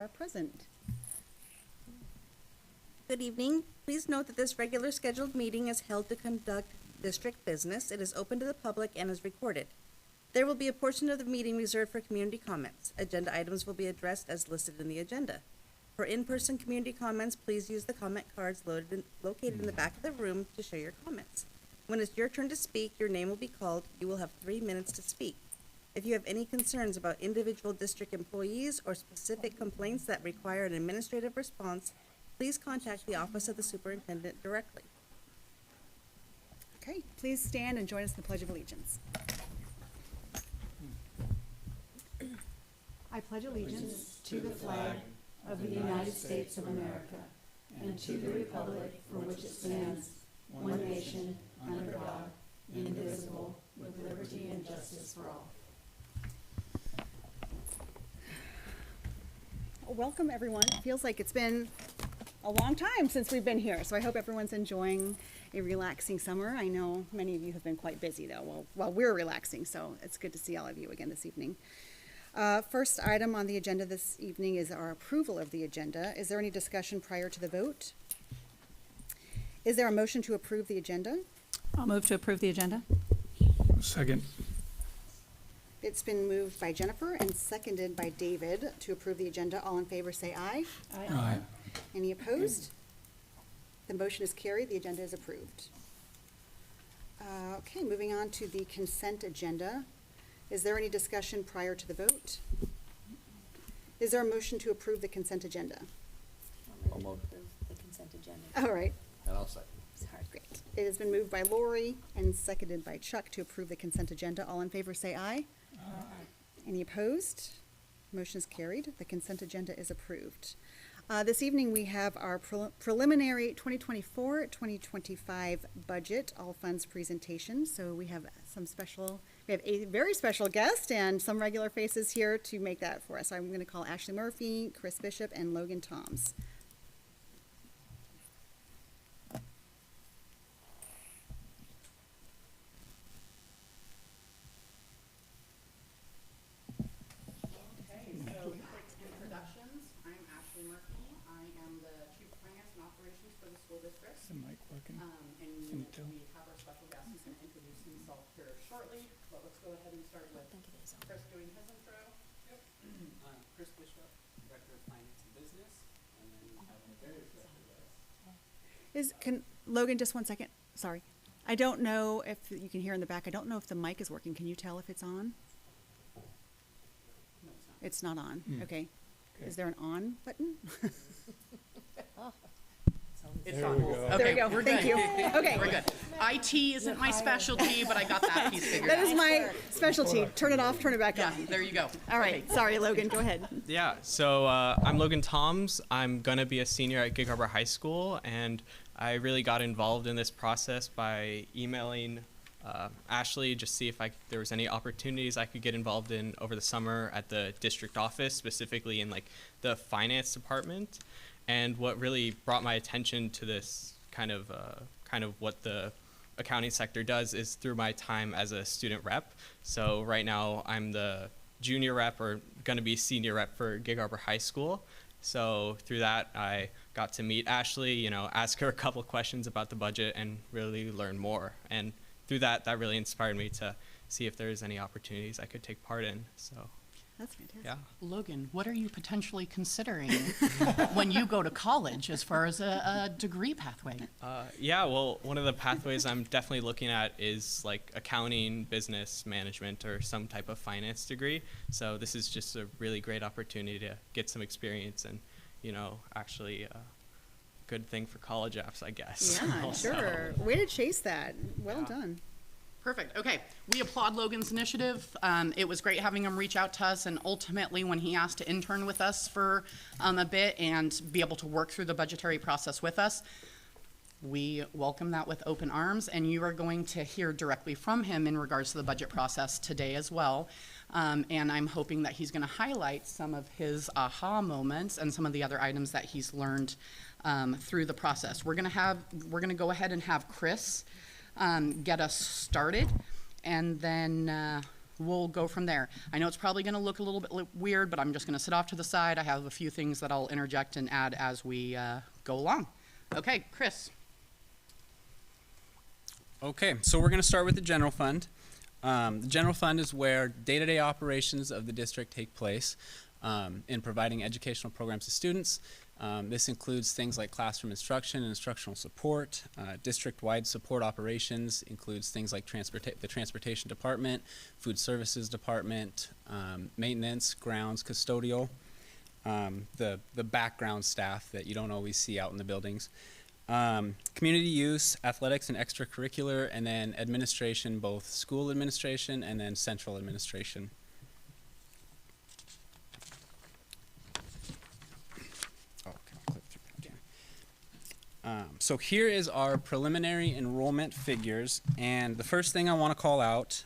are present. Good evening. Please note that this regular scheduled meeting is held to conduct district business. It is open to the public and is recorded. There will be a portion of the meeting reserved for community comments. Agenda items will be addressed as listed in the agenda. For in-person community comments, please use the comment cards located in the back of the room to share your comments. When it's your turn to speak, your name will be called. You will have 3 minutes to speak. If you have any concerns about individual district employees or specific complaints that require an administrative response, please contact the Office of the Superintendent directly. Okay, please stand and join us in the Pledge of Allegiance. I pledge allegiance to the flag of the United States of America and to the republic for which it stands, one nation, under God, indivisible, with liberty and justice for all. Welcome, everyone. It feels like it's been a long time since we've been here, so I hope everyone's enjoying a relaxing summer. I know many of you have been quite busy, though, while we're relaxing, so it's good to see all of you again this evening. First item on the agenda this evening is our approval of the agenda. Is there any discussion prior to the vote? Is there a motion to approve the agenda? I'll move to approve the agenda. Second. It's been moved by Jennifer and seconded by David to approve the agenda. All in favor say aye. Aye. Any opposed? The motion is carried. The agenda is approved. Okay, moving on to the consent agenda. Is there any discussion prior to the vote? Is there a motion to approve the consent agenda? I'll move. The consent agenda. All right. And I'll second. Sorry, great. It has been moved by Lori and seconded by Chuck to approve the consent agenda. All in favor say aye. Aye. Any opposed? Motion is carried. The consent agenda is approved. This evening we have our preliminary 2024-2025 budget all funds presentation. So we have a very special guest and some regular faces here to make that for us. I'm going to call Ashley Murphy, Chris Bishop, and Logan Toms. Is the mic working? And we have our special guest who's going to introduce himself here shortly, but let's go ahead and start with Chris doing his intro. Yep. I'm Chris Bishop, Director of Finance and Business, and then we have a very special guest. Logan, just 1 second. Sorry. I don't know if you can hear in the back. I don't know if the mic is working. Can you tell if it's on? No, it's not. It's not on. Hmm. Okay. Okay. Is there an on button? It's There on. we go. Okay, There we go. we're Thank good. you. Okay. We're good. IT isn't my specialty, but I got that piece figured That out. is my specialty. Turn it off, turn it back Yeah, on. there you go. All right. Okay. Sorry, Logan. Go ahead. Yeah, so I'm Logan Toms. I'm going to be a senior at Gig Harbor High School, and I really got involved in this process by emailing Ashley just to see if there was any opportunities I could get involved in over the summer at the district office, specifically in like the finance department. And what really brought my attention to this kind of what the accounting sector does is through my time as a student rep. So right now I'm the junior rep, or going to be senior rep for Gig Harbor High School. So through that, I got to meet Ashley, ask her a couple questions about the budget and really learn more. And through that really inspired me to see if there's any opportunities I could take part in. So That's fantastic. yeah. Logan, what are you potentially considering when you go to college as far as a degree pathway? Yeah, well, one of the pathways I'm definitely looking at is like accounting, business management, or some type of finance degree. So this is just a really great opportunity to get some experience and, actually a good thing for college apps, I guess. Yeah, also. sure. Way to chase that. Well Yeah. done. Perfect. Okay. We applaud Logan's initiative. It was great having him reach out to us, and ultimately when he asked to intern with us for a bit and be able to work through the budgetary process with us, we welcome that with open arms, and you are going to hear directly from him in regards to the budget process today as well. And I'm hoping that he's going to highlight some of his aha moments and some of the other items that he's learned through the process. We're going to go ahead and have Chris get us started, and then we'll go from there. I know it's probably going to look a little bit weird, but I'm just going to sit off to the side. I have a few things that I'll interject and add as we go along. Okay, Chris. Okay, so we're going to start with the general fund. The general fund is where day-to-day operations of the district take place in providing educational programs to students. This includes things like classroom instruction and instructional support. District-wide support operations includes things like the transportation department, food services department, maintenance, grounds, custodial, the background staff that you don't always see out in the buildings. Community use, athletics and extracurricular, and then administration, both school administration and then central administration. So here is our preliminary enrollment figures, and the first thing I want to call out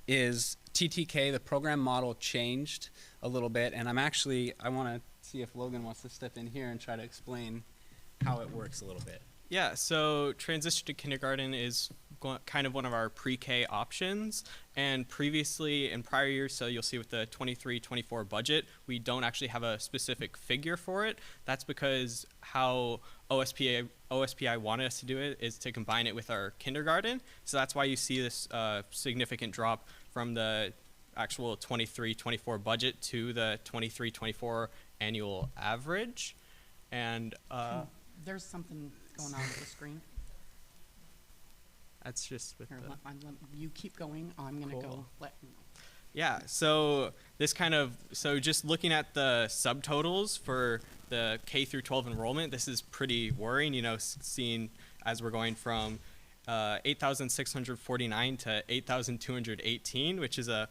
is TTK. The program model changed a little bit, and I want to see if Logan wants to step in here and try to explain how it works a little bit. Yeah, so transition to kindergarten is kind of one of our pre-K options, and previously in prior years, so you'll see with the 23-24 budget, we don't actually have a specific figure for it. That's because how OSPI wanted us to do it is to combine it with our kindergarten, so that's why you see this significant drop from the actual 23-24 budget to the 23-24 annual average. And There's something going on with the screen. that's just with Here, the... you keep going. I'm going to Cool. go let you know. Yeah, so just looking at the subtotals for the K through 12 enrollment, this is pretty worrying, seeing as we're going from 8,649 to 8,218, which is a,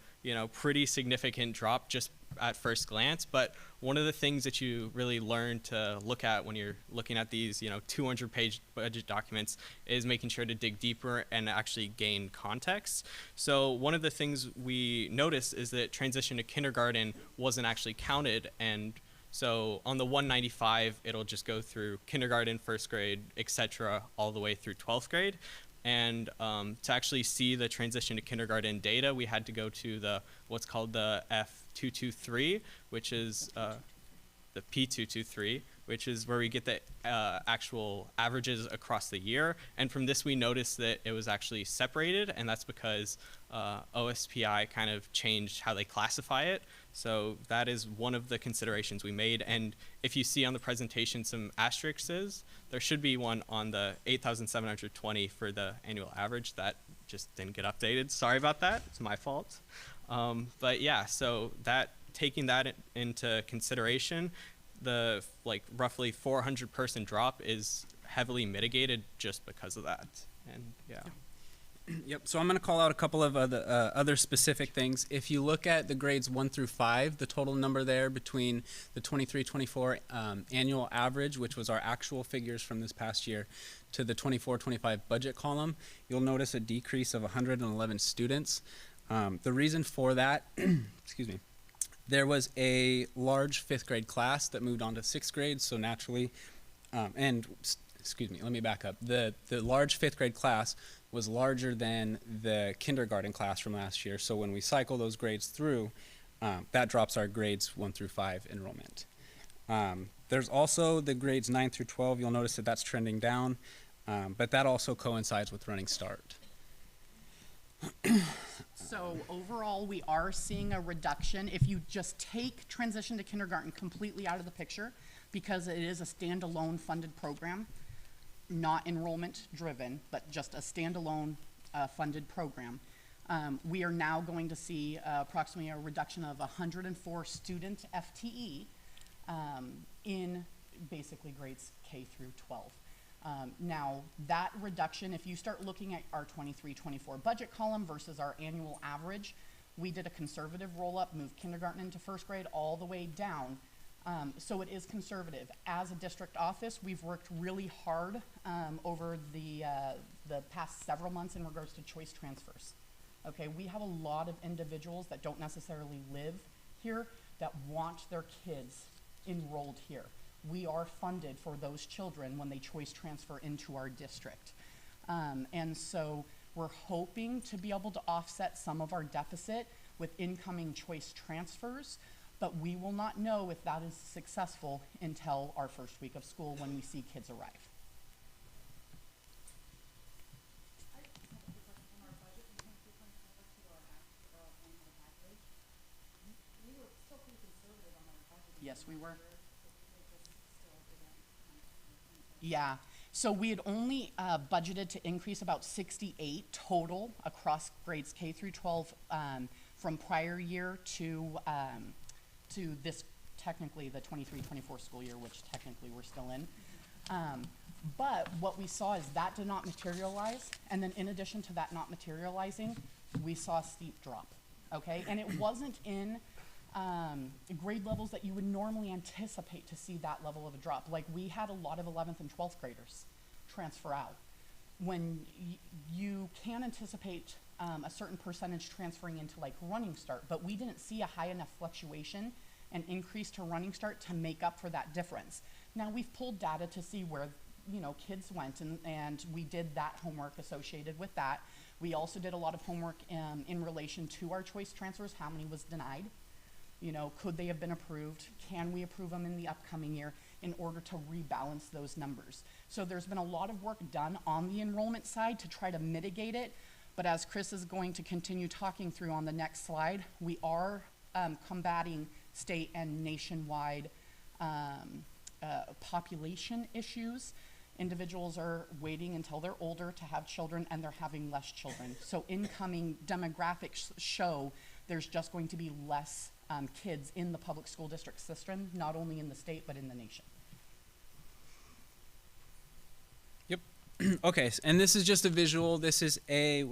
pretty significant drop just at first glance. But one of the things that you really learn to look at when you're looking at these, 200-page budget documents is making sure to dig deeper and actually gain context. So one of the things we noticed is that transition to kindergarten wasn't actually counted, and so on the 195, it'll just go through kindergarten, first grade, etc., all the way through 12th grade. And to actually see the transition to kindergarten data, we had to go to what's called the F223, which is the P223, which is where we get the actual averages across the year. And from this, we noticed that it was actually separated, and that's because OSPI kind of changed how they classify it. So that is one of the considerations we made. And if you see on the presentation some asterisks, there should be one on the 8,720 for the annual average. That just didn't get updated. Sorry about that. It's my fault. But yeah, so taking that into consideration, the roughly 400 person drop is heavily mitigated just because of that. And yeah. Yep, so I'm going to call out a couple of other specific things. If you look at the grades 1 through 5, the total number there between the 23-24 annual average, which was our actual figures from this past year, to the 24-25 budget column, you'll notice a decrease of 111 students. The reason for that, excuse me, there was a large 5th grade class that moved on to 6th grade, so naturally, excuse me, let me back up. The large 5th grade class was larger than the kindergarten class from last year, so when we cycle those grades through, that drops our grades 1 through 5 enrollment. There's also the grades 9 through 12. You'll notice that that's trending down, but that also coincides with Running Start. So overall, we are seeing a reduction. If you just take transition to kindergarten completely out of the picture, because it is a standalone funded program, not enrollment driven, but just a standalone funded program, we are now going to see approximately a reduction of 104 student FTE in basically grades K through 12. Now, that reduction, if you start looking at our 23-24 budget column versus our annual average, we did a conservative roll-up, moved kindergarten into first grade all the way down. So it is conservative. As a district office, we've worked really hard over the past several months in regards to choice transfers. Okay, we have a lot of individuals that don't necessarily live here that want their kids enrolled here. We are funded for those children when they choice transfer into our district. And so We're hoping to be able to offset some of our deficit with incoming choice transfers, but we will not know if that is successful until our first week of school when we see kids arrive. Yes, we were. Yeah, so we had only budgeted to increase about 68 total across grades K through 12 from prior year to this, technically the 23-24 school year, which technically we're still in. But what we saw is that did not materialize, and then in addition to that not materializing, we saw a steep drop, okay? And it wasn't in grade levels that you would normally anticipate to see that level of a drop. Like, we had a lot of 11th and 12th graders transfer out. When you can anticipate a certain percentage transferring into like running start, but we didn't see a high enough fluctuation and increase to running start to make up for that difference. Now we've pulled data to see where, you know, kids went, and we did that homework associated with that. We also did a lot of homework in relation to our choice transfers. How many was denied? You know, could they have been approved? Can we approve them in the upcoming year in order to rebalance those numbers? So there's been a lot of work done on the enrollment side to try to mitigate it. But as Chris is going to continue talking through on the next slide, we are combating state and nationwide population issues. Individuals are waiting until they're older to have children, and they're having less children. So incoming demographics show there's just going to be less kids in the public school district system, not only in the state, but in the nation. Yep. Okay, and this is just a visual. This is a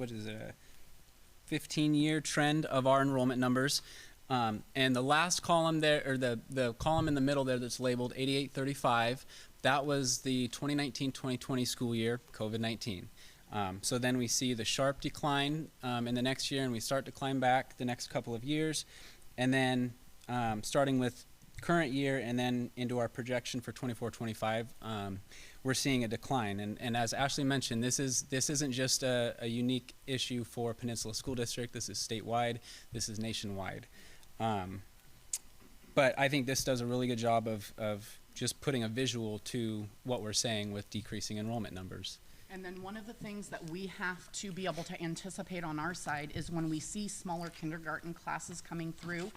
15-year trend of our enrollment numbers. And the last column there, or the column in the middle there that's labeled 8835, that was the 2019-2020 school year, COVID-19. So then we see the sharp decline in the next year, and we start to climb back the next couple of years. And then starting with current year and then into our projection for 24-25, we're seeing a decline. And as Ashley mentioned, this isn't just a unique issue for Peninsula School District. This is statewide. This is nationwide. But I think this does a really good job of just putting a visual to what we're saying with decreasing enrollment numbers. And then one of the things that we have to be able to anticipate on our side is when we see smaller kindergarten classes coming through,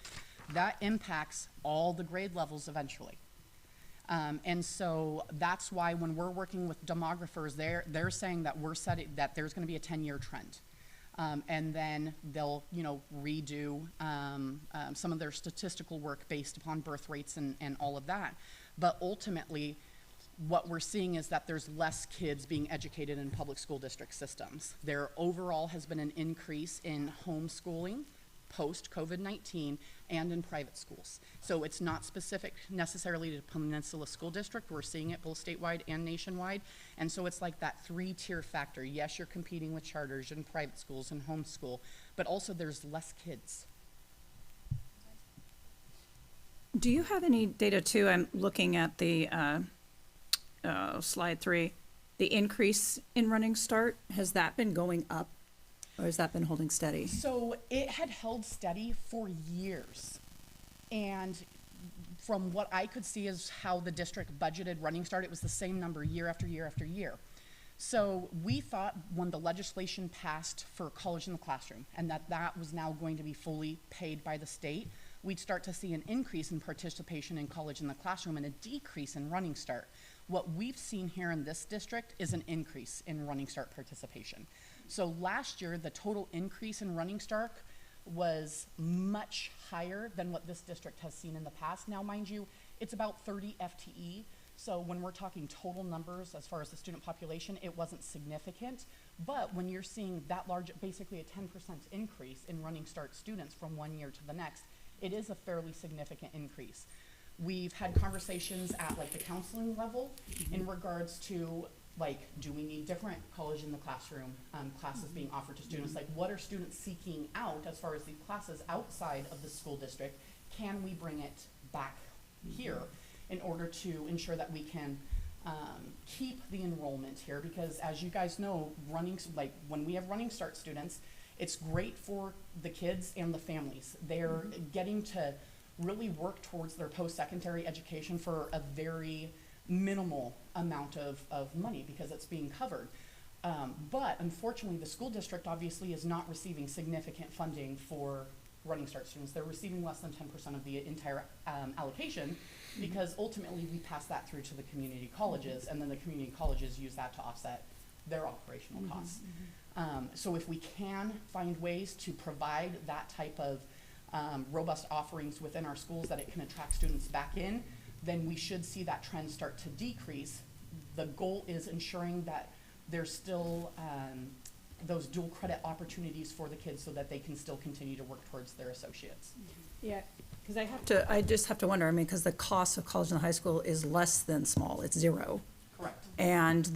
that impacts all the grade levels eventually. And so that's why when we're working with demographers, they're saying that that there's going to be a 10-year trend. And then they'll, you know, redo some of their statistical work based upon birth rates and all of that. But ultimately, what we're seeing is that there's less kids being educated in public school district systems. There overall has been an increase in homeschooling post-COVID-19 and in private schools. So it's not specific necessarily to Peninsula School District. We're seeing it both statewide and nationwide. And so it's like that three-tier factor. Yes, you're competing with charters and private schools and homeschool, but also there's less kids. Do you have any data too? I'm looking at the slide 3. The increase in running start, has that been going up or has that been holding steady? So it had held steady for years. And from what I could see is how the district budgeted running start, it was the same number year after year after year. So we thought when the legislation passed for college in the classroom and that was now going to be fully paid by the state, we'd start to see an increase in participation in college in the classroom and a decrease in running start. What we've seen here in this district is an increase in running start participation. So last year, the total increase in running start was much higher than what this district has seen in the past. Now, mind you, it's about 30 FTE. So when we're talking total numbers as far as the student population, it wasn't significant. But when you're seeing that large, basically a 10% increase in running start students from one year to the next, it is a fairly significant increase. We've had conversations at like the counseling level in regards to like, do we need different college in the classroom classes being offered to students? Like, what are students seeking out as far as the classes outside of the school district? Can we bring it back here in order to ensure that we can keep the enrollment here, because as you guys know, like when we have running start students, it's great for the kids and the families. They're getting to really work towards their post-secondary education for a very minimal amount of money because it's being covered. But unfortunately, the school district obviously is not receiving significant funding for running start students. They're receiving less than 10% of the entire allocation, because ultimately we pass that through to the community colleges, and then the community colleges use that to offset their operational costs. So if we can find ways to provide that type of robust offerings within our schools that it can attract students back in, then we should see that trend start to decrease. The goal is ensuring that there's still those dual credit opportunities for the kids so that they can still continue to work towards their associates. Yeah, because I just have to wonder, I mean, because the cost of college and high school is less than small, it's zero. Correct. And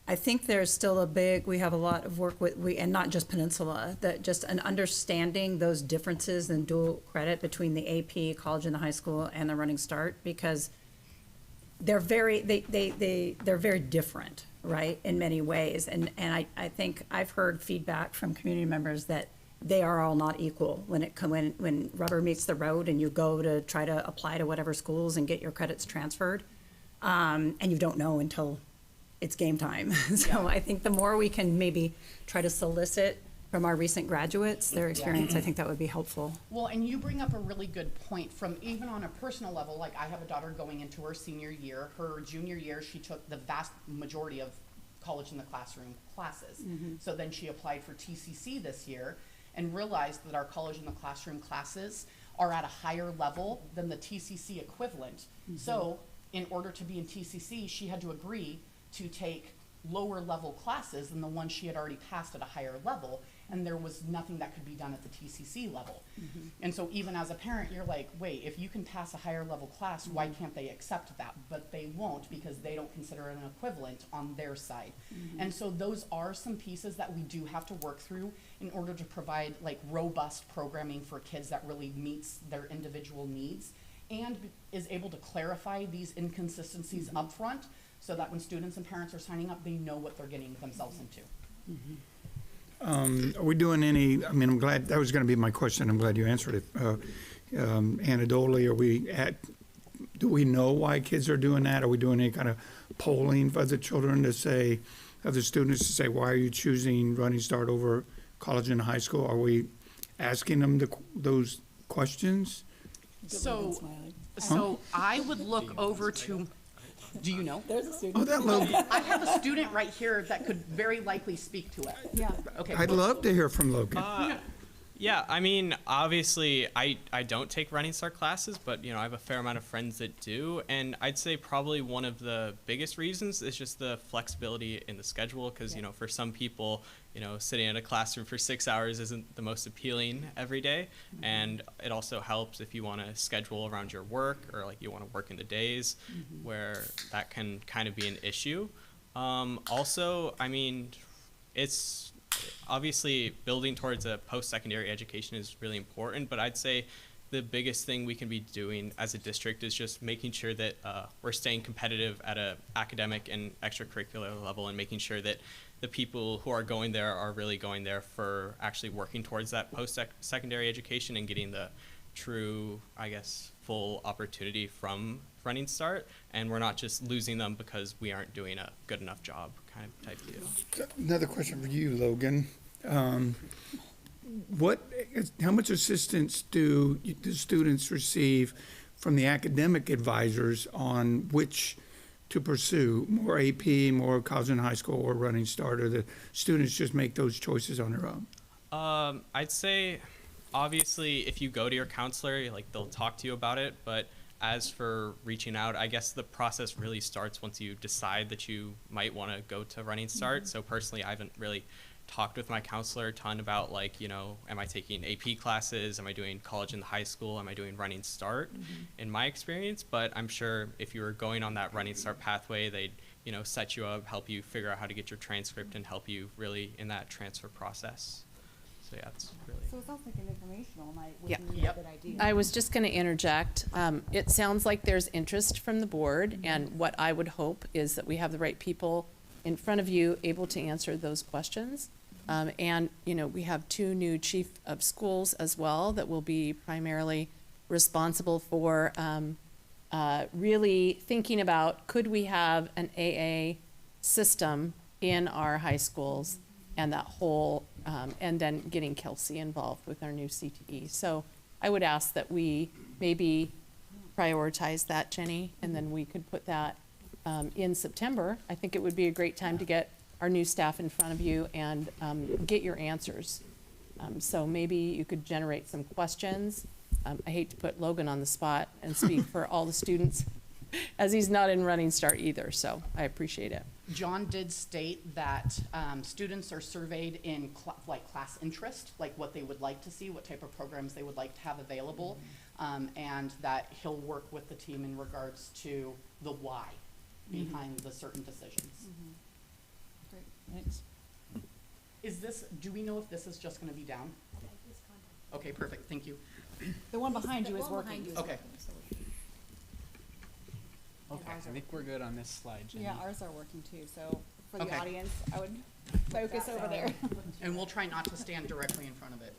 I think there's still we have a lot of work and not just Peninsula, that just an understanding those differences in dual credit between the AP, college and the high school, and the Running Start, because they're very different, right, in many ways. And I think I've heard feedback from community members that they are all not equal when rubber meets the road and you go to try to apply to whatever schools and get your credits transferred, and you don't know until it's game time. So I think the more we can maybe try to solicit from our recent graduates, their experience, I think that would be helpful. Well, and you bring up a really good point from even on a personal level. Like, I have a daughter going into her senior year. Her junior year, she took the vast majority of college in the classroom classes. So then she applied for TCC this year and realized that our college in the classroom classes are at a higher level than the TCC equivalent. So in order to be in TCC, she had to agree to take lower level classes than the ones she had already passed at a higher level, and there was nothing that could be done at the TCC level. And so even as a parent, you're like, wait, if you can pass a higher level class, why can't they accept that? But they won't, because they don't consider it an equivalent on their side. And so those are some pieces that we do have to work through in order to provide like robust programming for kids that really meets their individual needs and is able to clarify these inconsistencies upfront, so that when students and parents are signing up, they know what they're getting themselves into. Are we doing any, I mean, I'm glad, that was gonna be my question, I'm glad you answered it. Anecdotally, do we know why kids are doing that? Are we doing any kind of polling for the children to say, of the students to say, why are you choosing Running Start over college and high school? Are we asking them those questions? So I would look over to, do you know? Oh, that Logan. I have a student right here that could very likely speak to it. Yeah. Okay. I'd love to hear from Logan. Yeah, I mean, obviously, I don't take Running Start classes, but, you know, I have a fair amount of friends that do, and I'd say probably one of the biggest reasons is just the flexibility in the schedule, because, you know, for some people, you know, sitting in a classroom for 6 hours isn't the most appealing every day, and it also helps if you want to schedule around your work, or, like, you want to work in the days, where that can kind of be an issue. Also, I mean, it's obviously building towards a post-secondary education is really important, but I'd say the biggest thing we can be doing as a district is just making sure that we're staying competitive at a academic and extracurricular level, and making sure that the people who are going there are really going there for actually working towards that post-secondary education and getting the true, I guess, full opportunity from Running Start, and we're not just losing them because we aren't doing a good enough job kind of type deal. Another question for you, Logan. How much assistance do the students receive from the academic advisors on which to pursue, more AP, more college and high school, or Running Start, or the students just make those choices on their own? I'd say, obviously, if you go to your counselor, like, they'll talk to you about it, but as for reaching out, I guess the process really starts once you decide that you might want to go to Running Start. So personally, I haven't really talked with my counselor a ton about, like, you know, am I taking AP classes? Am I doing college and high school? Am I doing Running Start? In my experience, but I'm sure if you were going on that Running Start pathway, they'd, you know, set you up, help you figure out how to get your transcript, and help you really in that transfer process. So yeah, it's really. So it sounds like an informational night would Yeah. be a Yep. good idea. I was just gonna interject. It sounds like there's interest from the board, and what I would hope is that we have the right people in front of you able to answer those questions. And, you know, we have 2 new chief of schools as well that will be primarily responsible for, really thinking about, could we have an AA system in our high schools? And that whole, and then getting Kelsey involved with our new CTE. So I would ask that we maybe prioritize that, Jenny, and then we could put that in September. I think it would be a great time to get our new staff in front of you and get your answers. So maybe you could generate some questions. I hate to put Logan on the spot and speak for all the students, as he's not in Running Start either, so I appreciate it. John did state that students are surveyed in class interest, like what they would like to see, what type of programs they would like to have available, and that he'll work with the team in regards to the why behind the certain decisions. Thanks. Is this, do we know if this is just gonna be down? Okay, perfect, thank you. The one behind you is working. Okay. Okay, I think we're good on this slide, Jenny. Yeah, ours are working too, so for the Okay. audience, I would focus over there. And we'll try not to stand directly in front of it.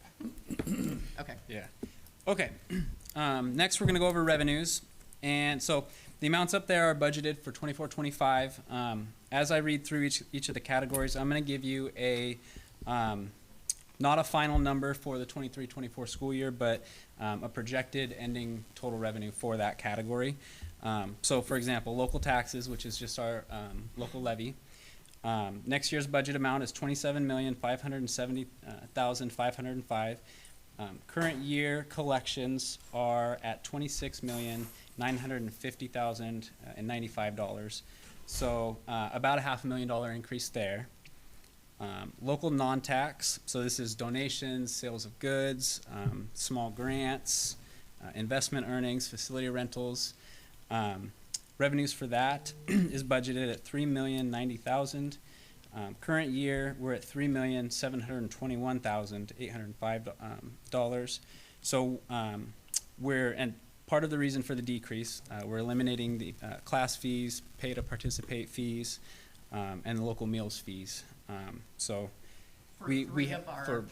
Okay. Yeah. Okay. Next, we're gonna go over revenues. And so the amounts up there are budgeted for 24-25. As I read through each of the categories, I'm gonna give you a, not a final number for the 23-24 school year, but a projected ending total revenue for that category. So for example, local taxes, which is just our local levy. Next year's budget amount is $27,570,505. Current year collections are at $26,950,095. So about a $500,000 increase there. Local non-tax, so this is donations, sales of goods, small grants, investment earnings, facility rentals. Revenues for that is budgeted at $3,090,000. Current year, we're at $3,721,805. So and part of the reason for the decrease, we're eliminating the class fees, pay to participate fees, and the local meals fees. So For we three have of our, for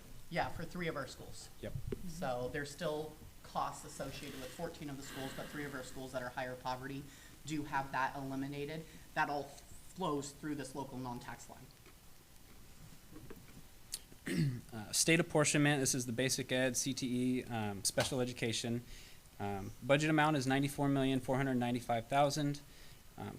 for 3 of our schools. yep. So there's still costs associated with 14 of the schools, but 3 of our schools that are higher poverty do have that eliminated. That all flows through this local non-tax line. State apportionment, this is the basic ed, CTE, special education. Budget amount is $94,495,000.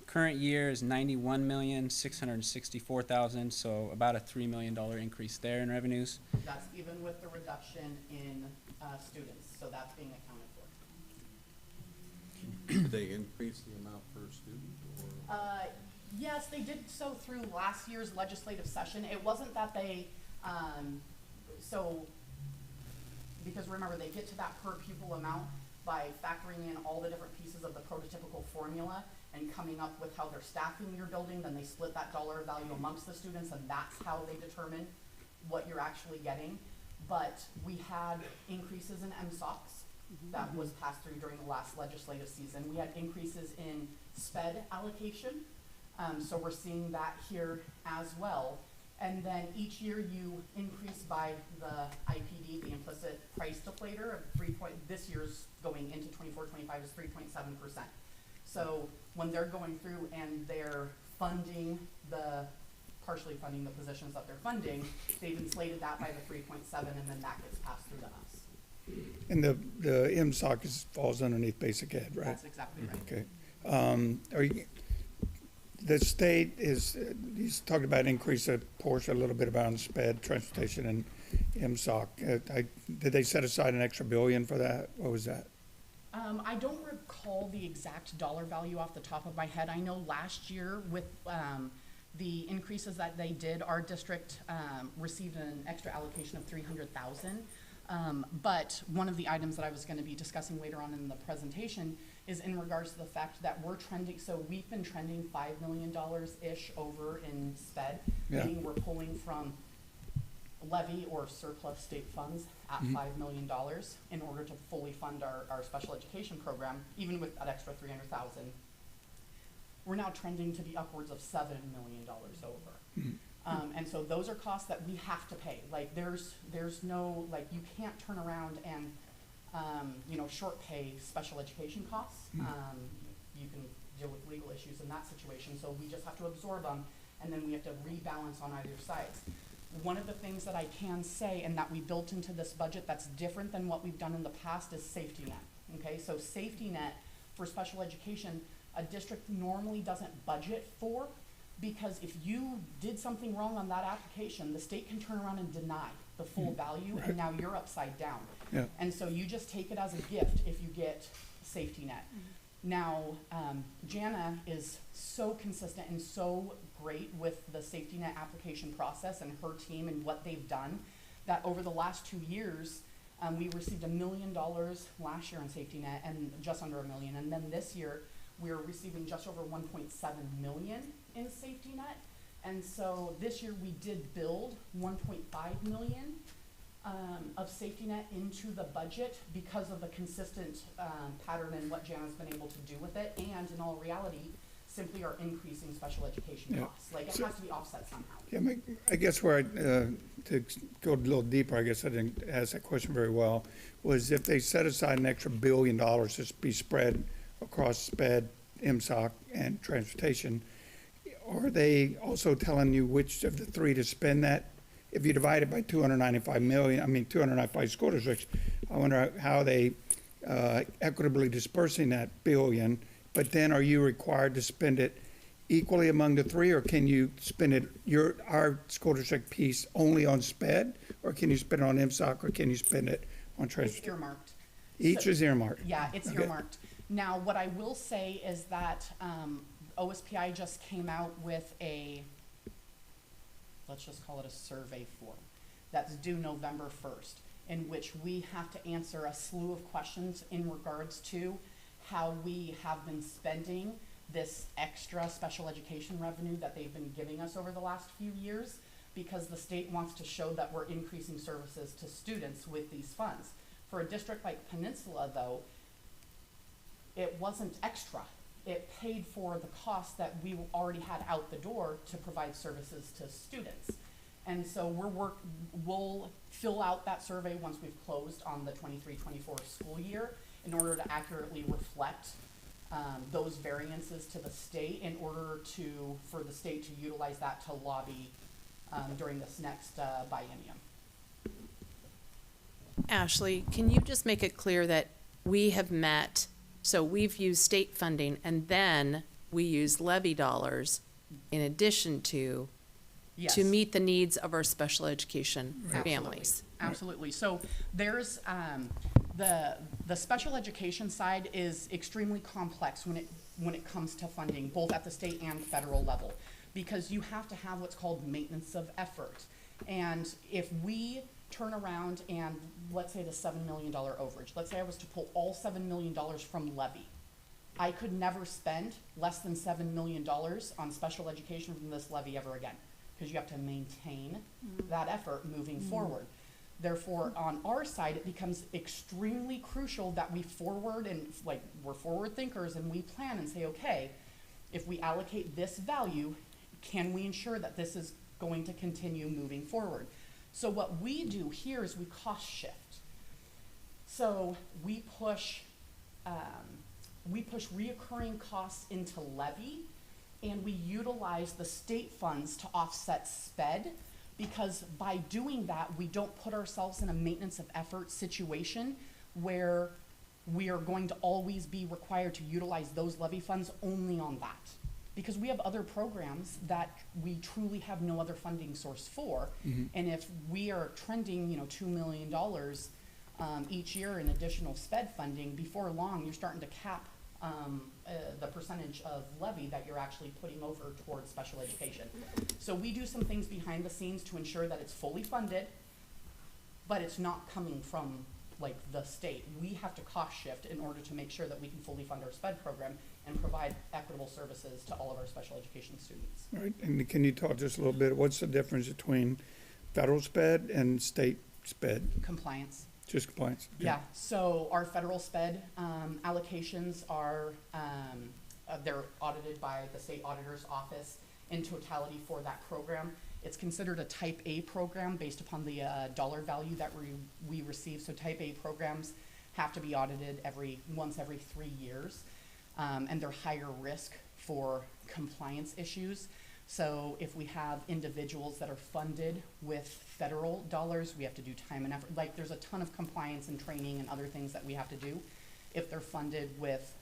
Current year is $91,664,000, so about a $3 million increase there in revenues. That's even with the reduction in students, so that's being accounted for. Did they increase the amount per student or? Yes, they did so through last year's legislative session. It wasn't that they, because remember, they get to that per pupil amount by factoring in all the different pieces of the prototypical formula and coming up with how they're staffing your building, then they split that dollar value amongst the students, and that's how they determine what you're actually getting. But we had increases in MSOCs that was passed through during the last legislative season. We had increases in SPED allocation, so we're seeing that here as well. And then each year you increase by the IPD, the implicit price deflator of this year's going into 24-25 is 3.7%. So when they're going through and they're partially funding the positions that they're funding, they've inflated that by the 3.7, and then that gets passed through to us. And the MSOC falls underneath basic ed, right? That's exactly right. Okay. The state is, he's talked about increase a portion, a little bit about SPED, transportation, and MSOC. Did they set aside an extra $1 billion for that? What was that? I don't recall the exact dollar value off the top of my head. I know last year with the increases that they did, our district received an extra allocation of $300,000. But one of the items that I was going to be discussing later on in the presentation is in regards to the fact that we're trending, so we've been trending $5 million-ish over in SPED, Yeah. meaning we're pulling from levy or surplus state funds at $5 million in order to fully fund our special education program, even with that extra 300,000. We're now trending to be upwards of $7 million over. And so those are costs that we have to pay. Like there's no, like you can't turn around and, short pay special education costs. You can deal with legal issues in that situation. So we just have to absorb them, and then we have to rebalance on either sides. One of the things that I can say and that we built into this budget that's different than what we've done in the past is safety net. Okay, so safety net for special education, a district normally doesn't budget for, because if you did something wrong on that application, the state can turn around and deny the full value, and now you're upside down. Yeah. And so you just take it as a gift if you get safety net. Now, Jana is so consistent and so great with the safety net application process and her team and what they've done, that over the last 2 years, we received $1 million last year in safety net and just under $1 million. And then this year, we're receiving just over 1.7 million in safety net. And so this year we did build 1.5 million of safety net into the budget because of the consistent pattern and what Jana's been able to do with it, and in all reality, simply our increasing special education costs. Like it has to be offset somehow. Yeah, I guess where to go a little deeper, I guess I didn't ask that question very well, was if they set aside an extra $1 billion to be spread across SPED, MSOC, and transportation, are they also telling you which of the three to spend that? If you divide it by 295 school districts, I wonder how they equitably dispersing that billion, but then are you required to spend it equally among the three, or can you spend it, our school district piece only on SPED, or can you spend it on MSOC, or can you spend it on It's transportation? earmarked. Each is earmarked? Yeah, it's Okay. earmarked. Now, what I will say is that OSPI just came out with let's just call it a survey form that's due November 1st, in which we have to answer a slew of questions in regards to how we have been spending this extra special education revenue that they've been giving us over the last few years, because the state wants to show that we're increasing services to students with these funds. For a district like Peninsula, though, it wasn't extra. It paid for the costs that we already had out the door to provide services to students. And so we'll fill out that survey once we've closed on the 23-24 school year in order to accurately reflect those variances to the state in order for the state to utilize that to lobby during this next biennium. Ashley, can you just make it clear that we have met, so we've used state funding and then we use levy dollars in addition to Yes. meet the needs of our special education families? Absolutely. So there's the special education side is extremely complex when it comes to funding, both at the state and federal level, because you have to have what's called maintenance of effort. And if we turn around and let's say the $7 million overage, let's say I was to pull all $7 million from levy, I could never spend less than $7 million on special education from this levy ever again, because you have to maintain that effort moving forward. Therefore, on our side, it becomes extremely crucial that we we're forward thinkers and we plan and say, okay, if we allocate this value, can we ensure that this is going to continue moving forward? So what we do here is we cost shift. So we push reoccurring costs into levy, and we utilize the state funds to offset SPED, because by doing that, we don't put ourselves in a maintenance of effort situation where we are going to always be required to utilize those levy funds only on that. Because we have other programs that we truly have no other funding source for. And if we are trending, $2 million each year in additional SPED funding, before long, you're starting to cap the percentage of levy that you're actually putting over towards special education. So we do some things behind the scenes to ensure that it's fully funded, but it's not coming from the state. We have to cost shift in order to make sure that we can fully fund our SPED program and provide equitable services to all of our special education students. All right, and can you talk just a little bit, what's the difference between federal sped and state sped, Compliance. just compliance? Okay. Yeah, so our federal sped allocations are, they're audited by the state auditor's office in totality for that program. It's considered a type A program based upon the dollar value that we receive. So type A programs have to be audited once every 3 years. And they're higher risk for compliance issues. So if we have individuals that are funded with federal dollars, we have to do time and effort. Like, there's a ton of compliance and training and other things that we have to do. If they're funded with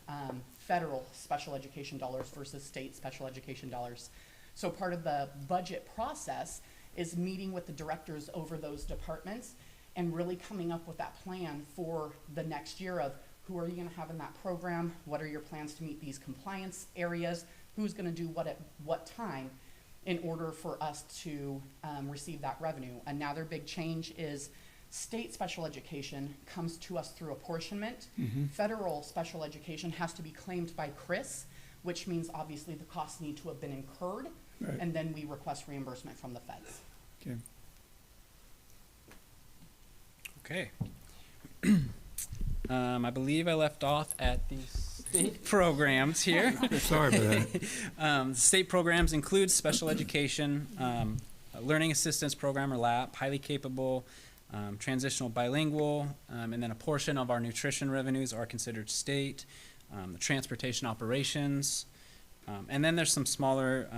federal special education dollars versus state special education dollars. So part of the budget process is meeting with the directors over those departments and really coming up with that plan for the next year of who are you gonna have in that program? What are your plans to meet these compliance areas? Who's gonna do what at what time in order for us to receive that revenue? Another big change is state special education comes to us through apportionment. Federal special education has to be claimed by Chris, which means obviously the costs need to have been incurred, Right. and then we request reimbursement from the feds. Okay. Okay. I believe I left off at the state programs here. Sorry about that. State programs include special education, a learning assistance program or LAP, highly capable, transitional bilingual, and then a portion of our nutrition revenues are considered state, the transportation operations, and then there's some smaller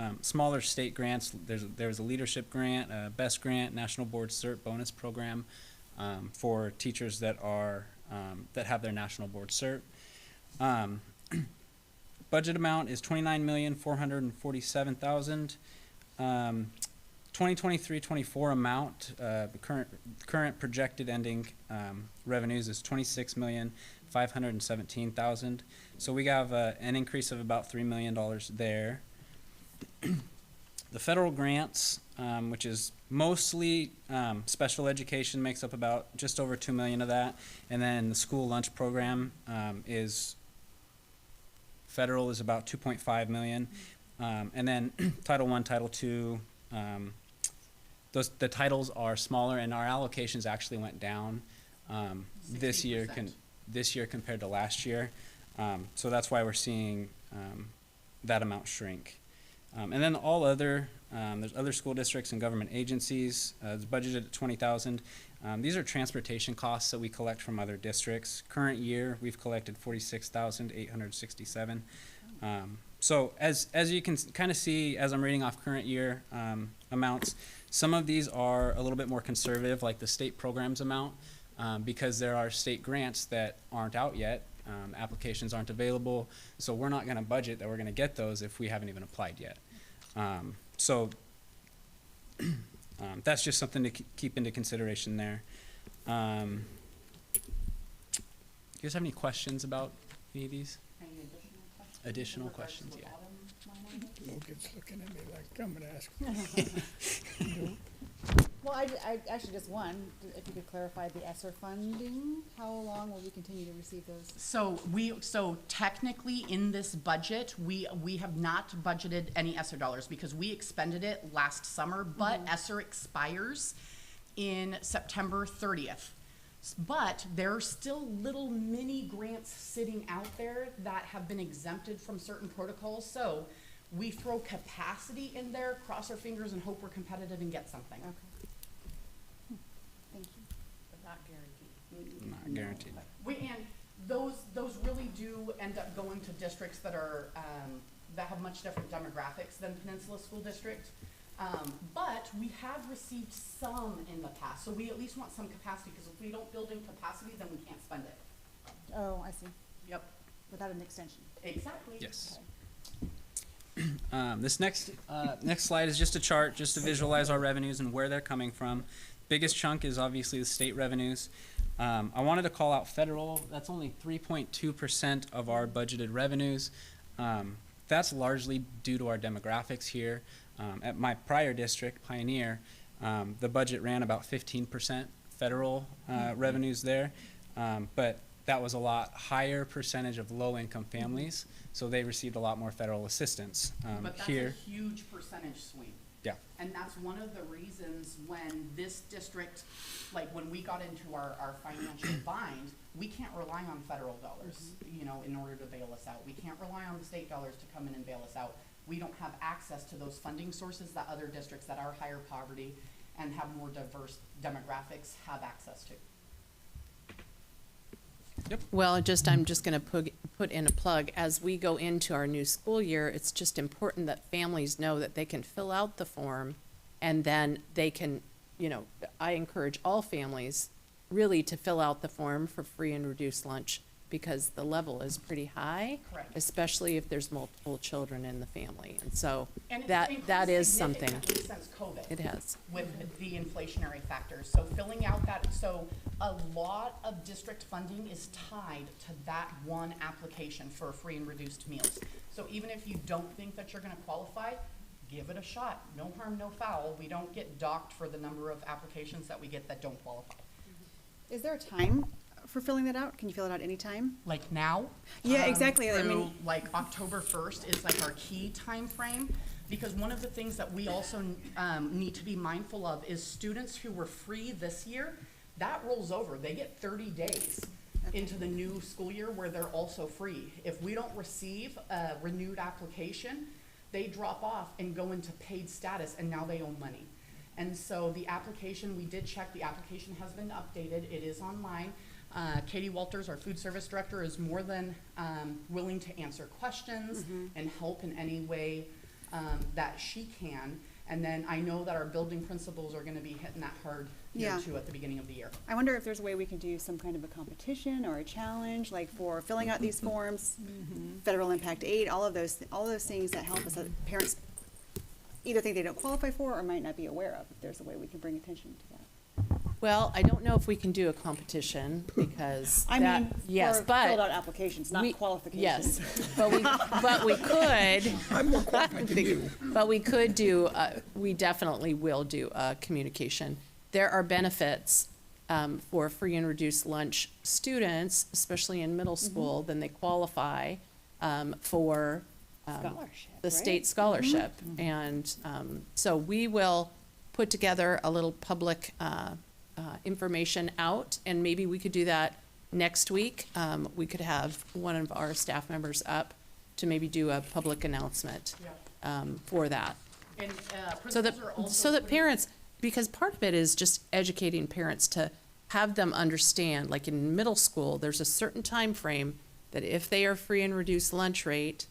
state grants. There's a leadership grant, a BEST grant, National Board Cert bonus program for teachers that are that have their national board cert. Budget amount is $29,447,000. 2023-24 amount, the current projected ending revenues is $26,517,000. So we have an increase of about $3 million there. The federal grants, which is mostly special education, makes up about just over $2 million of that, and then the school lunch program federal is about $2.5 million, and then Title I, Title II, the titles are smaller, and our allocations actually went down this year compared to last year, so that's why we're seeing that amount shrink. And then all other, there's other school districts and government agencies. It's budgeted at $20,000. These are transportation costs that we collect from other districts. Current year, we've collected $46,867. So as you can kind of see, as I'm reading off current year amounts, some of these are a little bit more conservative, like the state programs amount, because there are state grants that aren't out yet. Applications aren't available, so we're not going to budget that we're going to get those if we haven't even applied yet. So that's just something to keep into consideration there. Do you guys have any questions about any of these? Any additional questions? Additional questions, yeah. Logan's looking at me like I'm gonna ask. Well, I actually just one, if you could clarify the ESSER funding, how long will we continue to receive those? So technically in this budget, we have not budgeted any ESSER dollars because we expended it last summer, but ESSER expires in September 30th. But there are still little mini grants sitting out there that have been exempted from certain protocols. So we throw capacity in there, cross our fingers and hope we're competitive and get something. Okay. Thank you. But not guaranteed. Not guaranteed. And those really do end up going to districts that are, that have much different demographics than Peninsula School District. But we have received some in the past, so we at least want some capacity, because if we don't build in capacity, then we can't spend it. Oh, I see. Yep. Without an extension. Exactly. Yes. Okay. This next slide is just a chart, just to visualize our revenues and where they're coming from. Biggest chunk is obviously the state revenues. I wanted to call out federal. That's only 3.2% of our budgeted revenues. That's largely due to our demographics here. At my prior district, Pioneer, the budget ran about 15% federal revenues there, but that was a lot higher percentage of low-income families, so they received a lot more federal assistance. But that's Here, a huge percentage swing. Yeah. And that's one of the reasons when this district, like when we got into our financial bind, we can't rely on federal dollars, you know, in order to bail us out. We can't rely on the state dollars to come in and bail us out. We don't have access to those funding sources that other districts that are higher poverty and have more diverse demographics have access to. Well, I'm just gonna put in a plug. As we go into our new school year, it's just important that families know that they can fill out the form and then they can, you know, I encourage all families really to fill out the form for free and reduced lunch because the level is pretty high. Correct. Especially if there's multiple children in the family. And so And it's that increased is something. significantly since COVID. It has. With the inflationary factors. So filling out that, so a lot of district funding is tied to that one application for free and reduced meals. So even if you don't think that you're gonna qualify, give it a shot. No harm, no foul. We don't get docked for the number of applications that we get that don't qualify. Is there a time for filling that out? Can you fill it out anytime? Like now? Yeah, exactly. I Through mean- like October 1st is like our key time frame. Because one of the things that we also need to be mindful of is students who were free this year, that rolls over. They get 30 days into the new school year where they're also free. If we don't receive a renewed application, they drop off and go into paid status and now they owe money. And so the application, we did check, the application has been updated, it is online. Katie Walters, our food service director, is more than willing to answer questions and help in any way that she can. And then I know that our building principals are gonna be hitting that hard here Yeah. too at the beginning of the year. I wonder if there's a way we can do some kind of a competition or a challenge, like for filling out these forms, federal impact aid, all of those things that help us, that parents either think they don't qualify for or might not be aware of, if there's a way we can bring attention to that. Well, I don't know if we can do a competition because I that, mean, yes, for but. filled out applications, not we- qualifications. Yes, but we could. I'm more qualified than you. But we could do, we definitely will do a communication. There are benefits for free and reduced lunch students, especially in middle school, then they qualify for Scholarship, the right? state scholarship. And so we will put together a little public information out, and maybe we could do that next week. We could have one of our staff members up to maybe do a public announcement for that. And So that, principals are also. so that putting- parents, because part of it is just educating parents to have them understand, like in middle school, there's a certain time frame that if they are free and reduced lunch rate,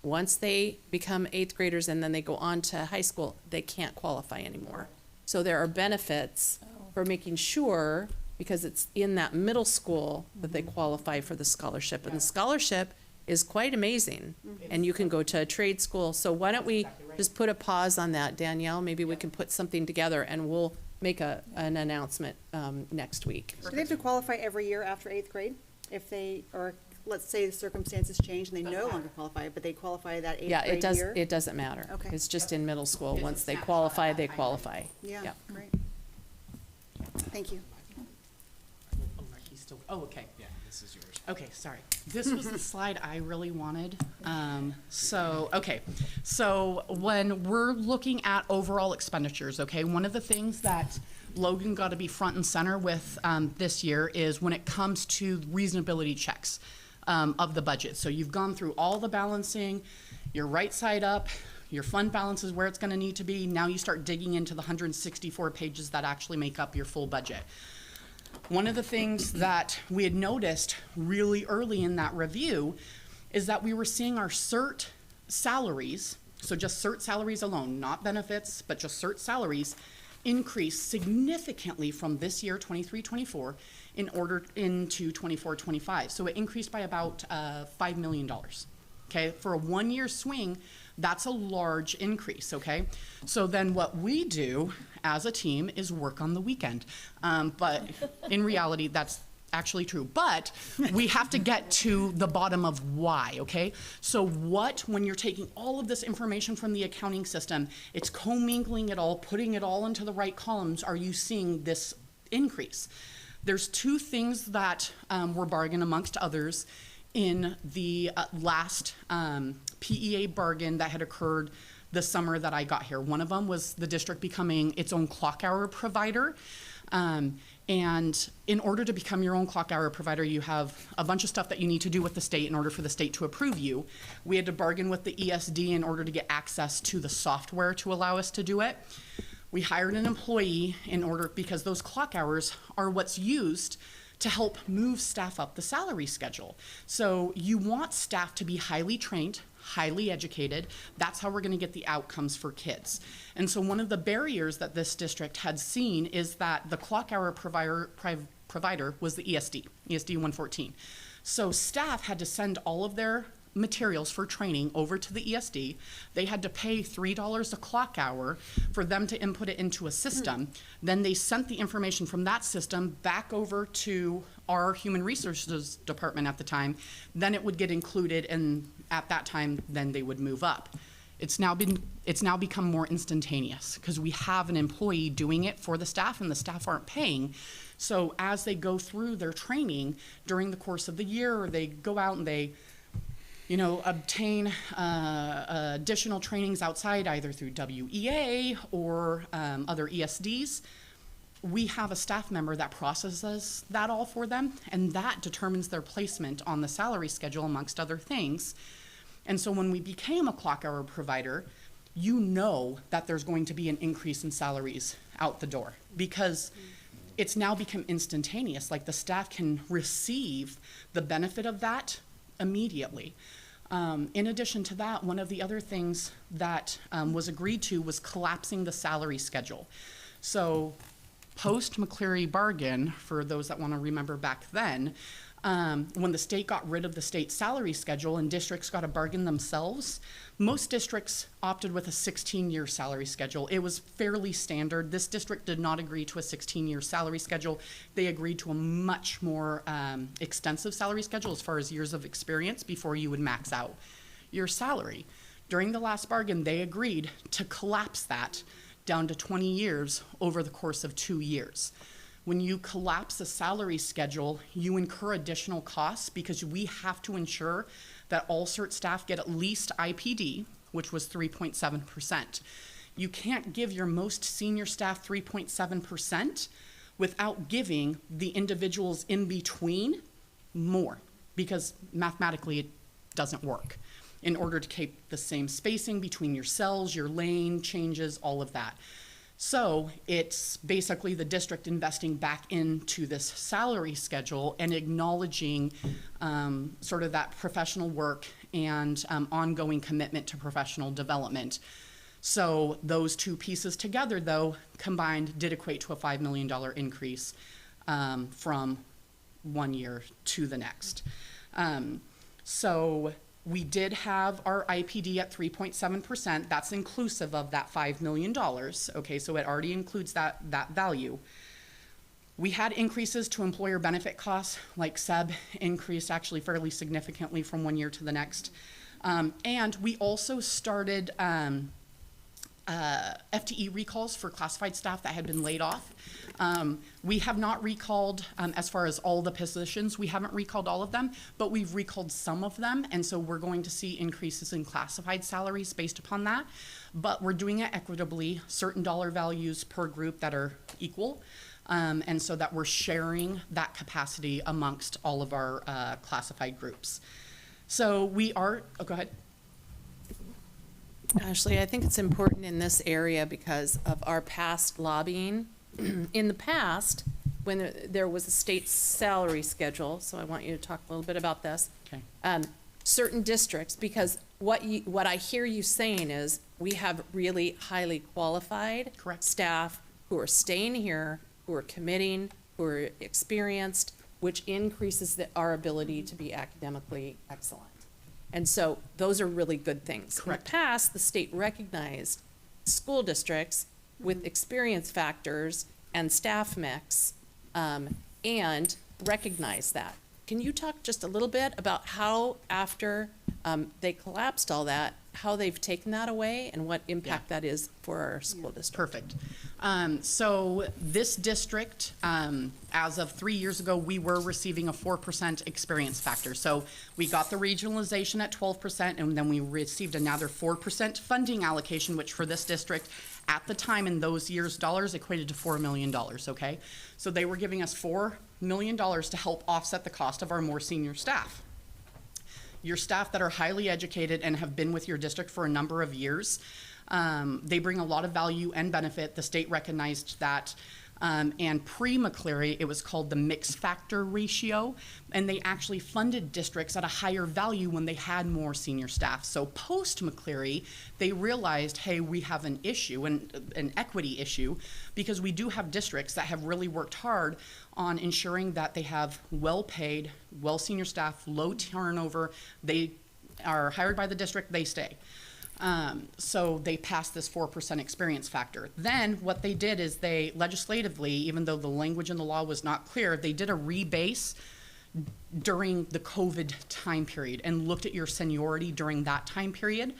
once they become eighth graders and then they go on to high school, they can't qualify anymore. So there are benefits for making sure, because it's in that middle school, that they qualify for the scholarship. And the scholarship is quite amazing. And you can go to a trade school. So why don't we Exactly right. just put a pause on that, Danielle? Maybe we can put something together and we'll make an announcement next week. Do they have to qualify every year after eighth grade? If they, or let's say the circumstances change and they no longer qualify, but they qualify that eighth Yeah, grade year? it doesn't matter. Okay. It's just in middle school. It's a Once they snapshot qualify, at they that time. qualify. Yeah, great. Thank you. He's still, oh, okay. Yeah, this is yours. Okay, sorry. This was the slide I really wanted. So when we're looking at overall expenditures, okay, one of the things that Logan got to be front and center with this year is when it comes to reasonability checks of the budget. So you've gone through all the balancing, you're right side up, your fund balance is where it's going to need to be. Now you start digging into the 164 pages that actually make up your full budget. One of the things that we had noticed really early in that review is that we were seeing our CERT salaries, so just CERT salaries alone, not benefits, but just CERT salaries, increase significantly from this year, 23-24, in order into 24-25. So it increased by about $5 million. Okay, for a one-year swing, that's a large increase, okay? So then what we do as a team is work on the weekend. But in reality, that's actually true. But we have to get to the bottom of why, okay? So when you're taking all of this information from the accounting system, it's commingling it all, putting it all into the right columns, are you seeing this increase? There's two things that were bargained amongst others in the last PEA bargain that had occurred the summer that I got here. One of them was the district becoming its own clock hour provider. And in order to become your own clock hour provider, you have a bunch of stuff that you need to do with the state in order for the state to approve you. We had to bargain with the ESD in order to get access to the software to allow us to do it. We hired an employee because those clock hours are what's used to help move staff up the salary schedule. So you want staff to be highly trained, highly educated. That's how we're going to get the outcomes for kids. And so one of the barriers that this district had seen is that the clock hour provider was the ESD 114. So staff had to send all of their materials for training over to the ESD. They had to pay $3 a clock hour for them to input it into a system. Then they sent the information from that system back over to our human resources department at the time. Then it would get included, and at that time, then they would move up. It's now become more instantaneous because we have an employee doing it for the staff, and the staff aren't paying. So as they go through their training during the course of the year, or they go out and they obtain additional trainings outside, either through WEA or other ESDs, we have a staff member that processes that all for them, and that determines their placement on the salary schedule, amongst other things. And so when we became a clock hour provider, you know that there's going to be an increase in salaries out the door, because it's now become instantaneous. Like, the staff can receive the benefit of that immediately. In addition to that, one of the other things that was agreed to was collapsing the salary schedule. So post McCleary bargain, for those that want to remember back then, when the state got rid of the state salary schedule and districts got a bargain themselves, most districts opted with a 16-year salary schedule. It was fairly standard. This district did not agree to a 16-year salary schedule. They agreed to a much more extensive salary schedule as far as years of experience before you would max out your salary. During the last bargain, they agreed to collapse that down to 20 years over the course of 2 years. When you collapse a salary schedule, you incur additional costs because we have to ensure that all CERT staff get at least IPD, which was 3.7%. You can't give your most senior staff 3.7% without giving the individuals in between more, because mathematically it doesn't work, in order to keep the same spacing between your cells, your lane changes, all of that. So it's basically the district investing back into this salary schedule and acknowledging sort of that professional work and ongoing commitment to professional development. So those two pieces together, though, combined did equate to a $5 million increase from 1 year to the next. So we did have our IPD at 3.7%. That's inclusive of that $5 million. Okay, so it already includes that value. We had increases to employer benefit costs, like SEB increased actually fairly significantly from 1 year to the next. And we also started FTE recalls for classified staff that had been laid off. We have not recalled, as far as all the positions, we haven't recalled all of them, but we've recalled some of them, and so we're going to see increases in classified salaries based upon that. But we're doing it equitably, certain dollar values per group that are equal, and so that we're sharing that capacity amongst all of our classified groups. So we are, oh, go ahead. Ashley, I think it's important in this area because of our past lobbying. In the past, when there was a state salary schedule, so I want you to talk a little bit about this. Okay. Certain districts, because what I hear you saying is we have really highly qualified Correct. staff who are staying here, who are committing, who are experienced, which increases our ability to be academically excellent. And so those are really good things. Correct. In the past, the state recognized school districts with experience factors and staff mix, and recognized that. Can you talk just a little bit about how, after they collapsed all that, how they've taken that away and what impact that is for our school district? Perfect. So this district, as of 3 years ago, we were receiving a 4% experience factor. So we got the regionalization at 12%, and then we received another 4% funding allocation, which for this district, at the time in those years, dollars equated to $4 million, okay? So they were giving us $4 million to help offset the cost of our more senior staff. Your staff that are highly educated and have been with your district for a number of years, they bring a lot of value and benefit. The state recognized that. And pre-McCleary, it was called the mix factor ratio, and they actually funded districts at a higher value when they had more senior staff. So post-McCleary, they realized, hey, we have an issue, an equity issue, because we do have districts that have really worked hard on ensuring that they have well-paid, well-senior staff, low turnover. They are hired by the district, they stay. So they passed this 4% experience factor. Then what they did is they legislatively, even though the language in the law was not clear, they did a rebase during the COVID time period and looked at your seniority during that time period.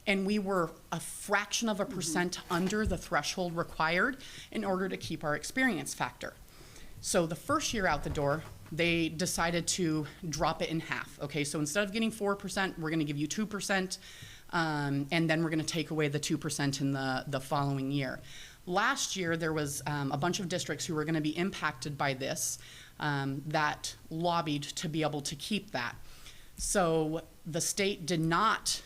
And we were a fraction of a percent under the threshold required in order to keep our experience factor. So the first year out the door, they decided to drop it in half. Okay, so instead of getting 4%, we're gonna give you 2%. And then we're going to take away the 2% in the following year. Last year, there was a bunch of districts who were going to be impacted by this that lobbied to be able to keep that. So the state did not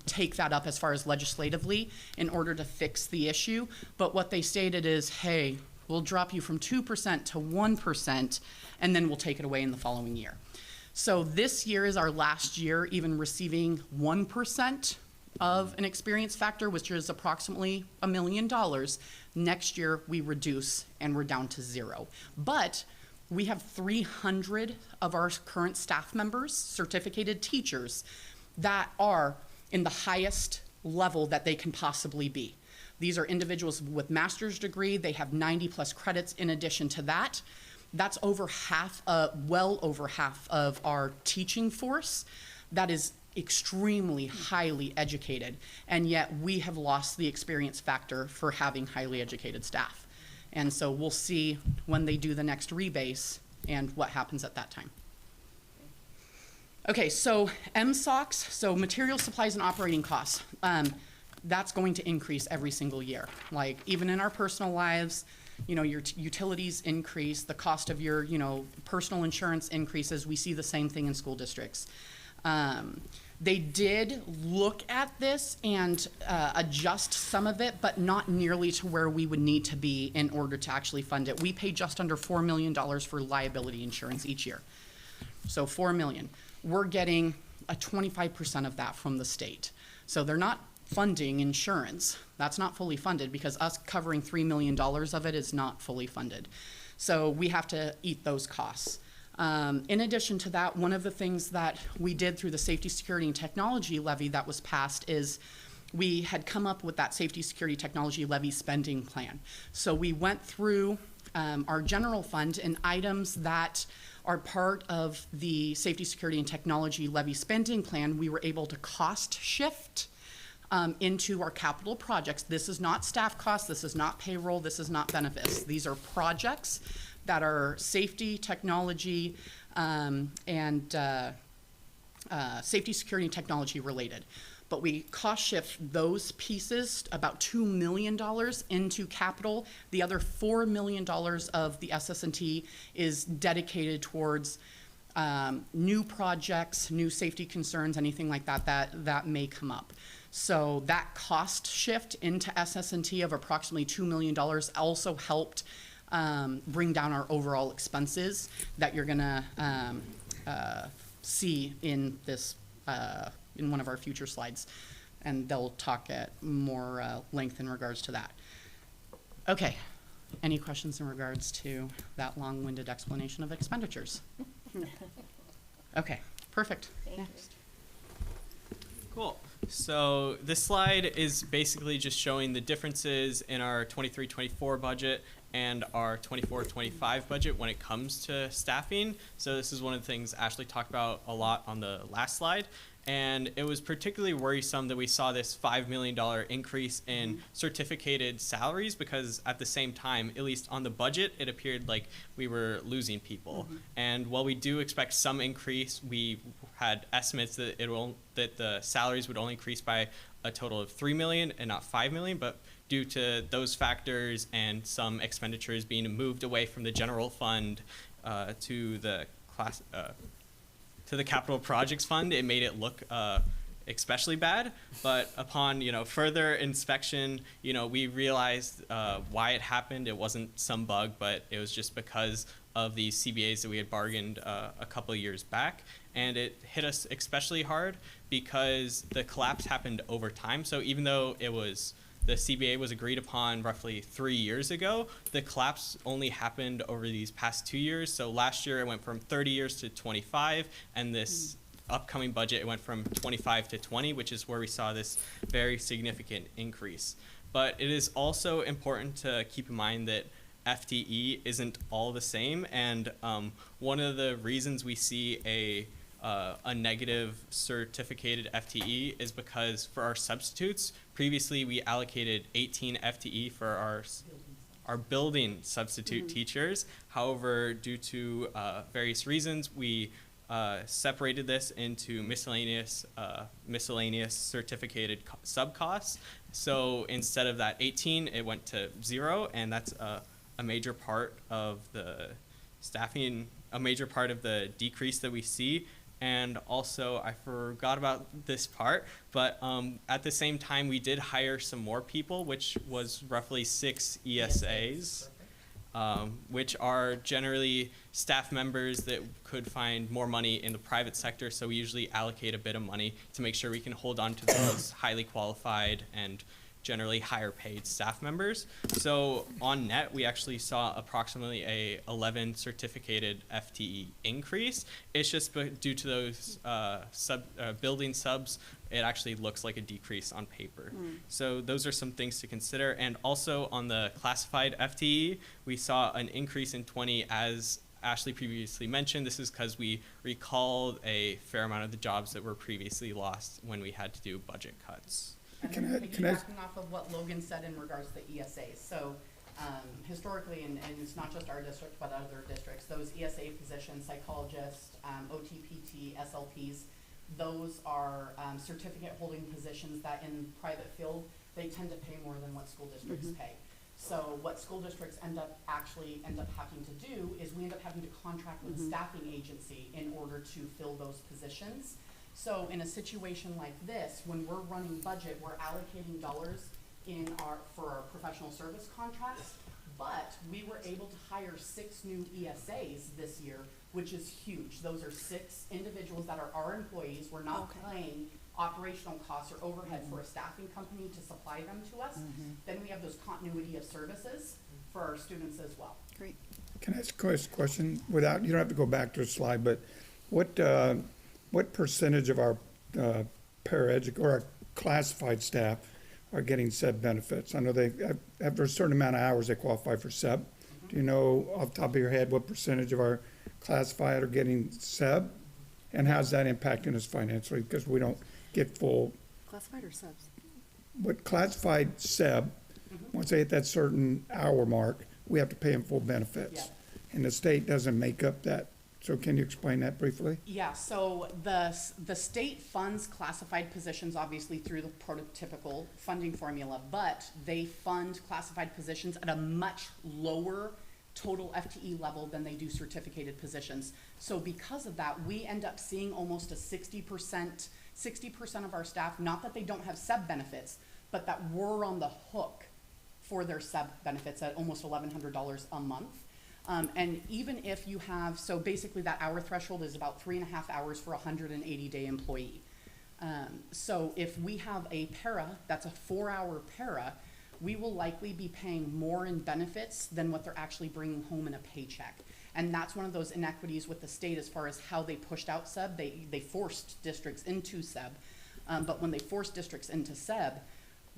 take that up as far as legislatively in order to fix the issue. But what they stated is, hey, we'll drop you from 2% to 1%, and then we'll take it away in the following year. So this year is our last year even receiving 1% of an experience factor, which is approximately $1 million. Next year we reduce and we're down to 0. But we have 300 of our current staff members, certificated teachers, that are in the highest level that they can possibly be. These are individuals with master's degree. They have 90 plus credits in addition to that. That's over half, well over half of our teaching force that is extremely highly educated, and yet we have lost the experience factor for having highly educated staff. And so we'll see when they do the next rebase and what happens at that time. Okay, so MSOCs, so material, supplies, and operating costs. That's going to increase every single year. Like even in our personal lives, you know, your utilities increase, the cost of your, you know, personal insurance increases. We see the same thing in school districts. They did look at this and adjust some of it, but not nearly to where we would need to be in order to actually fund it. We pay just under $4 million for liability insurance each year. So $4 million. We're getting a 25% of that from the state. So they're not funding insurance. That's not fully funded because us covering $3 million of it is not fully funded. So we have to eat those costs. In addition to that, one of the things that we did through the Safety, Security, and Technology Levy that was passed is we had come up with that Safety, Security, Technology Levy spending plan. So we went through our general fund and items that are part of the Safety, Security, and Technology Levy spending plan, we were able to cost shift into our capital projects. This is not staff costs, this is not payroll, this is not benefits. These are projects that are safety, technology, and safety, security, and technology related. But we cost shift those pieces, about $2 million into capital. The other $4 million of the SS&T is dedicated towards new projects, new safety concerns, anything like that that may come up. So that cost shift into SS&T of approximately $2 million also helped bring down our overall expenses that you're gonna see in this in one of our future slides, and they'll talk at more length in regards to that. Okay, any questions in regards to that long-winded explanation of expenditures? Okay, perfect. Next. Cool. So this slide is basically just showing the differences in our 23-24 budget and our 24-25 budget when it comes to staffing. So this is one of the things Ashley talked about a lot on the last slide. And it was particularly worrisome that we saw this $5 million increase in certificated salaries, because at the same time, at least on the budget, it appeared like we were losing people. And while we do expect some increase, we had estimates that that the salaries would only increase by a total of 3 million and not 5 million, but due to those factors and some expenditures being moved away from the general fund to the capital projects fund, it made it look especially bad. But upon further inspection, we realized why it happened. It wasn't some bug, but it was just because of the CBAs that we had bargained a couple of years back. And it hit us especially hard because the collapse happened over time. So even though the CBA was agreed upon roughly 3 years ago, the collapse only happened over these past 2 years. So last year it went from 30 years to 25, and this upcoming budget it went from 25 to 20, which is where we saw this very significant increase. But it is also important to keep in mind that FTE isn't all the same, and one of the reasons we see a negative certificated FTE is because for our substitutes, previously we allocated 18 FTE for our building substitute teachers. However, due to various reasons, we separated this into miscellaneous certificated sub costs. So instead of that 18, it went to 0, and that's a major part of the staffing, a major part of the decrease that we see. And also, I forgot about this part, but at the same time, we did hire some more people, which was roughly 6 ESAs, which are generally staff members that could find more money in the private sector. So we usually allocate a bit of money to make sure we can hold on to those highly qualified and generally higher paid staff members. So on net, we actually saw approximately a 11 certificated FTE increase. It's just due to those building subs, it actually looks like a decrease on paper. So those are some things to consider. And also on the classified FTE, we saw an increase in 20, as Ashley previously mentioned. This is because we recalled a fair amount of the jobs that were previously lost when we had to do budget cuts. And then piggybacking off of what Logan said in regards to the ESAs. So historically, and it's not just our district, but other districts, those ESA positions, psychologists, OTPT, SLPs, those are certificate holding positions that in private field, they tend to pay more than what school districts pay. So what school districts end up having to do is we end up having to contract with a staffing agency in order to fill those positions. So in a situation like this, when we're running budget, we're allocating dollars for our professional service contracts, but we were able to hire 6 new ESAs this year, which is huge. Those are 6 individuals that are our employees. We're not paying operational costs or overhead for a staffing company to supply them to us. Then we have those continuity of services for our students as well. Great. Can I ask a question you don't have to go back to the slide, but what percentage of our paraeducator or our classified staff are getting SEB benefits? I know after a certain amount of hours, they qualify for SEB. Do you know off the top of your head what percentage of our classified are getting SEB? And how's that impacting us financially? Because we don't get full. Classified or subs? What classified SEB, once they hit that certain hour mark, we have to pay them full benefits. Yeah. And the state doesn't make up that. So can you explain that briefly? Yeah, so the state funds classified positions obviously through the prototypical funding formula, but they fund classified positions at a much lower total FTE level than they do certificated positions. So because of that, we end up seeing almost a 60% of our staff, not that they don't have SEB benefits, but that we're on the hook for their SEB benefits at almost $1,100 a month. And even if you have, so basically that hour threshold is about 3.5 hours for a 180-day employee. So if we have a para, that's a 4-hour para, we will likely be paying more in benefits than what they're actually bringing home in a paycheck. And that's one of those inequities with the state as far as how they pushed out SEB. They forced districts into SEB, but when they forced districts into SEB,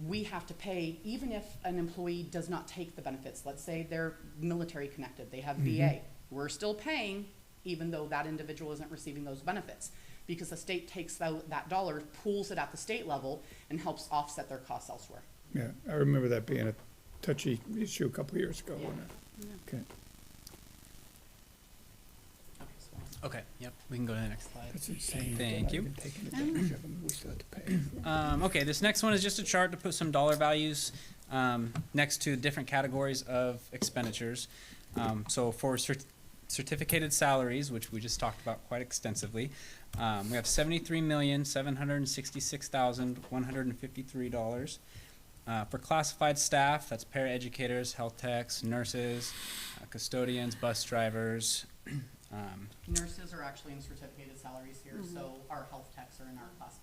we have to pay, even if an employee does not take the benefits. Let's say they're military connected, they have VA. We're still paying, even though that individual isn't receiving those benefits. because the state takes that dollar, pools it at the state level, and helps offset their costs elsewhere. Yeah, I remember that being a touchy issue a couple of years ago, wasn't it? Okay, Okay, yep, we can go to the next slide. that's insane. Thank you. I've been taking advantage of them. We still have to pay. Okay, this next one is just a chart to put some dollar values next to different categories of expenditures. So for certificated salaries, which we just talked about quite extensively, we have $73,766,153. For classified staff, that's paraeducators, health techs, nurses, custodians, bus drivers. Nurses are actually in certificated salaries here, so our health techs are in our class.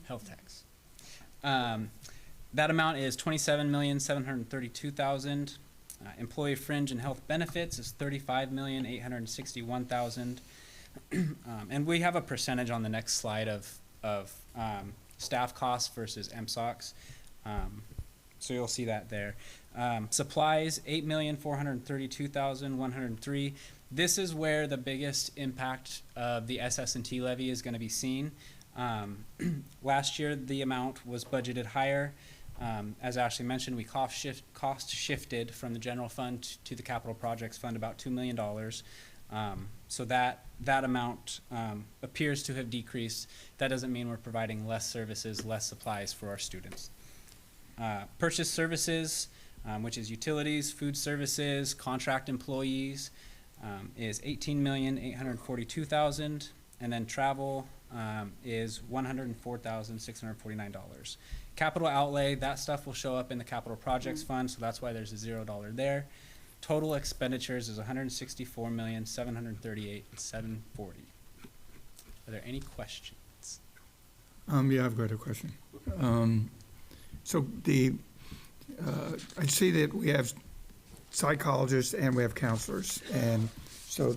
Health techs. That amount is $27,732,000. Employee fringe and health benefits is $35,861,000. And we have a percentage on the next slide of staff costs versus MSOCs. So you'll see that there. Supplies, $8,432,103. This is where the biggest impact of the SS&T levy is going to be seen. Last year, the amount was budgeted higher. As Ashley mentioned, we cost shifted from the general fund to the capital projects fund about $2 million. So that amount appears to have decreased. That doesn't mean we're providing less services, less supplies for our students. Purchase services, which is utilities, food services, contract employees, is $18,842,000, and then travel is $104,649. Capital outlay, that stuff will show up in the capital projects fund, so that's why there's a $0 there. Total expenditures is $164,738,740. Are there any questions? Yeah, I've got a question. So I see that we have psychologists and we have counselors, and so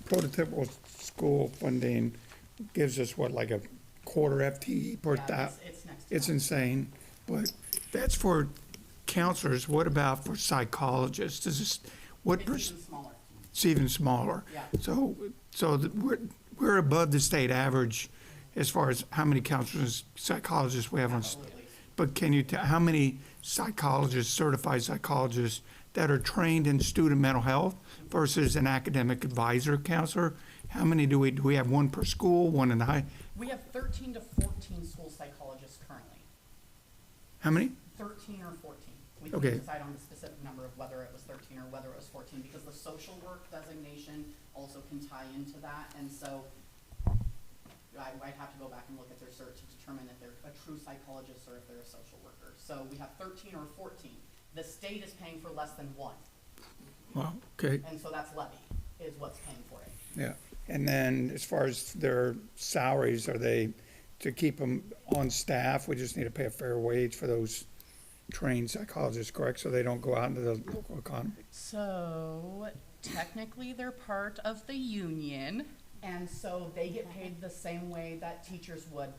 prototypical school funding gives us what, like a quarter FTE per thousand? It's next to It's that. insane, but that's for counselors. What about for psychologists? What It's even smaller. it's even smaller. Yeah. So we're above the state average as far as how many counselors, psychologists we have on. Absolutely. But can you tell how many psychologists, certified psychologists that are trained in student mental health versus an academic advisor counselor? How many do we have? One per school, one in the high? We have 13 to 14 school psychologists currently. How many? 13 or 14. We Okay. can decide on the specific number of whether it was 13 or whether it was 14, because the social work designation also can tie into that. And so I'd have to go back and look at their cert to determine if they're a true psychologist or if they're a social worker. So we have 13 or 14. The state is paying for less than one. Wow, okay, And so that's levy is what's paying for it. yeah. And then as far as their salaries, are they, to keep them on staff, we just need to pay a fair wage for those trained psychologists, correct? So they don't go out into the local economy? So technically, they're part of the union, and so they get paid the same way that teachers would.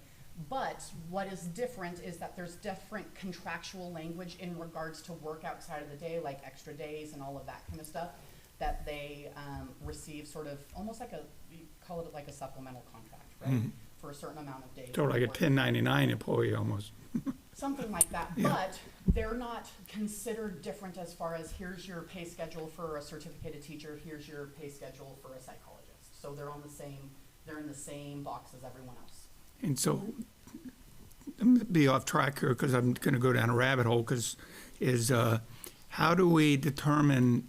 But what is different is that there's different contractual language in regards to work outside of the day, like extra days and all of that kind of stuff, that they receive sort of almost like you call it like a supplemental contract, right? For a certain amount of days. So like a Work. 1099 employee almost. Something like that, Yeah. but they're not considered different as far as here's your pay schedule for a certificated teacher, here's your pay schedule for a psychologist. So they're they're in the same box as everyone else. And so, I'm gonna be off track here because I'm gonna go down a rabbit hole, how do we determine,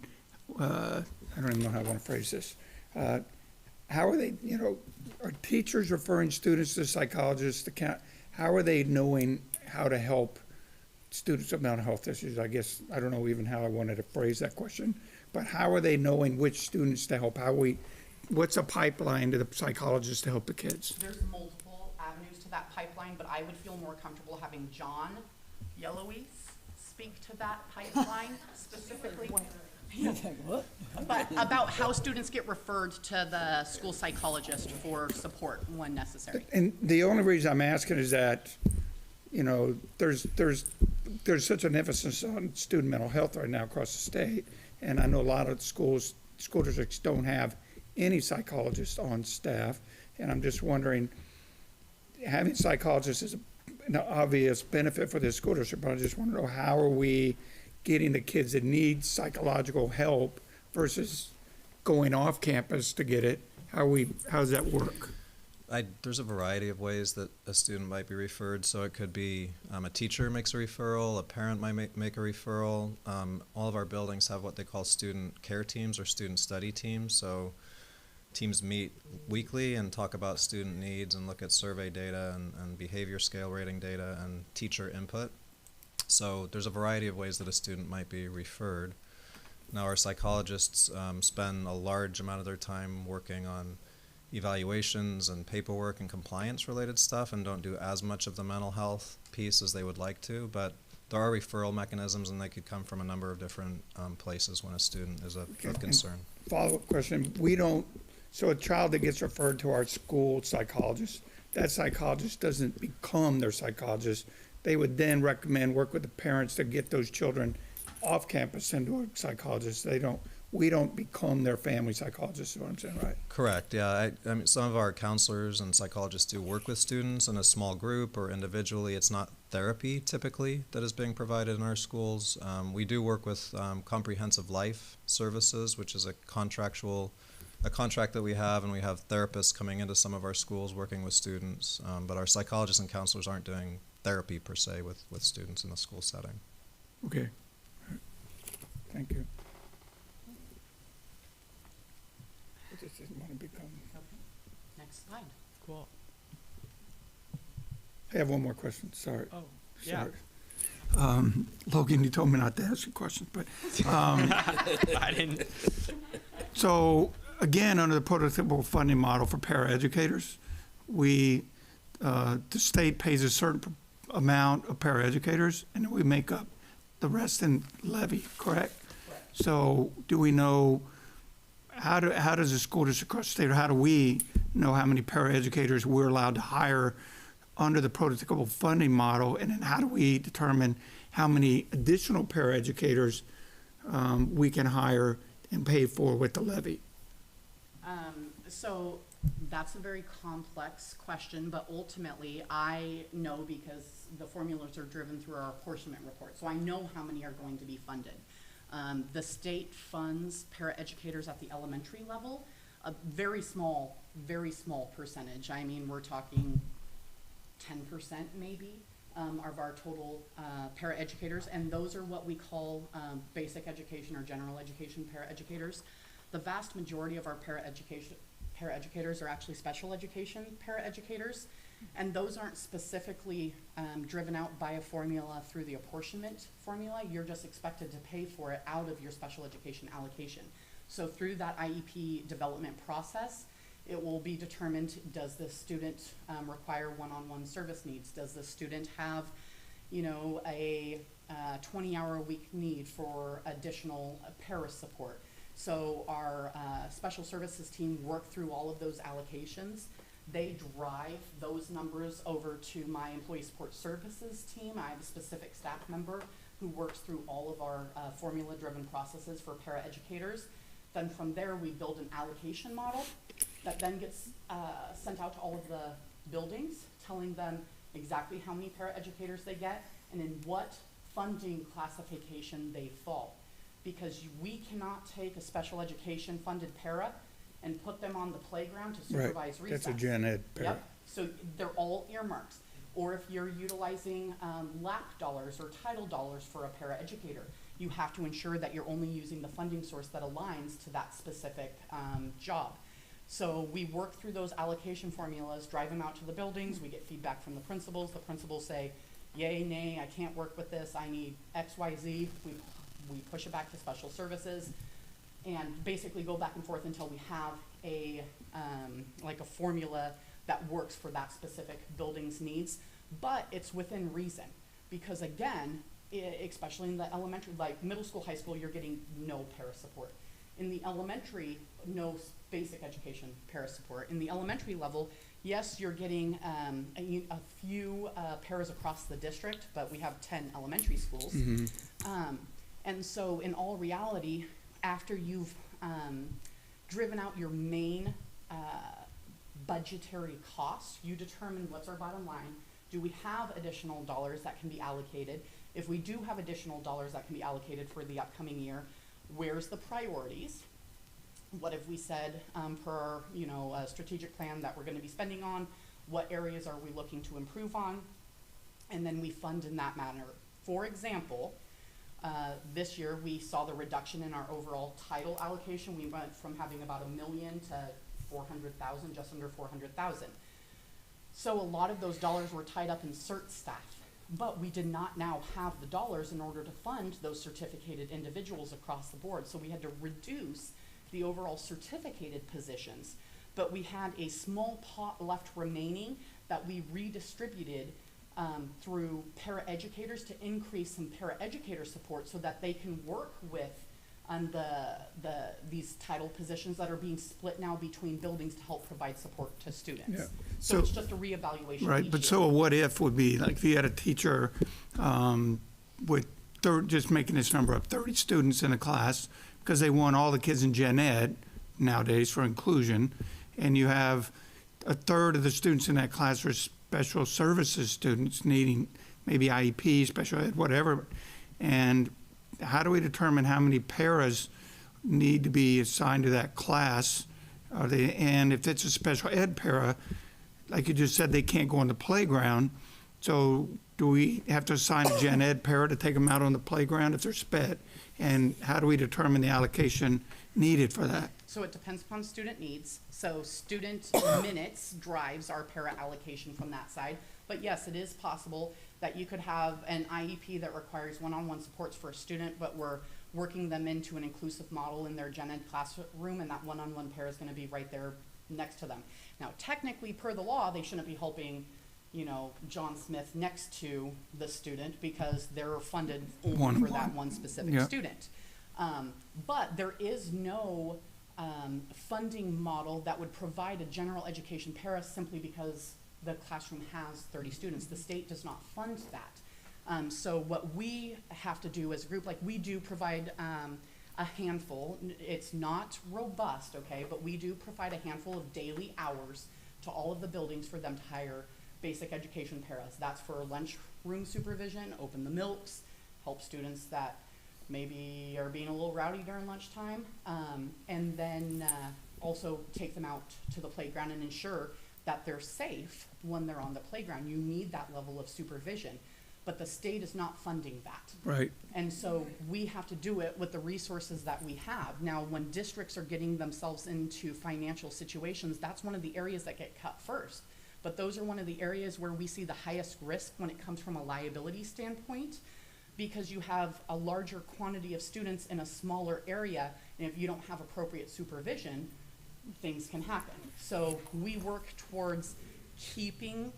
I don't even know how I want to phrase this. How are they, are teachers referring students to psychologists, how are they knowing how to help students with mental health issues? I guess, I don't know even how I wanted to phrase that question, but how are they knowing which students to help? What's a pipeline to the psychologists to help the kids? There's multiple avenues to that pipeline, but I would feel more comfortable having John Yellowies speak to that pipeline specifically. But about how students get referred to the school psychologist for support when necessary. And the only reason I'm asking is that, there's such an emphasis on student mental health right now across the state. And I know a lot of school districts don't have any psychologists on staff. And I'm just wondering, having psychologists is an obvious benefit for the school district, but I just want to know, how are we getting the kids that need psychological help versus going off campus to get it? How does that work? There's a variety of ways that a student might be referred. So it could be a teacher makes a referral, a parent might make a referral. All of our buildings have what they call student care teams or student study teams. So teams meet weekly and talk about student needs and look at survey data and behavior scale rating data and teacher input. So there's a variety of ways that a student might be referred. Now, our psychologists spend a large amount of their time working on evaluations and paperwork and compliance related stuff and don't do as much of the mental health piece as they would like to, but there are referral mechanisms and they could come from a number of different places when a student is of concern. Follow-up question, so a child that gets referred to our school psychologist, that psychologist doesn't become their psychologist. They would then work with the parents to get those children off campus into a psychologist. We don't become their family psychologist, is what I'm saying, right? Correct, yeah. I mean, some of our counselors and psychologists do work with students in a small group or individually. It's not therapy typically that is being provided in our schools. We do work with Comprehensive Life Services, which is a contract that we have, and we have therapists coming into some of our schools working with students. But our psychologists and counselors aren't doing therapy per se with students in the school setting. Okay. Thank you. I just didn't want to become. Next slide. Cool. I have one more question, sorry. Oh, yeah. Sorry. Logan, you told me not to ask you questions, but, I didn't. so, again, under the prototypical funding model for paraeducators, the state pays a certain amount of paraeducators, and then we make up the rest in levy, correct? So, do we know, how does the school district across the state, or how do we know how many paraeducators we're allowed to hire under the prototypical funding model, and then how do we determine how many additional paraeducators we can hire and pay for with the levy? So that's a very complex question, but ultimately I know because the formulas are driven through our apportionment report. So I know how many are going to be funded. The state funds paraeducators at the elementary level, a very small percentage. I mean, we're talking 10% maybe of our total paraeducators, and those are what we call basic education or general education paraeducators. The vast majority of our paraeducators are actually special education paraeducators, and those aren't specifically driven out by a formula through the apportionment formula. You're just expected to pay for it out of your special education allocation. So through that IEP development process, it will be determined, does this student require one-on-one service needs? Does the student have, a 20-hour-a-week need for additional para support? So our special services team work through all of those allocations. They drive those numbers over to my employee support services team. I have a specific staff member who works through all of our formula-driven processes for paraeducators. Then from there, we build an allocation model that then gets sent out to all of the buildings, telling them exactly how many paraeducators they get and in what funding classification they fall. Because we cannot take a special education funded para and put them on the playground to supervise Right. recess. That's a gen ed para. Yep, so they're all earmarks. Or if you're utilizing LAP dollars or title dollars for a paraeducator, you have to ensure that you're only using the funding source that aligns to that specific job. So we work through those allocation formulas, drive them out to the buildings, we get feedback from the principals say, yay, nay, I can't work with this, I need X, Y, Z. We push it back to special services and basically go back and forth until we have a formula that works for that specific building's needs. But it's within reason, because again, especially in the elementary, like middle school, high school, you're getting no para support. In the elementary, no basic education para support. In the elementary level, yes, you're getting a few paras across the district, but we have 10 elementary schools. Mm-hmm. And so in all reality, after you've driven out your main budgetary costs. You determine what's our bottom line. Do we have additional dollars that can be allocated? If we do have additional dollars that can be allocated for the upcoming year, where's the priorities? What have we said per a strategic plan that we're going to be spending on? What areas are we looking to improve on? And then we fund in that manner. For example, this year we saw the reduction in our overall title allocation. We went from having about $1 million to 400,000, just under 400,000. So a lot of those dollars were tied up in cert staff, but we did not now have the dollars in order to fund those certificated individuals across the board. So we had to reduce the overall certificated positions, but we had a small pot left remaining that we redistributed through paraeducators to increase some paraeducator support so that they can work with these title positions that are being split now between buildings to help provide support to students. Yeah. So So- it's just a reevaluation Right, each but year. so a what if would be, like, if you had a teacher with, just making this number up, 30 students in a class, because they want all the kids in gen ed nowadays for inclusion, and you have a third of the students in that class are special services students needing maybe IEP, special ed, whatever, and how do we determine how many paras need to be assigned to that class? And if it's a special ed para, like you just said, they can't go on the playground. So do we have to assign a gen ed para to take them out on the playground if they're sped? And how do we determine the allocation needed for that? So it depends upon student needs. So student minutes drives our para allocation from that side. But yes, it is possible that you could have an IEP that requires one-on-one supports for a student, but we're working them into an inclusive model in their gen ed classroom, and that one-on-one para is going to be right there next to them. Now, technically, per the law, they shouldn't be helping, John Smith next to the student because they're funded only for that one specific Yeah. student. But there is no funding model that would provide a general education para simply because the classroom has 30 students. The state does not fund that. So what we have to do as a group, like we do provide a handful, it's not robust, okay, but we do provide a handful of daily hours to all of the buildings for them to hire basic education paras. That's for lunchroom supervision, open the milks, help students that maybe are being a little rowdy during lunchtime, and then also take them out to the playground and ensure that they're safe when they're on the playground. You need that level of supervision, but the state is not funding that. Right. And so we have to do it with the resources that we have. Now, when districts are getting themselves into financial situations, that's one of the areas that get cut first. But those are one of the areas where we see the highest risk when it comes from a liability standpoint, because you have a larger quantity of students in a smaller area, and if you don't have appropriate supervision, things can happen. So we work towards keeping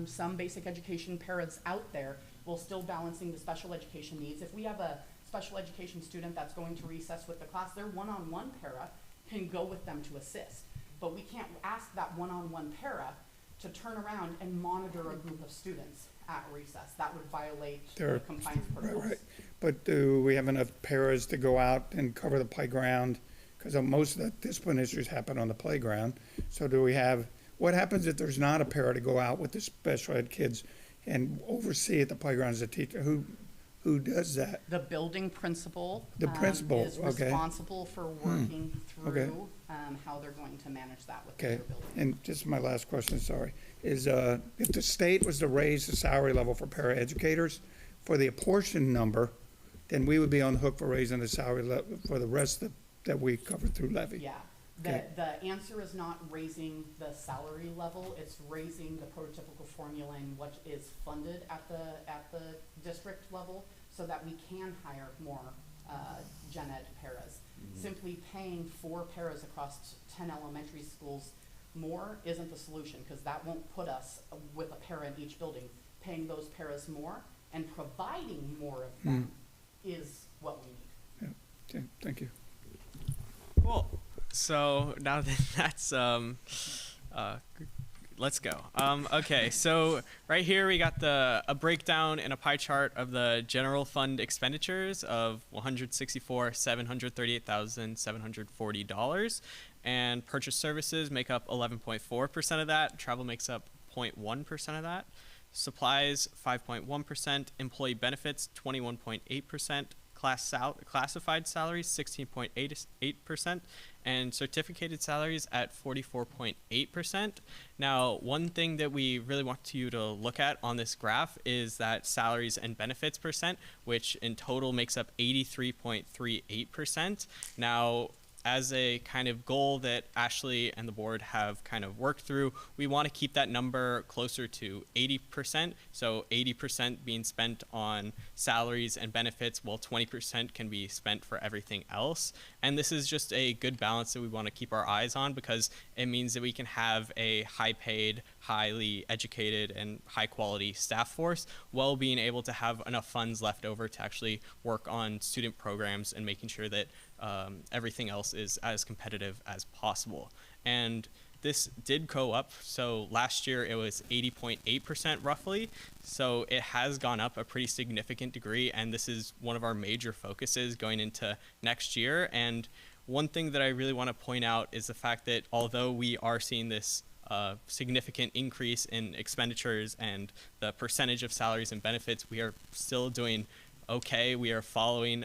some basic education paras out there while still balancing the special education needs. If we have a special education student that's going to recess with the class, their one-on-one para can go with them to assist. But we can't ask that one-on-one para to turn around and monitor a group of students at recess. That would violate the compliance protocols. Right. But do we have enough paras to go out and cover the playground? Because most of the discipline issues happen on the playground. So do we have, what happens if there's not a para to go out with the special ed kids and oversee at the playground as a teacher? Who does that? The building principal. The principal, is okay. responsible for working Okay. through how they're going to manage that with Okay, their building. and just my last question, sorry, is if the state was to raise the salary level for paraeducators for the apportioned number, then we would be on the hook for raising the salary level for the rest that we covered through levy. Yeah, Okay. the answer is not raising the salary level, it's raising the prototypical formula and what is funded at the district level so that we can hire more gen ed paras. Simply paying 4 paras across 10 elementary schools more isn't the solution, because that won't put us with a para in each building. Paying those paras more and providing more of them is what we need. Yeah, okay, thank you. Cool. So now that that's let's go. Okay, so right here we got a breakdown and a pie chart of the general fund expenditures of $164,738,740, and purchase services make up 11.4% of that. Travel makes up 0.1% of that. Supplies 5.1%, employee benefits 21.8%, classified salaries 16.88%, and certificated salaries at 44.8%. Now, one thing that we really want you to look at on this graph is that salaries and benefits percent, which in total makes up 83.38%. Now, as a kind of goal that Ashley and the board have kind of worked through, we want to keep that number closer to 80%. So 80% being spent on salaries and benefits, while 20% can be spent for everything else. And this is just a good balance that we want to keep our eyes on, because it means that we can have a high-paid, highly educated, and high-quality staff force, while being able to have enough funds left over to actually work on student programs and making sure that everything else is as competitive as possible. And this did go up. So last year it was 80.8% roughly. So it has gone up a pretty significant degree, and this is one of our major focuses going into next year. And one thing that I really want to point out is the fact that although we are seeing this significant increase in expenditures and the percentage of salaries and benefits, we are still doing okay. We are following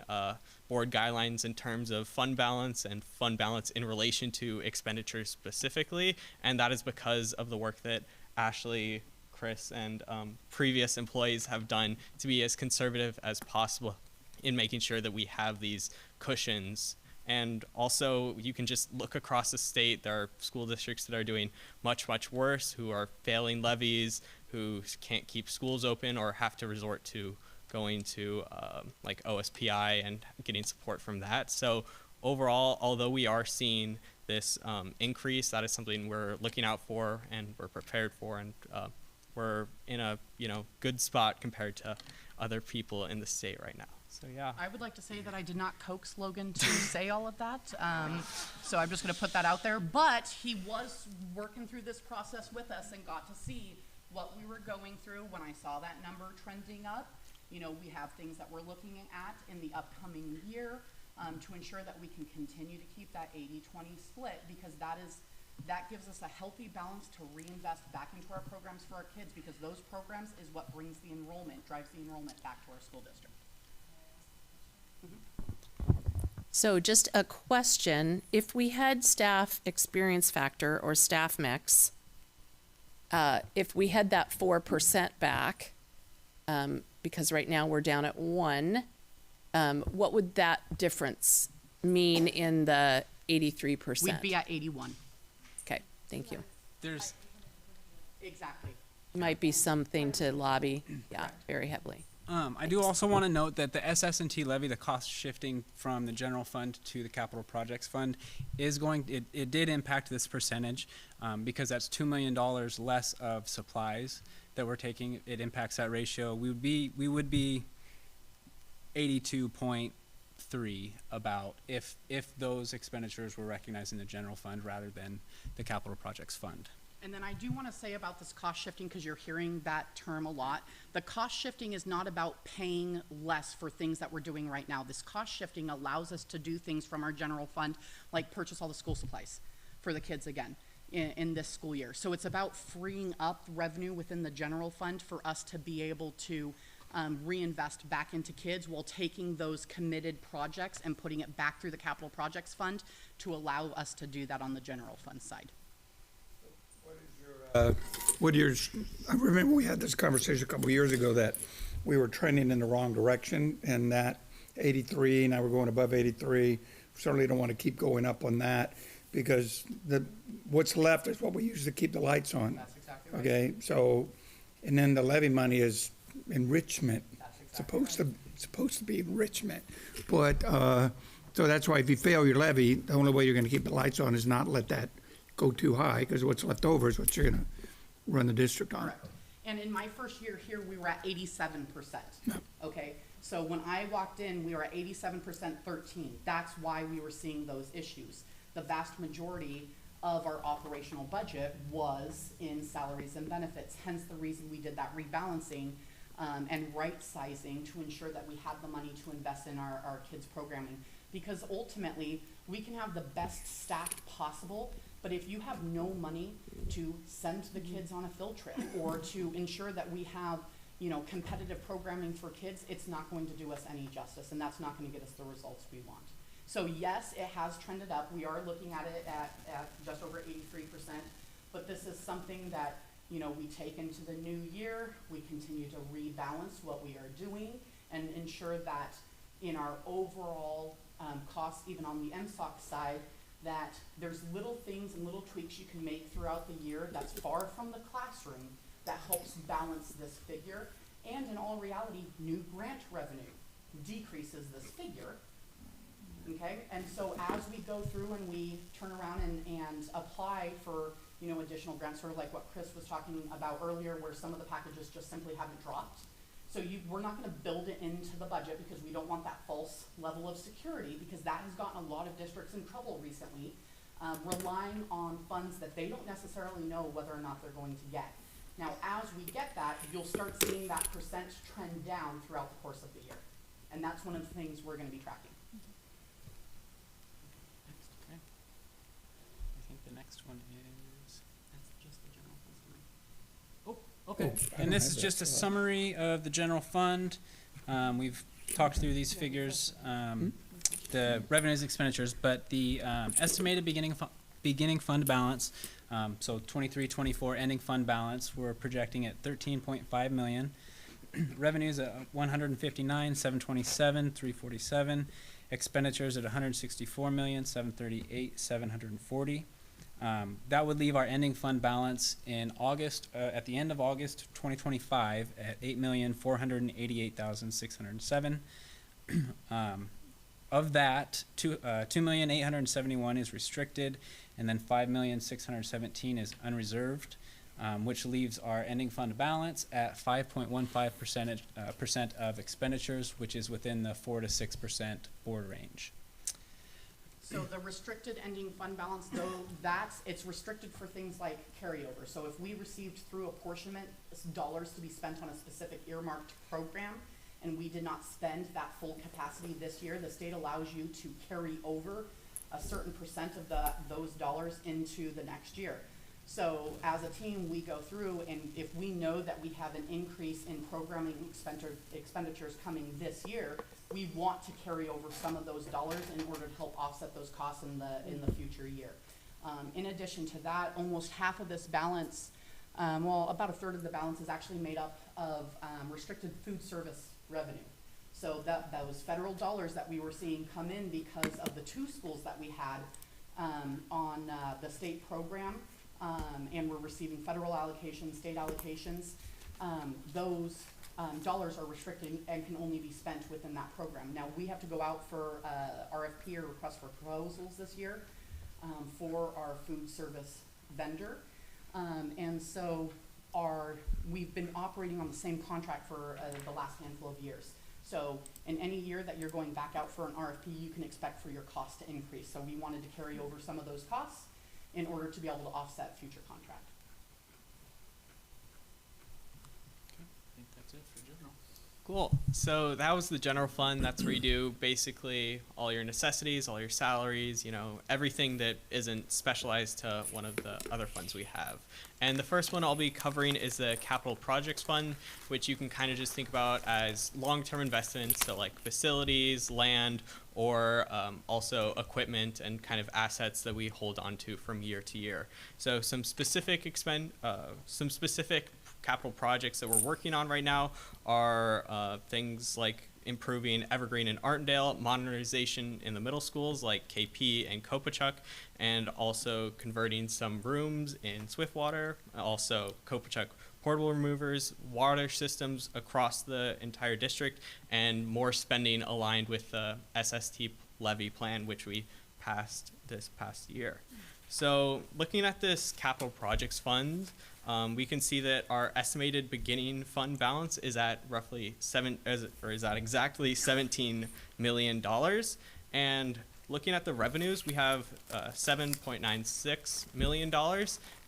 board guidelines in terms of fund balance and fund balance in relation to expenditures specifically, and that is because of the work that Ashley, Chris, and previous employees have done to be as conservative as possible in making sure that we have these cushions. And also, you can just look across the state. There are school districts that are doing much, much worse, who are failing levies, who can't keep schools open or have to resort to going to like OSPI and getting support from that. So overall, although we are seeing this increase, that is something we're looking out for and we're prepared for, and we're in a good spot compared to other people in the state right now. So yeah. I would like to say that I did not coax Logan to say all of that, so I'm just going to put that out there. But he was working through this process with us and got to see what we were going through when I saw that number trending up. We have things that we're looking at in the upcoming year to ensure that we can continue to keep that 80-20 split, because that gives us a healthy balance to reinvest back into our programs for our kids, because those programs is what brings the enrollment, drives the enrollment back to our school district. So just a question, if we had staff experience factor or staff mix, if we had that 4% back, because right now we're down at 1, what would that difference mean in the 83%? We'd be at 81. Okay, thank you. There's Exactly. Might be something to lobby, yeah, very heavily. I do also want to note that the SS&T levy, the cost shifting from the general fund to the capital projects fund, it did impact this percentage because that's $2 million less of supplies that we're taking. It impacts that ratio. We would be 82.3 about if those expenditures were recognized in the general fund rather than the capital projects fund. And then I do want to say about this cost shifting, because you're hearing that term a lot. The cost shifting is not about paying less for things that we're doing right now. This cost shifting allows us to do things from our general fund, like purchase all the school supplies for the kids again in this school year. So it's about freeing up revenue within the general fund for us to be able to reinvest back into kids, while taking those committed projects and putting it back through the capital projects fund to allow us to do that on the general fund side. I remember we had this conversation a couple of years ago that we were trending in the wrong direction, and that 83, now we're going above 83. Certainly don't want to keep going up on that, because what's left is what we use to keep the lights on. That's exactly right. Okay, so, and then the levy money is enrichment. That's exactly Supposed to be enrichment, but so that's why if you fail your levy, the only way you're going to keep the lights on is not let that go too high, because what's left over is what you're going to run the district on. Correct. And in my first year here, we were at 87%. Okay, so when I walked in, we were at 87%, 13. That's why we were seeing those issues. The vast majority of our operational budget was in salaries and benefits, hence the reason we did that rebalancing and right sizing to ensure that we have the money to invest in our kids' programming. Because ultimately, we can have the best staff possible, but if you have no money to send the kids on a field trip or to ensure that we have, you know, competitive programming for kids, it's not going to do us any justice, and that's not going to get us the results we want. So yes, it has trended up. We are looking at it at just over 83%, but this is something that, you know, we take into the new year. We continue to rebalance what we are doing and ensure that in our overall costs, even on the MSOC side, that there's little things and little tweaks you can make throughout the year that's far from the classroom that helps balance this figure. And in all reality, new grant revenue decreases this figure. Okay, and so as we go through and we turn around and apply for, you know, additional grants, sort of like what Chris was talking about earlier, where some of the packages just simply haven't dropped. So we're not going to build it into the budget because we don't want that false level of security, because that has gotten a lot of districts in trouble recently, relying on funds that they don't necessarily know whether or not they're going to get. Now, as we get that, you'll start seeing that percent trend down throughout the course of the year. And that's one of the things we're going to be tracking. Okay. I think the next one is, That's just the general fund summary. okay. I And don't this have is that. just a summary of the general fund. We've talked through these figures, the revenues, expenditures, but the estimated beginning fund balance, so 23-24 ending fund balance, we're projecting at 13.5 million. Revenues at 159,727, 347. Expenditures at 164,738,740. That would leave our ending fund balance in August, at the end of August 2025, at 8,488,607. Of that, 2,871 is restricted, and then 5,617 is unreserved, which leaves our ending fund balance at 5.15% of expenditures, which is within the 4 to 6% board range. So the restricted ending fund balance, though, it's restricted for things like carryover. So if we received through apportionment dollars to be spent on a specific earmarked program, and we did not spend that full capacity this year, the state allows you to carry over a certain percent of those dollars into the next year. So as a team, we go through, and if we know that we have an increase in programming expenditures coming this year, we want to carry over some of those dollars in order to help offset those costs in the future year. In addition to that, almost half of this balance, about a third of the balance is actually made up of restricted food service revenue. So those federal dollars that we were seeing come in because of the 2 schools that we had on the state program, and we're receiving federal allocations, state allocations, those dollars are restricted and can only be spent within that program. Now, we have to go out for RFP, or request for proposals, this year for our food service vendor. And so we've been operating on the same contract for the last handful of years. So in any year that you're going back out for an RFP, you can expect for your cost to increase. So we wanted to carry over some of those costs in order to be able to offset future contract. I think that's it for general. Cool. So that was the general fund. That's where you do basically all your necessities, all your salaries, you know, everything that isn't specialized to one of the other funds we have. And the first one I'll be covering is the Capital Projects Fund, which you can kind of just think about as long-term investments, so like facilities, land, or also equipment and kind of assets that we hold on to from year to year. So some specific capital projects that we're working on right now are things like improving Evergreen and Artendale, modernization in the middle schools like KP and Kopachuk, and also converting some rooms in Swiftwater, also Kopachuk portable removers, water systems across the entire district, and more spending aligned with the SST levy plan, which we passed this past year. So looking at this capital projects fund, we can see that our estimated beginning fund balance is at roughly exactly $17 million. And looking at the revenues, we have $7.96 million.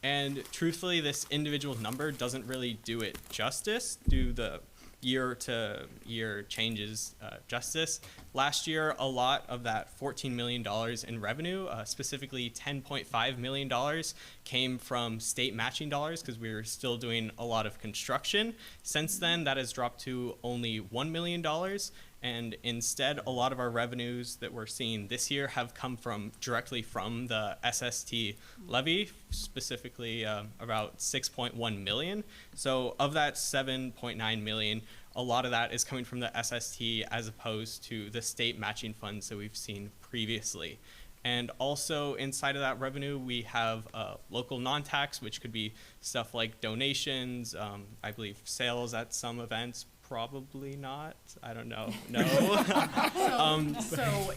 And truthfully, this individual number doesn't really do it justice due to the year-to-year changes justice. Last year, a lot of that $14 million in revenue, specifically $10.5 million, came from state matching dollars because we were still doing a lot of construction. Since then, that has dropped to only $1 million. And instead, a lot of our revenues that we're seeing this year have come directly from the SST levy, specifically about 6.1 million. So of that 7.9 million, a lot of that is coming from the SST as opposed to the state matching funds that we've seen previously. And also inside of that revenue, we have local non-tax, which could be stuff like donations, I believe sales at some events. Probably not. I don't know. No. So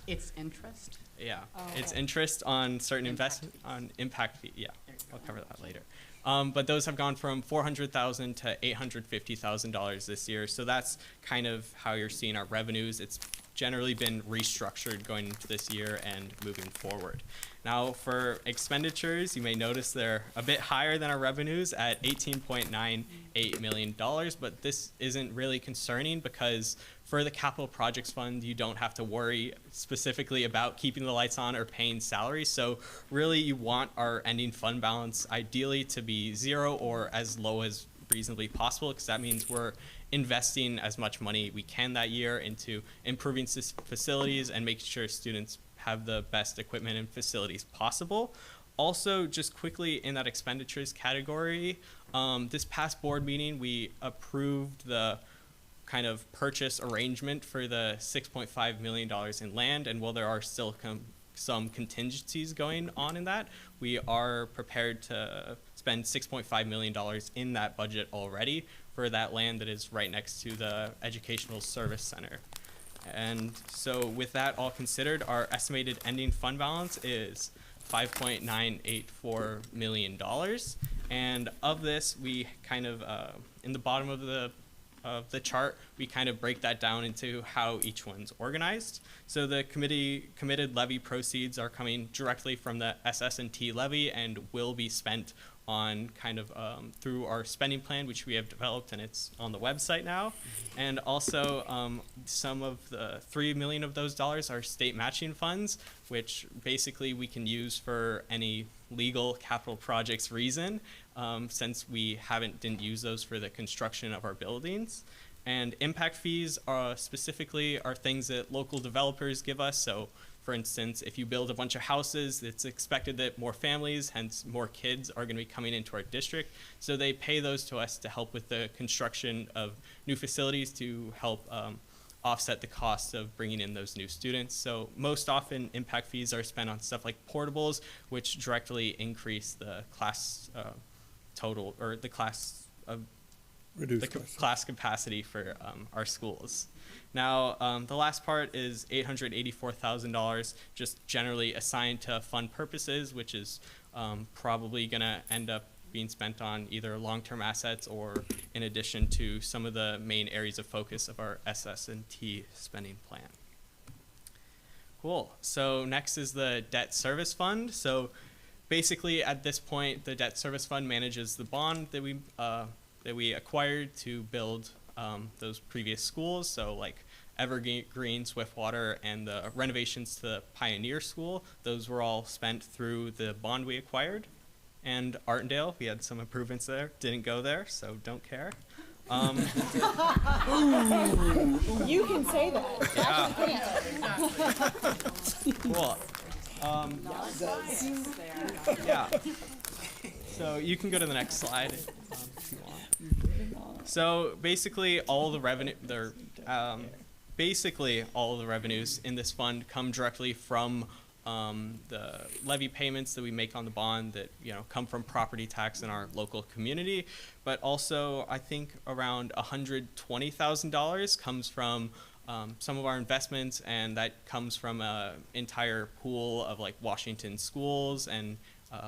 it's interest? Yeah, it's interest on certain investment on impact fee. Yeah, I'll cover that later. But those have gone from $400,000 to $850,000 this year. So that's kind of how you're seeing our revenues. It's generally been restructured going into this year and moving forward. Now for expenditures, you may notice they're a bit higher than our revenues at $18.98 million, but this isn't really concerning because for the capital projects fund, you don't have to worry specifically about keeping the lights on or paying salaries. So really you want our ending fund balance ideally to be zero or as low as reasonably possible, because that means we're investing as much money we can that year into improving facilities and making sure students have the best equipment and facilities possible. Also, just quickly in that expenditures category, this past board meeting, we approved the kind of purchase arrangement for the $6.5 million in land, and while there are still some contingencies going on in that, we are prepared to spend $6.5 million in that budget already for that land that is right next to the Educational Service Center. And so with that all considered, our estimated ending fund balance is $5.984 million. And of this, we kind of, in the bottom of the chart, we kind of break that down into how each one's organized. So the committed levy proceeds are coming directly from the SS&T levy and will be spent on kind of through our spending plan, which we have developed, and it's on the website now. And also some of the $3 million of those dollars are state matching funds, which basically we can use for any legal capital projects reason, since we didn't use those for the construction of our buildings. And impact fees are specifically things that local developers give us. So for instance, if you build a bunch of houses, it's expected that more families, hence more kids, are going to be coming into our district. So they pay those to us to help with the construction of new facilities to help offset the cost of bringing in those new students. So most often impact fees are spent on stuff like portables, which directly increase the class total, or the class class capacity for our schools. Now, the last part is $884,000 just generally assigned to fund purposes, which is probably going to end up being spent on either long-term assets or in addition to some of the main areas of focus of our SS&T spending plan. Cool. So next is the debt service fund. So basically at this point, the debt service fund manages the bond that we acquired to build those previous schools, so like Evergreen, Swiftwater, and the renovations to the Pioneer School. Those were all spent through the bond we acquired. And Artendale, we had some improvements there. Didn't go there, so don't care. You can say that. Cool. Yeah. So you can go to the next slide if you want. So basically, all the revenues in this fund come directly from the levy payments that we make on the bond that come from property tax in our local community, but also I think around $120,000 comes from some of our investments, and that comes from an entire pool of like Washington schools and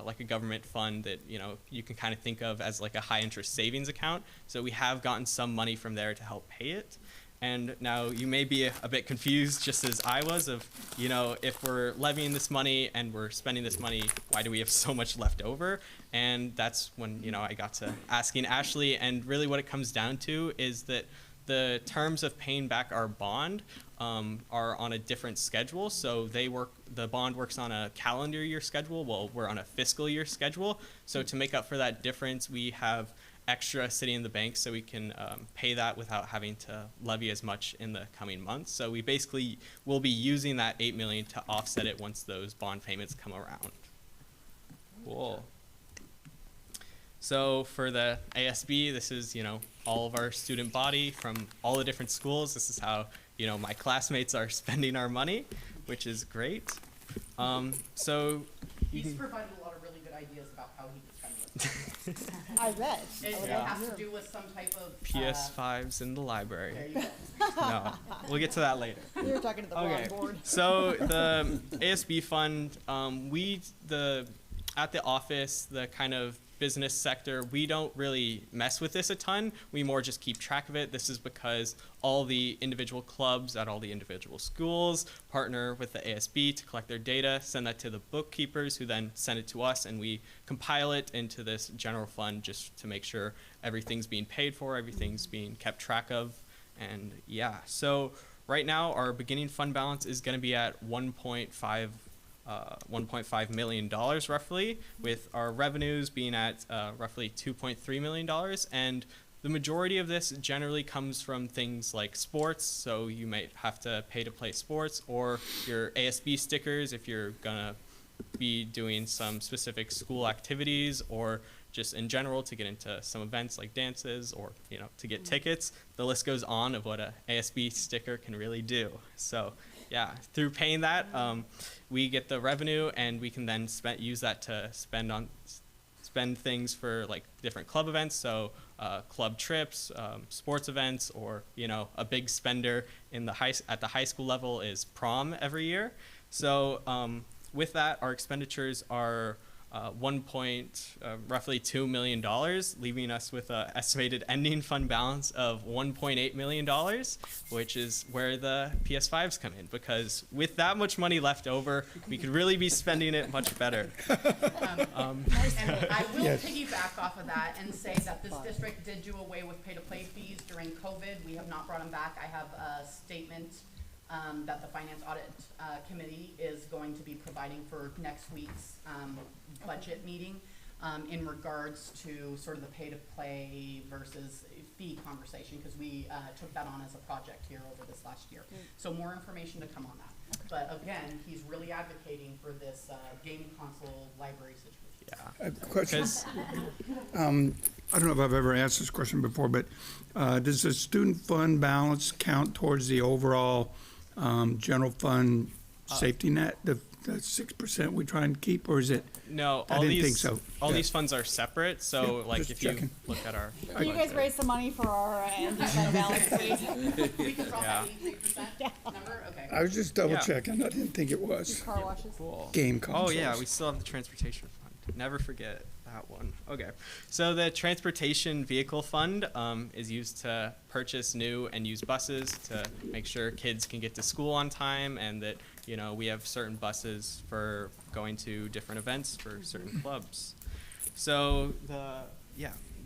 like a government fund that you can kind of think of as like a high interest savings account. So we have gotten some money from there to help pay it. And now you may be a bit confused, just as I was, of, you know, if we're levying this money and we're spending this money, why do we have so much left over? And that's when, you know, I got to asking Ashley, and really what it comes down to is that the terms of paying back our bond are on a different schedule. So the bond works on a calendar year schedule, while we're on a fiscal year schedule. So to make up for that difference, we have extra sitting in the bank so we can pay that without having to levy as much in the coming months. So we basically will be using that $8 million to offset it once those bond payments come around. Cool. So for the ASB, this is, you know, all of our student body from all the different schools. This is how, you know, my classmates are spending our money, which is great. So He's provided a lot of really good ideas about how he could spend this. I bet. It has to do with some type of PS5s in the library. there you go. No, we'll get to that later. We were talking to the wrong board. So the ASB fund, at the office, the kind of business sector, we don't really mess with this a ton. We more just keep track of it. This is because all the individual clubs at all the individual schools partner with the ASB to collect their data, send that to the bookkeepers, who then send it to us, and we compile it into this general fund just to make sure everything's being paid for, everything's being kept track of. And yeah, so right now our beginning fund balance is going to be at $1.5 million roughly, with our revenues being at roughly $2.3 million. And the majority of this generally comes from things like sports, so you might have to pay to play sports, or your ASB stickers if you're gonna be doing some specific school activities, or just in general to get into some events like dances, or, you know, to get tickets. The list goes on of what a ASB sticker can really do. So yeah, through paying that, we get the revenue, and we can then use that to spend things for like different club events. So club trips, sports events, or, you know, a big spender at the high school level is prom every year. So with that, our expenditures are roughly $2 million, leaving us with an estimated ending fund balance of $1.8 million, which is where the PS5s come in, because with that much money left over, we could really be spending it much better. And I will Yes. piggyback off of that and say that this district did do away with pay-to-play fees during COVID. We have not brought them back. I have a statement that the Finance Audit Committee is going to be providing for next week's budget meeting in regards to sort of the pay-to-play versus fee conversation, because we took that on as a project here over this last year. So more information to come on that. But again, he's really advocating for this gaming console library situation. Yeah. A question. I don't know if I've ever asked this question before, but does the student fund balance count towards the overall general fund safety net, the 6% we try and keep, or is it? No, I didn't think so. All Yeah. these funds are separate. So, Yeah, like, just if checking. you look at our, Can you guys raise some money for our ending fund balance, please? We can drop Yeah. that 83% number? Okay. I was just double Yeah. checking. I didn't think it was. Car washes? cool. Game Oh consoles. yeah, we still have the transportation fund. Never forget that one. Okay, so the transportation vehicle fund is used to purchase new and used buses to make sure kids can get to school on time, and that, you know, we have certain buses for going to different events for certain clubs. So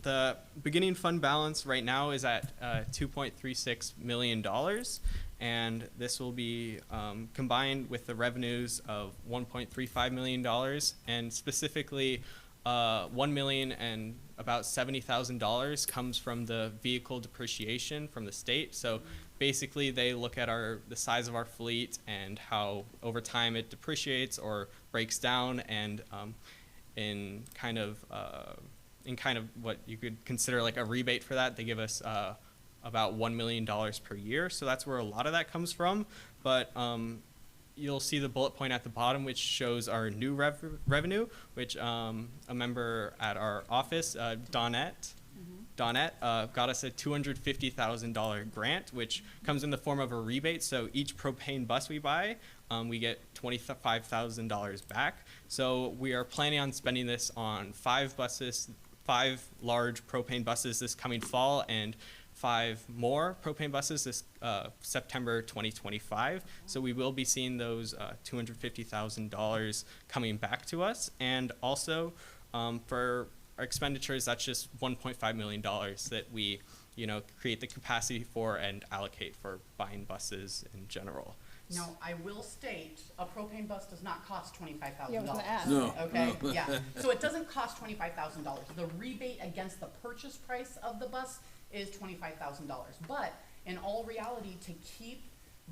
the beginning fund balance right now is at $2.36 million. And this will be combined with the revenues of $1.35 million, and specifically $1 million and about $70,000 comes from the vehicle depreciation from the state. So basically they look at the size of our fleet and how over time it depreciates or breaks down, and in kind of what you could consider like a rebate for that, they give us about $1 million per year. So that's where a lot of that comes from. But you'll see the bullet point at the bottom, which shows our new revenue, which a member at our office, Donette, got us a $250,000 grant, which comes in the form of a rebate. So each propane bus we buy, we get $25,000 back. So we are planning on spending this on 5 large propane buses this coming fall, and 5 more propane buses this September 2025. So we will be seeing those $250,000 coming back to us. And also for our expenditures, that's just $1.5 million that we, create the capacity for and allocate for buying buses in general. Now, I will state, a propane bus does not cost $25,000. Yeah, I was gonna ask. No. Okay, yeah. So it doesn't cost $25,000. The rebate against the purchase price of the bus is $25,000. But in all reality, to keep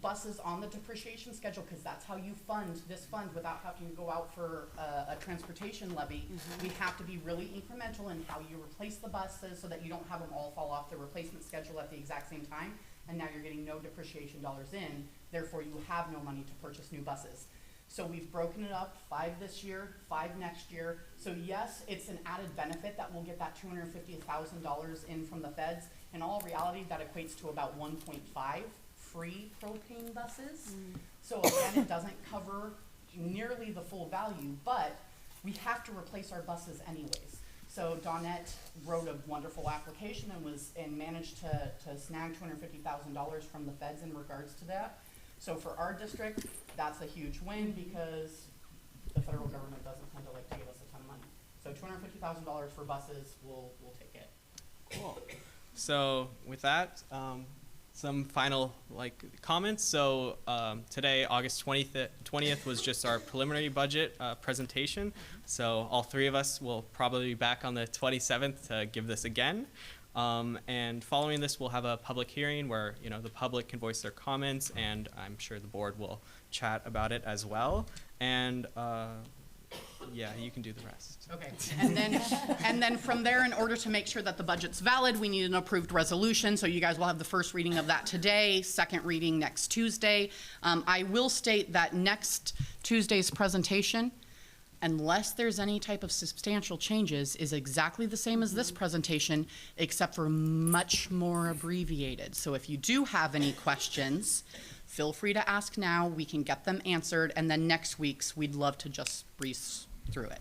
buses on the depreciation schedule, because that's how you fund this fund without having to go out for a transportation levy, we have to be really incremental in how you replace the buses so that you don't have them all fall off the replacement schedule at the exact same time. And now you're getting no depreciation dollars in, therefore you have no money to purchase new buses. So we've broken it up, 5 this year, 5 next year. So yes, it's an added benefit that we'll get that $250,000 in from the feds. In all reality, that equates to about 1.5 free propane buses. So again, it doesn't cover nearly the full value, but we have to replace our buses anyways. So Dawnette wrote a wonderful application and managed to snag $250,000 from the feds in regards to that. So for our district, that's a huge win because the federal government doesn't tend to like to give us a ton of money. So $250,000 for buses, we'll take it. Cool. So with that, some final comments. So today, August 20th was just our preliminary budget presentation. So all 3 of us will probably be back on the 27th to give this again. And following this, we'll have a public hearing where the public can voice their comments, and I'm sure the board will chat about it as well. And yeah, you can do the rest. Okay, and then from there, in order to make sure that the budget's valid, we need an approved resolution. So you guys will have the first reading of that today, second reading next Tuesday. I will state that next Tuesday's presentation, unless there's any type of substantial changes, is exactly the same as this presentation, except for much more abbreviated. So if you do have any questions, feel free to ask now. We can get them answered, and then next week's, we'd love to just breeze through it.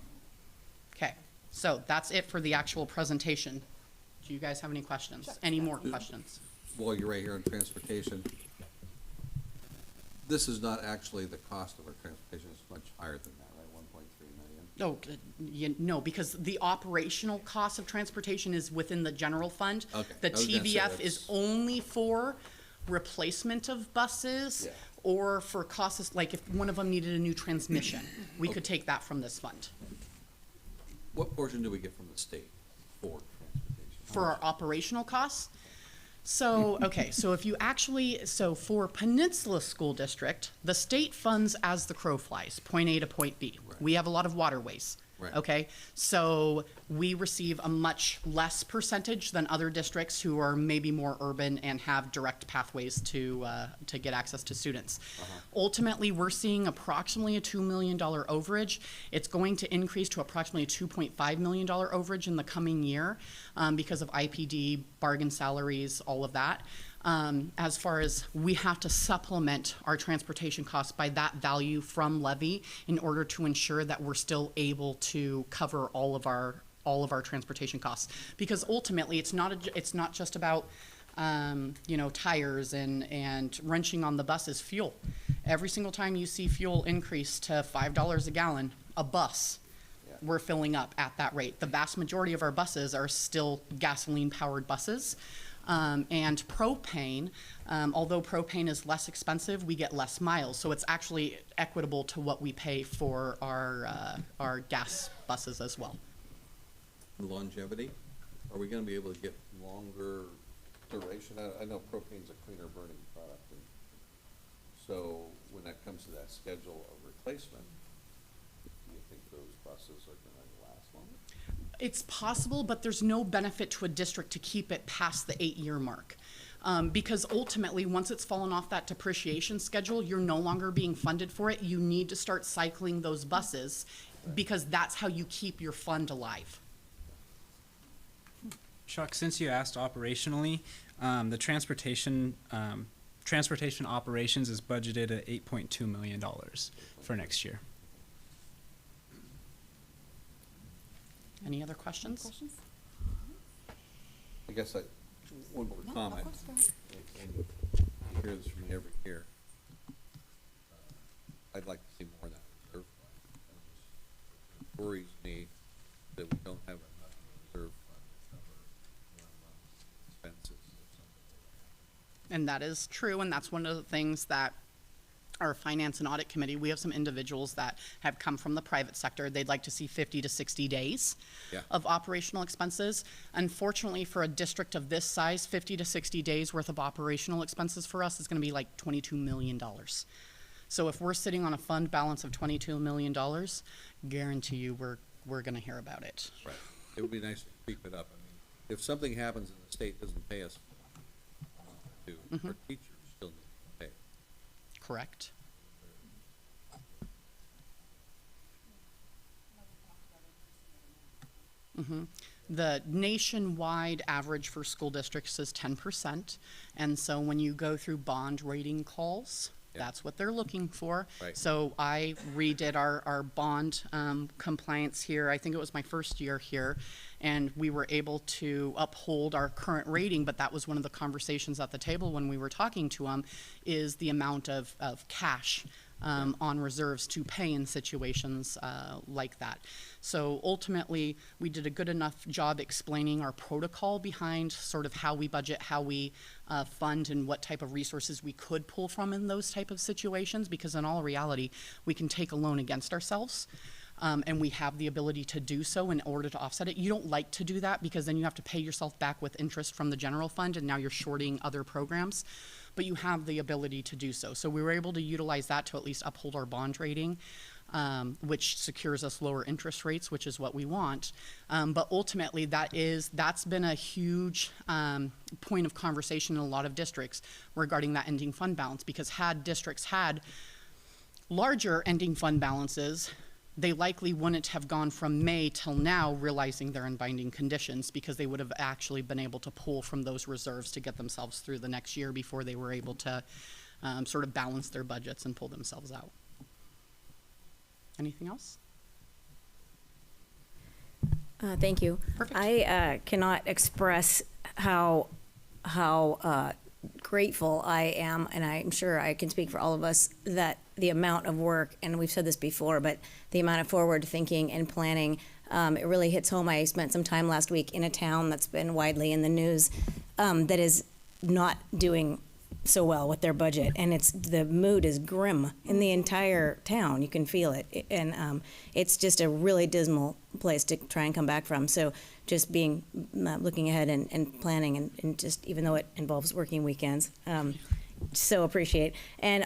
Okay, so that's it for the actual presentation. Do you guys have any questions? Any more questions? While you're right here on transportation, this is not actually the cost of our transportation, it's much higher than that, right? 1.3 million. No, because the operational cost of transportation is within the general fund. Okay, The I was gonna say TVF is that's- only for replacement of buses Yeah. or for costs, like if one of them needed a new transmission, we could take that from this fund. What portion do we get from the state for transportation? For our operational costs? So, okay, so if you actually, so for Peninsula School District, the state funds as the crow flies, point A to point B. Right. We have a lot of waterways. Right. Okay, so we receive a much less percentage than other districts who are maybe more urban and have direct pathways to get access to students. Ultimately, we're seeing approximately a $2 million overage. It's going to increase to approximately a $2.5 million overage in the coming year because of IPD, bargain salaries, all of that. As far as we have to supplement our transportation costs by that value from levy in order to ensure that we're still able to cover all of our transportation costs. Because ultimately, it's not just about tires and wrenching on the buses. Fuel. Every single time you see fuel increase to $5 a gallon, a bus, we're filling up at that rate. The vast majority of our buses are still gasoline-powered buses. And propane, although propane is less expensive, we get less miles. So it's actually equitable to what we pay for our gas buses as well. Longevity, are we gonna be able to get longer duration? I know propane's a cleaner burning product, and so when that comes to that schedule of replacement, do you think those buses are gonna last longer? It's possible, but there's no benefit to a district to keep it past the 8-year mark. Because ultimately, once it's fallen off that depreciation schedule, you're no longer being funded for it. You need to start cycling those buses because that's how you keep your fund alive. Chuck, since you asked operationally, the transportation operations is budgeted at $8.2 million for next year. Any other questions? I guess one more comment. And you hear this from me every year. I'd like to see more of that reserve fund. It worries me that we don't have enough reserve fund to cover expenses or something. And that is true, and that's one of the things that our Finance and Audit Committee, we have some individuals that have come from the private sector. They'd like to see 50 to 60 days Yeah. of operational expenses. Unfortunately, for a district of this size, 50 to 60 days worth of operational expenses for us is gonna be like $22 million. So if we're sitting on a fund balance of $22 million, guarantee you we're gonna hear about it. Right. It would be nice to creep it up. I mean, if something happens and the state doesn't pay us, our teachers still need to pay. Correct. The nationwide average for school districts is 10%. And so when you go through bond rating calls, Yeah. that's what they're looking for. Right. So I redid our bond compliance here. I think it was my first year here. And we were able to uphold our current rating, but that was one of the conversations at the table when we were talking to them, is the amount of cash on reserves to pay in situations like that. So ultimately, we did a good enough job explaining our protocol behind sort of how we budget, how we fund, and what type of resources we could pull from in those type of situations, because in all reality, we can take a loan against ourselves. And we have the ability to do so in order to offset it. You don't like to do that because then you have to pay yourself back with interest from the general fund, and now you're shorting other programs. But you have the ability to do so. So we were able to utilize that to at least uphold our bond rating, which secures us lower interest rates, which is what we want. But ultimately, that's been a huge point of conversation in a lot of districts regarding that ending fund balance, because had districts had larger ending fund balances, they likely wouldn't have gone from May till now realizing they're in binding conditions, because they would have actually been able to pull from those reserves to get themselves through the next year before they were able to sort of balance their budgets and pull themselves out. Anything else? Thank you. Perfect. I cannot express how grateful I am, and I'm sure I can speak for all of us, that the amount of work, and we've said this before, but the amount of forward thinking and planning, it really hits home. I spent some time last week in a town that's been widely in the news that is not doing so well with their budget, and the mood is grim in the entire town. You can feel it, and it's just a really dismal place to try and come back from. So just looking ahead and planning, and just, even though it involves working weekends, so appreciate. And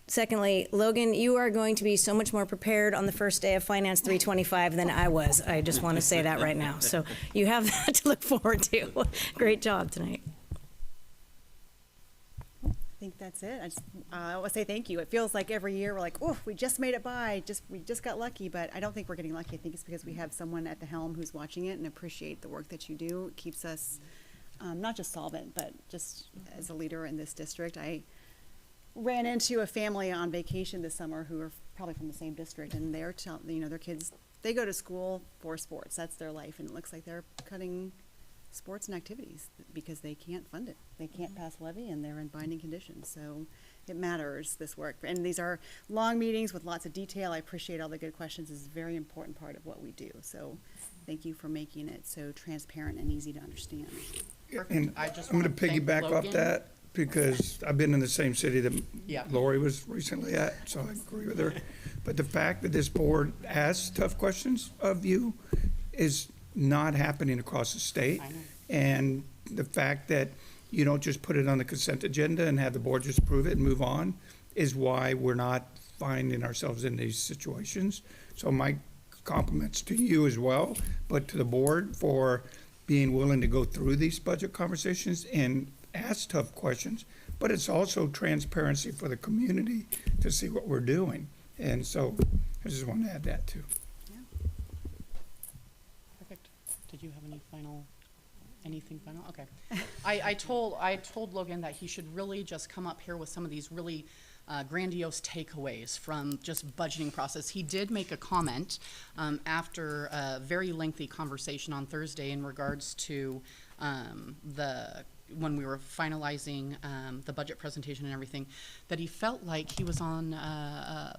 secondly, Logan, you are going to be so much more prepared on the first day of Finance 325 than I was. I just want to say that right now. So you have that to look forward to. Great job tonight. I think that's it. I want to say thank you. It feels like every year we're like, oh, we just made it by. We just got lucky, but I don't think we're getting lucky. I think it's because we have someone at the helm who's watching it and appreciate the work that you do. It keeps us not just solvent, but just as a leader in this district. I ran into a family on vacation this summer who are probably from the same district, and they're their kids, they go to school for sports. That's their life, and it looks like they're cutting sports and activities because they can't fund it. They can't pass levy, and they're in binding conditions. So it matters, this work. And these are long meetings with lots of detail. I appreciate all the good questions. It's a very important part of what we do. So thank you for making it so transparent and easy to understand. And I just I'm going wanna to thank piggyback off Logan. that, because I've been in the same city that Yeah. Lori was recently at, so I agree with her. But the fact that this board asks tough questions of you is not happening across the state. I know. And the fact that you don't just put it on the consent agenda and have the board just approve it and move on is why we're not finding ourselves in these situations. So my compliments to you as well, but to the board for being willing to go through these budget conversations and ask tough questions. But it's also transparency for the community to see what we're doing. And so I just want to add that too. Perfect. Did you have anything final? Okay. I told Logan that he should really just come up here with some of these really grandiose takeaways from just budgeting process. He did make a comment after a very lengthy conversation on Thursday in regards to when we were finalizing the budget presentation and everything, that he felt like he was on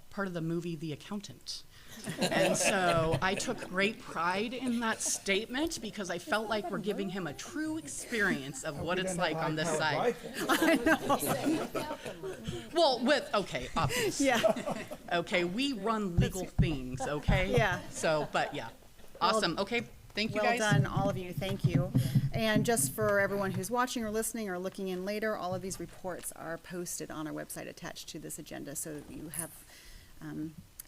part of the movie The Accountant. And so I took great pride in that statement because I felt like we're giving him a true experience of what it's like on this side. Well, okay, obviously. Yeah. Okay, we run legal things, okay? Yeah. So, but yeah, awesome. Okay, thank you Well guys. done, all of you, thank you. And just for everyone who's watching or listening or looking in later, all of these reports are posted on our website attached to this agenda, so that you have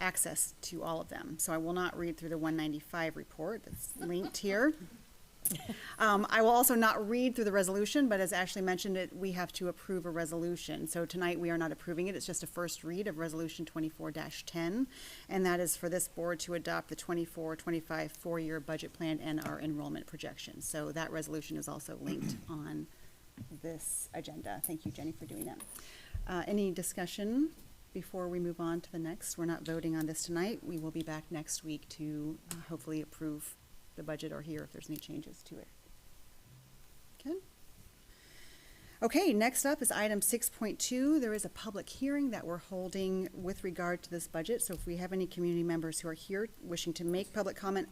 access to all of them. So I will not read through the 195 report that's linked here. I will also not read through the resolution, but as Ashley mentioned it, we have to approve a resolution. So tonight we are not approving it, it's just a first read of Resolution 24-10, and that is for this board to adopt the 24-25 four-year budget plan and our enrollment projections. So that resolution is also linked on this agenda. Thank you, Jenny, for doing that. Any discussion before we move on to the next? We're not voting on this tonight. We will be back next week to hopefully approve the budget or hear if there's any changes to it. Okay. Okay, next up is item 6.2. There is a public hearing that we're holding with regard to this budget. So if we have any community members who are here wishing to make public comment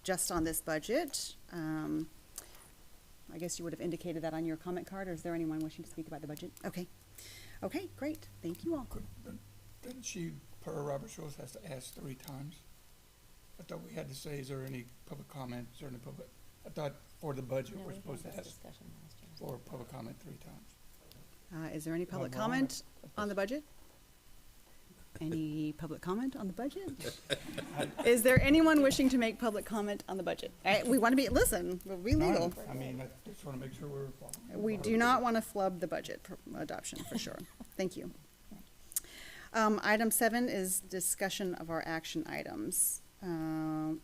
just on this budget, I guess you would have indicated that on your comment card, or is there anyone wishing to speak about the budget? Okay. Okay, great. Thank you all. Didn't she, per Robert's rules, has to ask 3 times? I thought we had to say, is there any public comments or any public, I thought for the budget, we're supposed to ask for public comment 3 times. Is there any public comment on the budget? Any public comment on the budget? Is there anyone wishing to make public comment on the budget? We want to listen, we'll be legal. I mean, I just want to make sure we're following. We do not want to flub the budget adoption, for sure. Thank you. Item 7 is discussion of our action items. Well,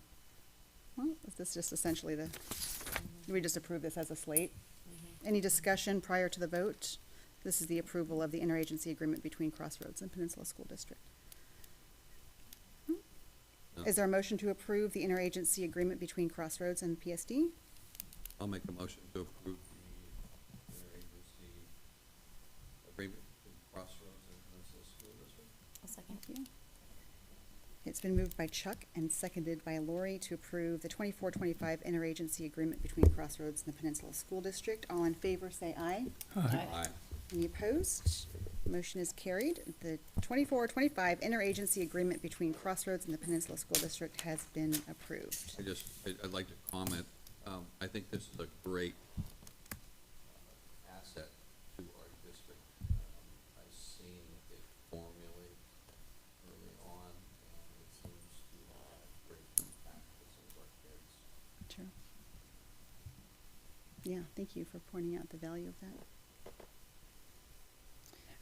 is this just essentially do we just approve this as a slate? Any discussion prior to the vote? This is the approval of the interagency agreement between Crossroads and Peninsula School District. No. Is there a motion to approve the interagency agreement between Crossroads and PSD? I'll make a motion to approve the interagency agreement between Crossroads and Peninsula School District. I'll second. Thank you. It's been moved by Chuck and seconded by Lori to approve the 24-25 interagency agreement between Crossroads and the Peninsula School District. All in favor, say aye. Aye. Any opposed? Motion is carried. The 24-25 interagency agreement between Crossroads and the Peninsula School District has been approved. I'd like to comment, I think this is a great asset to our district. I've seen it formulate early on, and it seems to have great impact with some of our kids. True. Yeah, thank you for pointing out the value of that.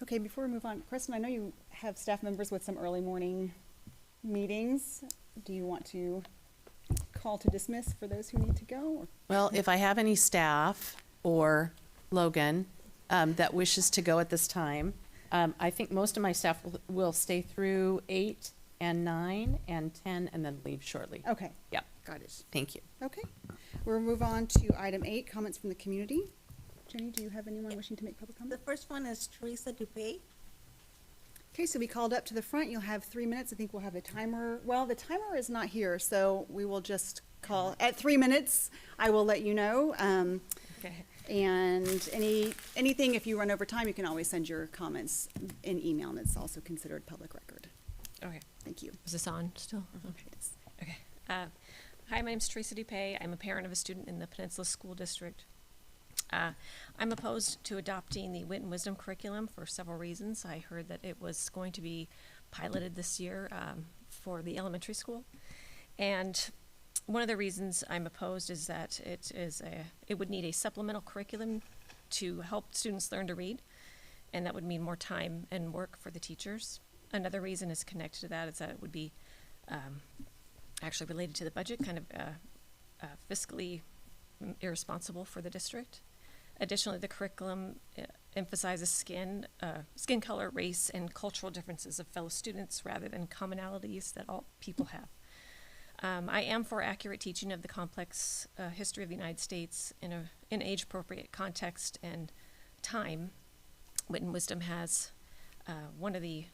Okay, before we move on, Kristen, I know you have staff members with some early morning meetings. Do you want to call to dismiss for those who need to go? Or? Well, if I have any staff or Logan that wishes to go at this time, I think most of my staff will stay through 8 and 9 and 10 and then leave shortly. Okay. Yeah. Got it. Thank you. Okay. We'll move on to item 8, comments from the community. Jenny, do you have anyone wishing to make public The comment? first one is Teresa Dupay. Okay, so we called up to the front. You'll have 3 minutes. I think we'll have a timer. Well, the timer is not here, so we will just call at 3 minutes. I will let you know. Okay. And anything, if you run over time, you can always send your comments in email, and it's also considered public record. Okay. Thank you. Is this on still? Okay. Okay. Hi, my name's Teresa Dupay. I'm a parent of a student in the Peninsula School District. I'm opposed to adopting the Wit and Wisdom curriculum for several reasons. I heard that it was going to be piloted this year for the elementary school. And one of the reasons I'm opposed is that it would need a supplemental curriculum to help students learn to read, and that would mean more time and work for the teachers. Another reason is connected to that is that it would be actually related to the budget, kind of fiscally irresponsible for the district. Additionally, the curriculum emphasizes skin color, race, and cultural differences of fellow students rather than commonalities that all people have. I am for accurate teaching of the complex history of the United States in an age-appropriate context and time. Wit and Wisdom has one of the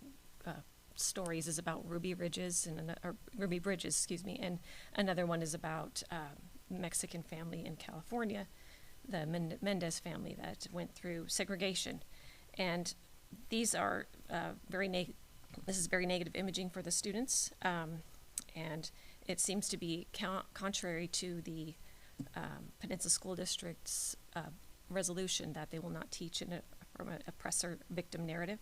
stories is about Ruby Bridges Ruby Bridges, excuse me, and another one is about Mexican family in California, the Mendez family that went through segregation, and these are this is very negative imaging for the students, and it seems to be contrary to the Peninsula School District's resolution that they will not teach from an oppressor-victim narrative.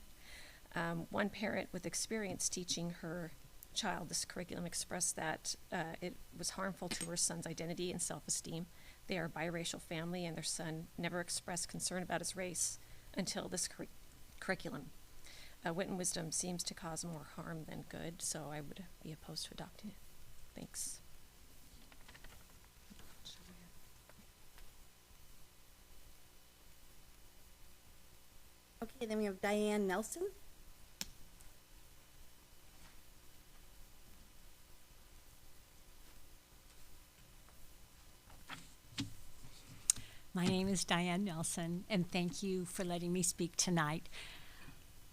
One parent with experience teaching her child this curriculum expressed that it was harmful to her son's identity and self-esteem. They are a biracial family, and their son never expressed concern about his race until this curriculum. Wit and Wisdom seems to cause more harm than good, so I would be opposed to adopting it. Thanks. Okay, then we have Diane Nelson. My name is Diane Nelson, and thank you for letting me speak tonight.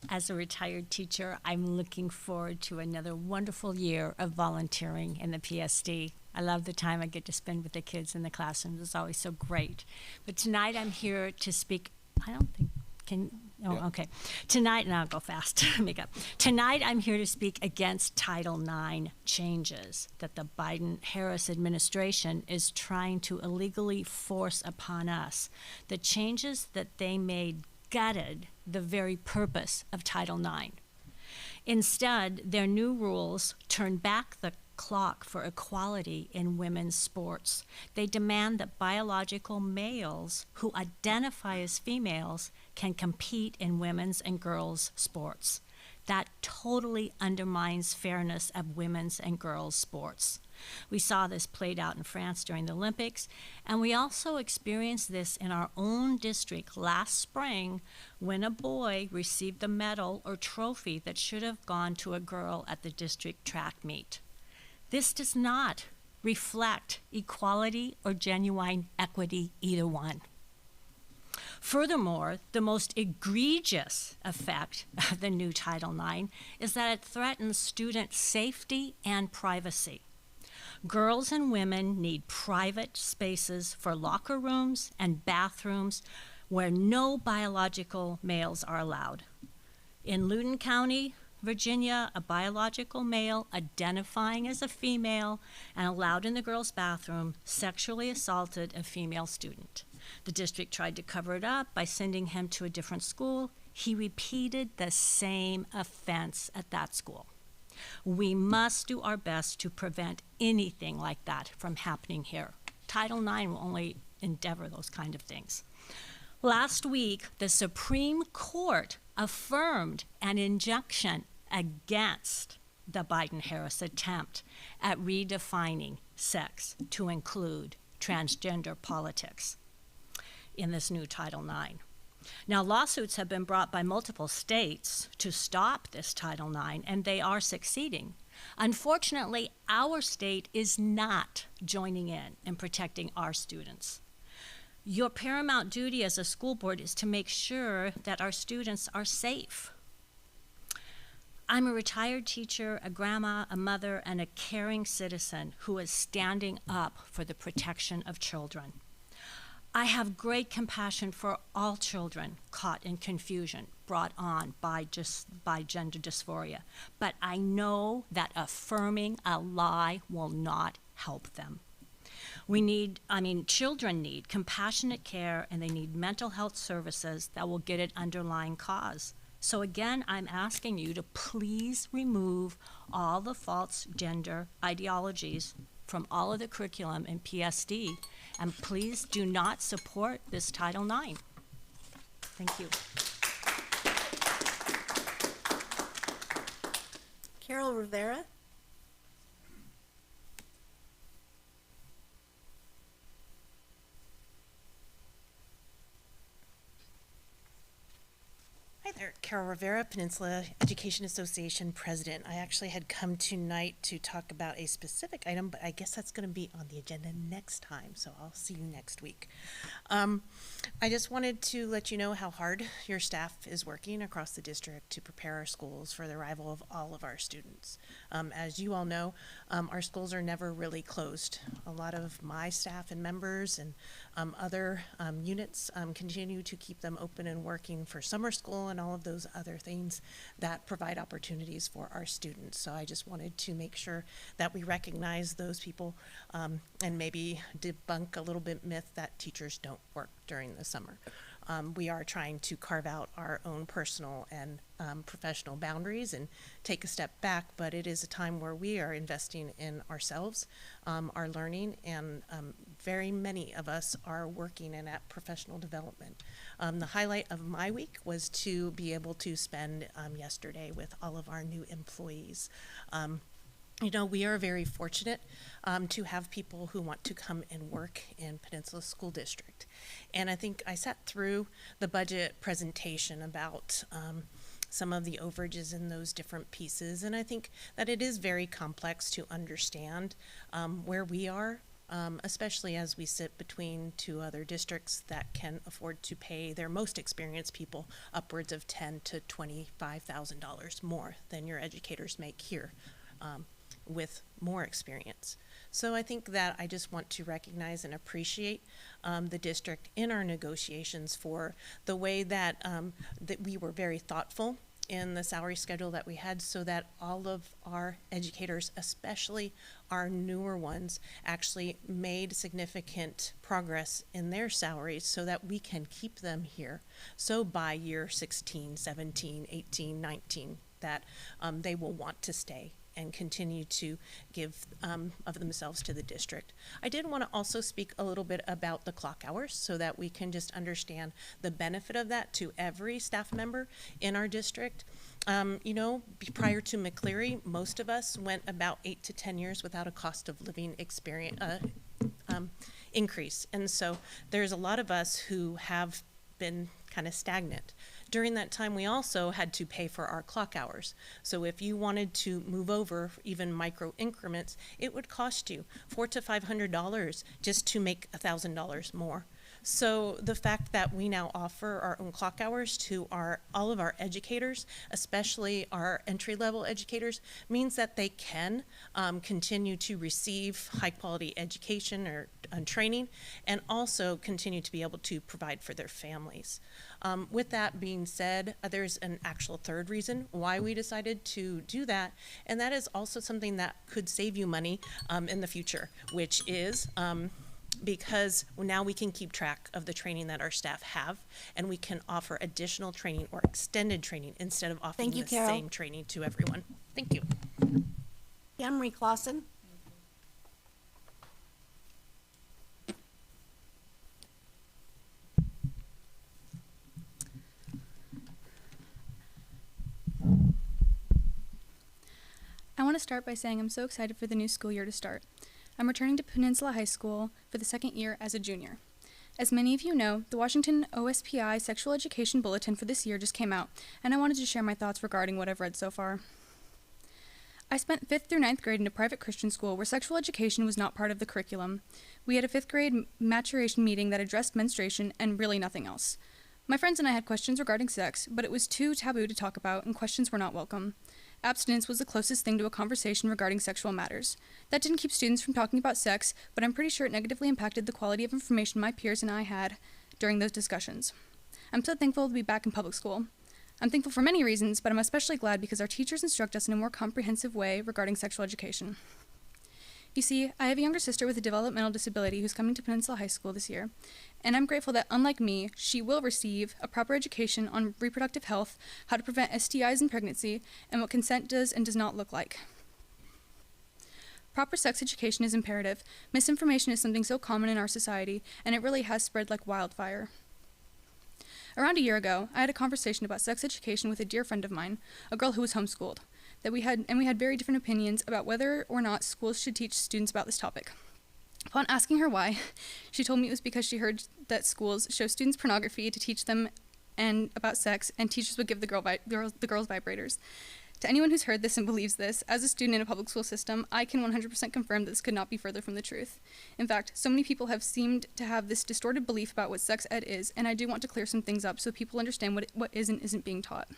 As a retired teacher, I'm looking forward to another wonderful year of volunteering in the PSD. I love the time I get to spend with the kids in the classrooms. It's always so great. But tonight I'm here to speak, okay. Tonight, and I'll go fast, make up. Tonight I'm here to speak against Title IX changes that the Biden-Harris administration is trying to illegally force upon us. The changes that they made gutted the very purpose of Title IX. Instead, their new rules turn back the clock for equality in women's sports. They demand that biological males who identify as females can compete in women's and girls' sports. That totally undermines fairness of women's and girls' sports. We saw this played out in France during the Olympics, and we also experienced this in our own district last spring when a boy received the medal or trophy that should have gone to a girl at the district track meet. This does not reflect equality or genuine equity, either one. Furthermore, the most egregious effect of the new Title IX is that it threatens student safety and privacy. Girls and women need private spaces for locker rooms and bathrooms where no biological males are allowed. In Loudoun County, Virginia, a biological male identifying as a female and allowed in the girls' bathroom sexually assaulted a female student. The district tried to cover it up by sending him to a different school. He repeated the same offense at that school. We must do our best to prevent anything like that from happening here. Title IX will only endeavor those kind of things. Last week, the Supreme Court affirmed an injunction against the Biden-Harris attempt at redefining sex to include transgender politics in this new Title IX. Now, lawsuits have been brought by multiple states to stop this Title IX, and they are succeeding. Unfortunately, our state is not joining in protecting our students. Your paramount duty as a school board is to make sure that our students are safe. I'm a retired teacher, a grandma, a mother, and a caring citizen who is standing up for the protection of children. I have great compassion for all children caught in confusion brought on by gender dysphoria, but I know that affirming a lie will not help them. Children need compassionate care, and they need mental health services that will get at underlying cause. So again, I'm asking you to please remove all the false gender ideologies from all of the curriculum in PSD, and please do not support this Title IX. Thank you. Carol Rivera. Hi there. Carol Rivera, Peninsula Education Association President. I actually had come tonight to talk about a specific item, but I guess that's going to be on the agenda next time, so I'll see you next week. I just wanted to let you know how hard your staff is working across the district to prepare our schools for the arrival of all of our students. As you all know, our schools are never really closed. A lot of my staff and members and other units continue to keep them open and working for summer school and all of those other things that provide opportunities for our students. So I just wanted to make sure that we recognize those people and maybe debunk a little bit myth that teachers don't work during the summer. We are trying to carve out our own personal and professional boundaries and take a step back, but it is a time where we are investing in ourselves, our learning, and very many of us are working in at professional development. The highlight of my week was to be able to spend yesterday with all of our new employees. You know, we are very fortunate to have people who want to come and work in Peninsula School District. And I think I sat through the budget presentation about some of the overages in those different pieces, and I think that it is very complex to understand where we are, especially as we sit between two other districts that can afford to pay their most experienced people upwards of $10,000 to $25,000 more than your educators make here. With more experience. So I think that I just want to recognize and appreciate the district in our negotiations for the way that, that we were very thoughtful in the salary schedule that we had so that all of our educators, especially our newer ones, actually made significant progress in their salaries so that we can keep them here. So by year 16, 17, 18, 19, that they will want to stay and continue to give of themselves to the district. I did want to also speak a little bit about the clock hours so that we can just understand the benefit of that to every staff member in our district. You know, prior to McCleary, most of us went about 8 to 10 years without a cost of living experience increase. And so there's a lot of us who have been kind of stagnant. During that time, we also had to pay for our clock hours. So if you wanted to move over even micro increments, it would cost you $400 to $500 just to make $1,000 more. So the fact that we now offer our own clock hours to all of our educators, especially our entry-level educators, means that they can continue to receive high-quality education or training, and also continue to be able to provide for their families. With that being said, there's an actual third reason why we decided to do that, and that is also something that could save you money in the future, which is because now we can keep track of the training that our staff have, and we can offer additional training or extended training instead of offering the same training to everyone. Thank you. Anne Marie Clausen. I want to start by saying I'm so excited for the new school year to start. I'm returning to Peninsula High School for the second year as a junior. As many of you know, the Washington OSPI Sexual Education Bulletin for this year just came out, and I wanted to share my thoughts regarding what I've read so far. I spent 5th through 9th grade in a private Christian school where sexual education was not part of the curriculum. We had a 5th grade maturation meeting that addressed menstruation and really nothing else. My friends and I had questions regarding sex, but it was too taboo to talk about, and questions were not welcome. Abstinence was the closest thing to a conversation regarding sexual matters. That didn't keep students from talking about sex, but I'm pretty sure it negatively impacted the quality of information my peers and I had during those discussions. I'm so thankful to be back in public school. I'm thankful for many reasons, but I'm especially glad because our teachers instruct us in a more comprehensive way regarding sexual education. You see, I have a younger sister with a developmental disability who's coming to Peninsula High School this year, and I'm grateful that, unlike me, she will receive a proper education on reproductive health, how to prevent STIs in pregnancy, and what consent does and does not look like. Proper sex education is imperative. Misinformation is something so common in our society, and it really has spread like wildfire. Around a year ago, I had a conversation about sex education with a dear friend of mine, a girl who was homeschooled. We had very different opinions about whether or not schools should teach students about this topic. Upon asking her why, she told me it was because she heard that schools show students pornography to teach them and about sex, and teachers would give the girls vibrators. To anyone who's heard this and believes this, as a student in a public school system, I can 100% confirm that this could not be further from the truth. In fact, so many people have seemed to have this distorted belief about what sex ed is, and I do want to clear some things up so people understand what is and isn't being taught.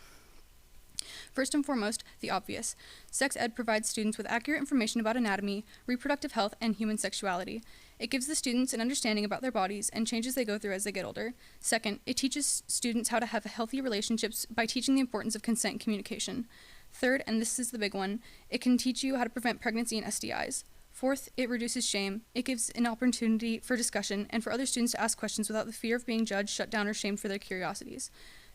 First and foremost, the obvious. Sex ed provides students with accurate information about anatomy, reproductive health, and human sexuality. It gives the students an understanding about their bodies and changes they go through as they get older. Second, it teaches students how to have healthy relationships by teaching the importance of consent and communication. Third, and this is the big one, it can teach you how to prevent pregnancy and STIs. Fourth, it reduces shame. It gives an opportunity for discussion and for other students to ask questions without the fear of being judged, shut down, or shamed for their curiosities.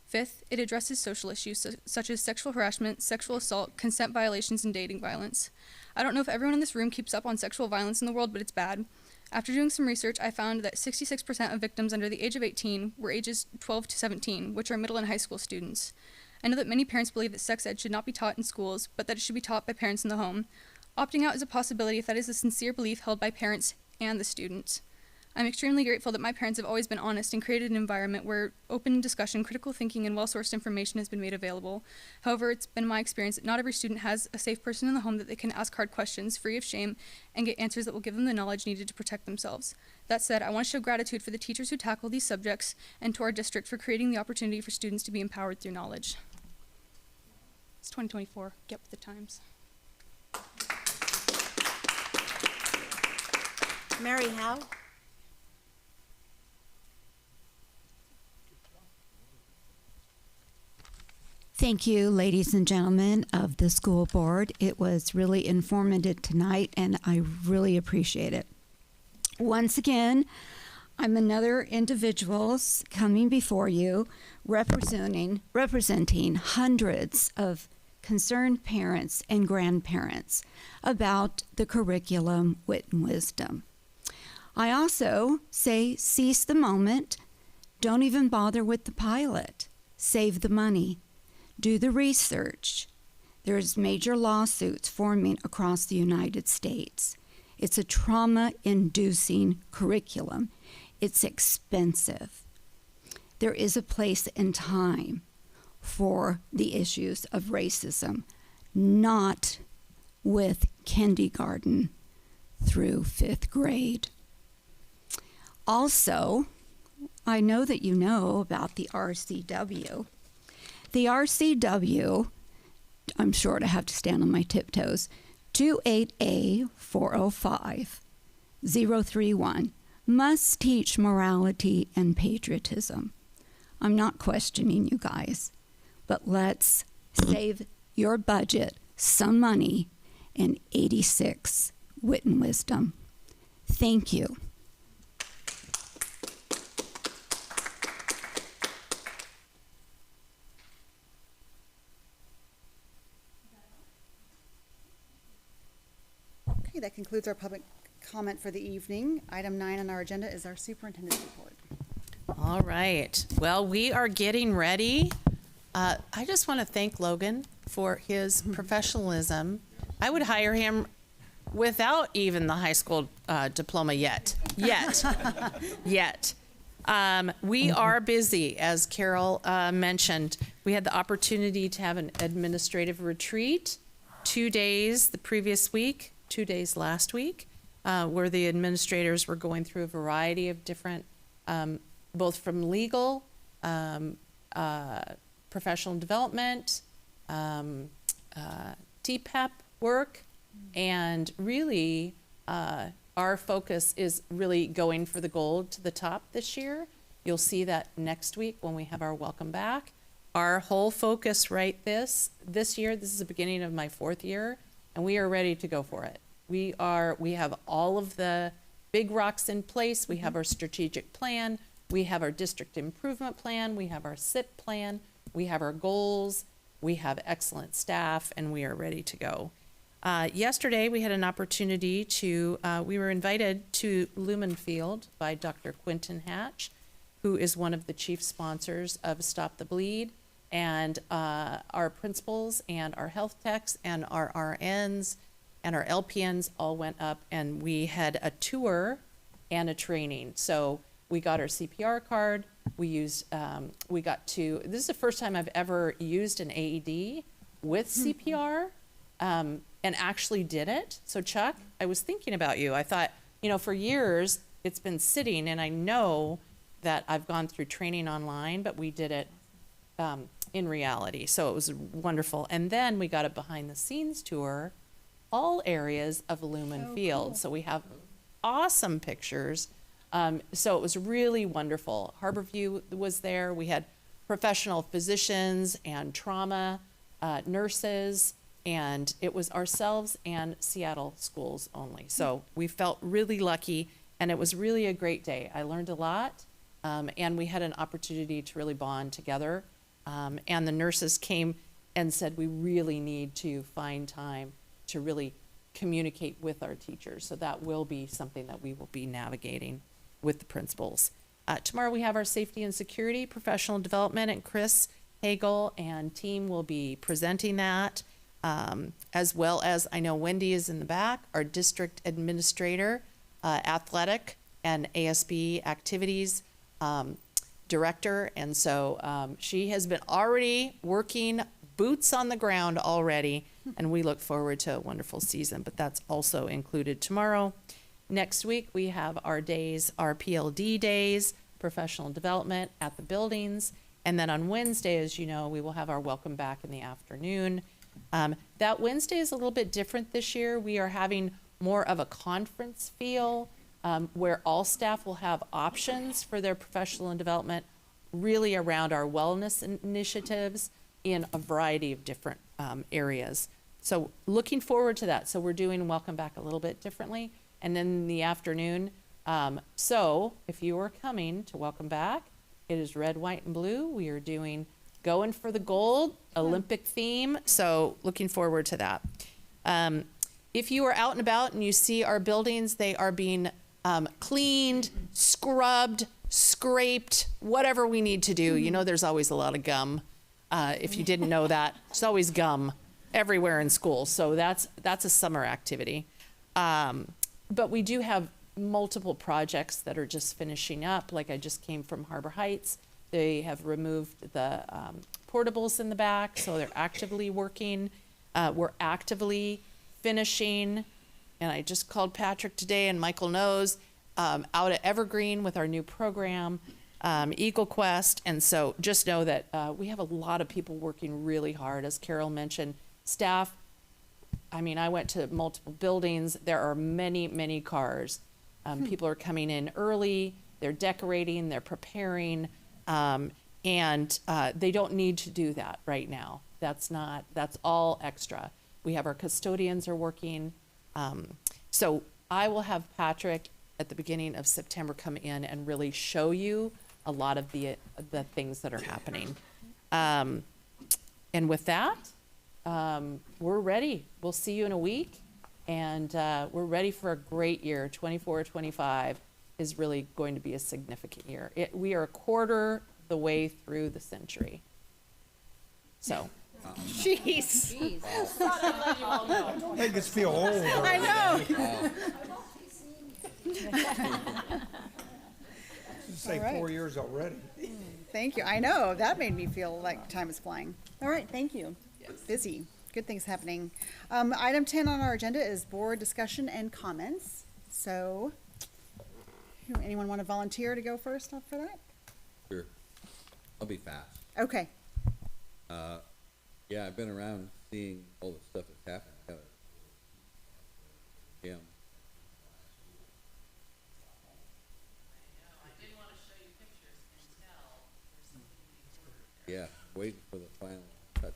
Fifth, it addresses social issues such as sexual harassment, sexual assault, consent violations, and dating violence. I don't know if everyone in this room keeps up on sexual violence in the world, but it's bad. After doing some research, I found that 66% of victims under the age of 18 were ages 12 to 17, which are middle and high school students. I know that many parents believe that sex ed should not be taught in schools, but that it should be taught by parents in the home. Opting out is a possibility if that is a sincere belief held by parents and the students. I'm extremely grateful that my parents have always been honest and created an environment where open discussion, critical thinking, and well-sourced information has been made available. However, it's been my experience that not every student has a safe person in the home that they can ask hard questions, free of shame, and get answers that will give them the knowledge needed to protect themselves. That said, I want to show gratitude for the teachers who tackle these subjects and to our district for creating the opportunity for students to be empowered through knowledge. It's 2024. Get with the times. Mary Howe? Thank you, ladies and gentlemen of the school board. It was really informative tonight, and I really appreciate it. Once again, I'm another individual coming before you representing hundreds of concerned parents and grandparents about the curriculum Wit and Wisdom. I also say seize the moment. Don't even bother with the pilot. Save the money. Do the research. There's major lawsuits forming across the United States. It's a trauma-inducing curriculum. It's expensive. There is a place and time for the issues of racism, not with kindergarten through 5th grade. Also, I know that you know about the RCW. The RCW, I'm sure I have to stand on my tiptoes, 28A405-031, must teach morality and patriotism. I'm not questioning you guys, but let's save your budget some money in 86 Wit and Wisdom. Thank you. Okay, that concludes our public comment for the evening. Item 9 on our agenda is our superintendent's report. All right. Well, we are getting ready. I just want to thank Logan for his professionalism. I would hire him without even the high school diploma yet. We are busy, as Carol mentioned. We had the opportunity to have an administrative retreat, 2 days the previous week, 2 days last week, where the administrators were going through a variety of different, both from legal, professional development, TPEP work, and really our focus is really going for the gold to the top this year. You'll see that next week when we have our welcome back. Our whole focus this year, this is the beginning of my 4th year, and we are ready to go for it. We have all of the big rocks in place. We have our strategic plan. We have our district improvement plan. We have our SIP plan. We have our goals. We have excellent staff, and we are ready to go. Yesterday, we had an opportunity we were invited to Lumen Field by Dr. Quentin Hatch, who is one of the chief sponsors of Stop the Bleed, and our principals and our health techs and our RNs and our LPNs all went up, and we had a tour and a training. So we got our CPR card, We used, we got to, this is the first time I've ever used an AED with CPR, and actually did it. So Chuck, I was thinking about you. I thought, you know, for years, it's been sitting, and I know that I've gone through training online, but we did it in reality. So it was wonderful. And then we got a behind the scenes tour, all areas of Lumen Field. So we have awesome pictures. So it was really wonderful. Harborview was there. We had professional physicians and trauma nurses, and it was ourselves and Seattle schools only. So we felt really lucky, and it was really a great day. I learned a lot, and we had an opportunity to really bond together. And the nurses came and said, we really need to find time to really communicate with our teachers. So that will be something that we will be navigating with the principals. Tomorrow we have our safety and security, professional development, and Chris Hagel and team will be presenting that, as well as, I know Wendy is in the back, our district administrator, athletic and ASB activities director. And so she has been already working boots on the ground already, and we look forward to a wonderful season, but that's also included tomorrow. Next week, we have our days, our PLD days, professional development at the buildings. And then on Wednesday, as you know, we will have our welcome back in the afternoon. That Wednesday is a little bit different this year. We are having more of a conference feel, where all staff will have options for their professional and development, really around our wellness initiatives in a variety of different areas. So looking forward to that. So we're doing welcome back a little bit differently. And then in the afternoon, so if you are coming to welcome back, it is red, white, and blue. We are doing going for the gold, Olympic theme. So looking forward to that. If you are out and about and you see our buildings, they are being cleaned, scrubbed, scraped, whatever we need to do. You know, there's always a lot of gum. If you didn't know that, there's always gum everywhere in school. So that's a summer activity. But we do have multiple projects that are just finishing up. Like I just came from Harbor Heights. They have removed the portables in the back, so they're actively working. We're actively finishing, and I just called Patrick today, and Michael knows, out at Evergreen with our new program, Eagle Quest. And so just know that we have a lot of people working really hard. As Carol mentioned, staff, I mean, I went to multiple buildings. There are many, many cars. People are coming in early, they're decorating, they're preparing, and they don't need to do that right now. That's all extra. We have our custodians are working. So I will have Patrick at the beginning of September come in and really show you a lot of the things that are happening. And with that, we're ready. We'll see you in a week. And we're ready for a great year. 24-25 is really going to be a significant year. We are a quarter the way through the century. So. Jeez. Make us feel old. I know. Say All right. 4 years already. Thank you. I know. That made me feel like time is flying. All right. Thank you. Busy. Good things happening. Item 10 on our agenda is board discussion and comments. So, anyone want to volunteer to go first for that? Sure. I'll be fast. Okay. Yeah, I've been around seeing all the stuff that's happening. Yeah. Yeah, waiting for the final touch.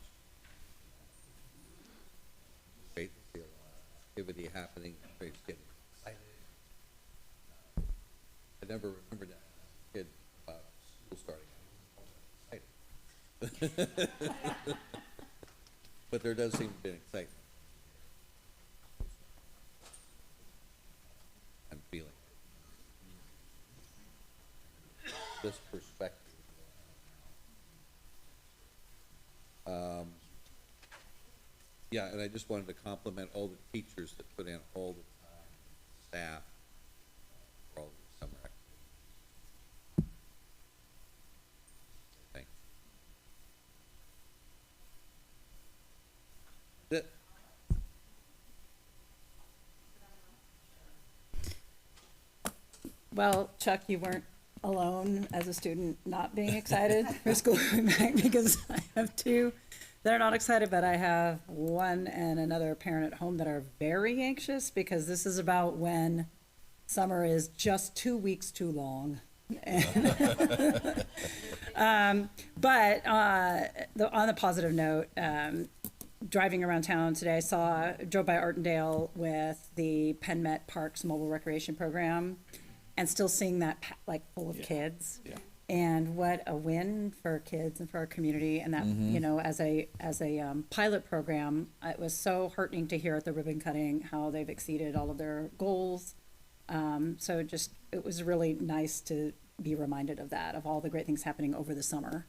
Great to see a lot of activity happening. Great to get excited. I never remembered that as a kid about school starting. Excited. But there does seem to be an excitement. I'm feeling this perspective. Yeah, and I just wanted to compliment all the teachers that put in all the time, staff, for all the summer activities. Well, Chuck, you weren't alone as a student not being excited for school coming back, because I have two that are not excited, but I have one and another parent at home that are very anxious, because this is about when summer is just 2 weeks too long. But on the positive note, driving around town today, drove by Artendale with the Penn Met Parks Mobile Recreation Program, and still seeing that like full of kids. Yeah. And what a win for kids and for our community. And that, you know, as a pilot program, it was so heartening to hear at the ribbon cutting how they've exceeded all of their goals. So it was really nice to be reminded of that, of all the great things happening over the summer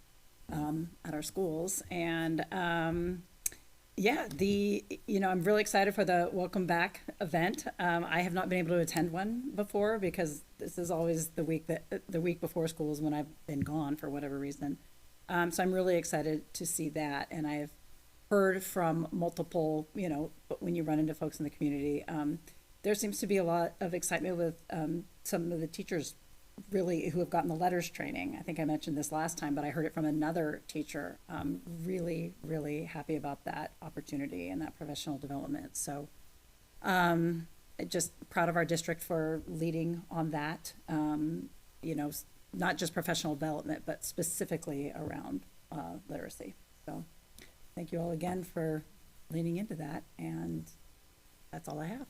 at our schools. And I'm really excited for the Welcome Back event. I have not been able to attend one before, because this is always the week before school is when I've been gone for whatever reason. So I'm really excited to see that. And I've heard from multiple, when you run into folks in the community, there seems to be a lot of excitement with some of the teachers really who have gotten the letters training. I think I mentioned this last time, but I heard it from another teacher. Really, really happy about that opportunity and that professional development. So just proud of our district for leading on that, not just professional development, but specifically around literacy. So thank you all again for leaning into that. And that's all I have.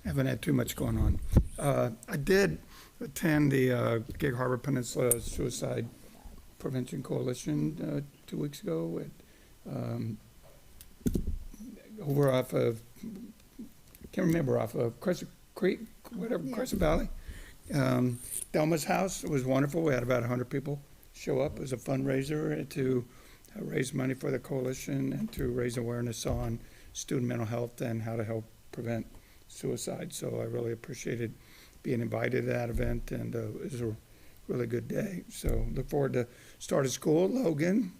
Haven't had too much going on. I did attend the Gig Harbor Peninsula Suicide Prevention Coalition 2 weeks ago over off of, can't remember, off of Crescent Creek, whatever, yeah. Crescent Valley. Delma's house, it was wonderful. We had about 100 people show up. It was a fundraiser to raise money for the coalition and to raise awareness on student mental health and how to help prevent suicide. So I really appreciated being invited to that event, and it was a really good day. So look forward to start of school. Logan,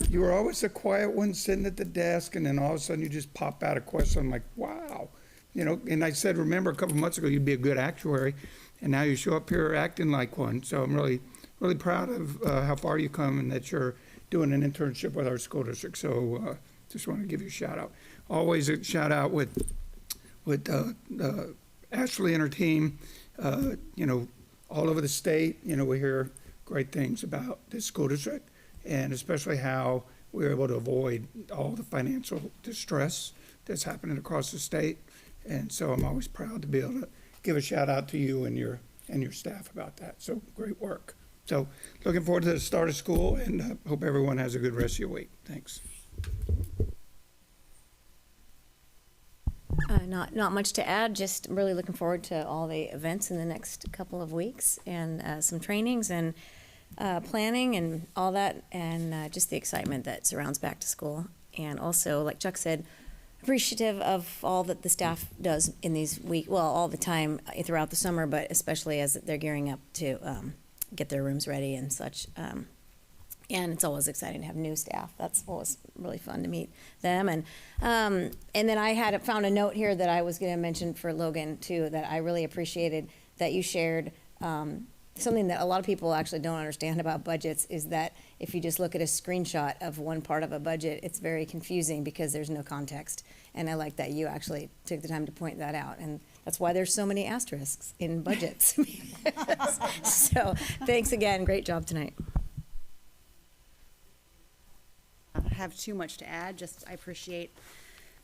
you were always the quiet one sitting at the desk, and then all of a sudden you just pop out a question. I'm like, wow. And I said, remember a couple months ago you'd be a good actuary, and now you show up here acting like one. So I'm really, really proud of how far you come, and that you're doing an internship with our school district. So just want to give you a shout out. Always a shout out with Ashley and her team, all over the state. We hear great things about this school district, and especially how we were able to avoid all the financial distress that's happening across the state. And so I'm always proud to be able to give a shout out to you and your staff about that. So great work. So looking forward to the start of school, and hope everyone has a good rest of your week. Thanks. Not much to add, just really looking forward to all the events in the next couple of weeks, and some trainings and planning and all that, and just the excitement that surrounds back to school. And also, like Chuck said, appreciative of all that the staff does in these all the time throughout the summer, but especially as they're gearing up to get their rooms ready and such. And it's always exciting to have new staff. That's always really fun to meet them. And then I found a note here that I was going to mention for Logan too, that I really appreciated that you shared. Something that a lot of people actually don't understand about budgets is that if you just look at a screenshot of one part of a budget, it's very confusing because there's no context. And I like that you actually took the time to point that out. And that's why there's so many asterisks in budgets. So thanks again. Great job tonight. Have too much to add. Just I appreciate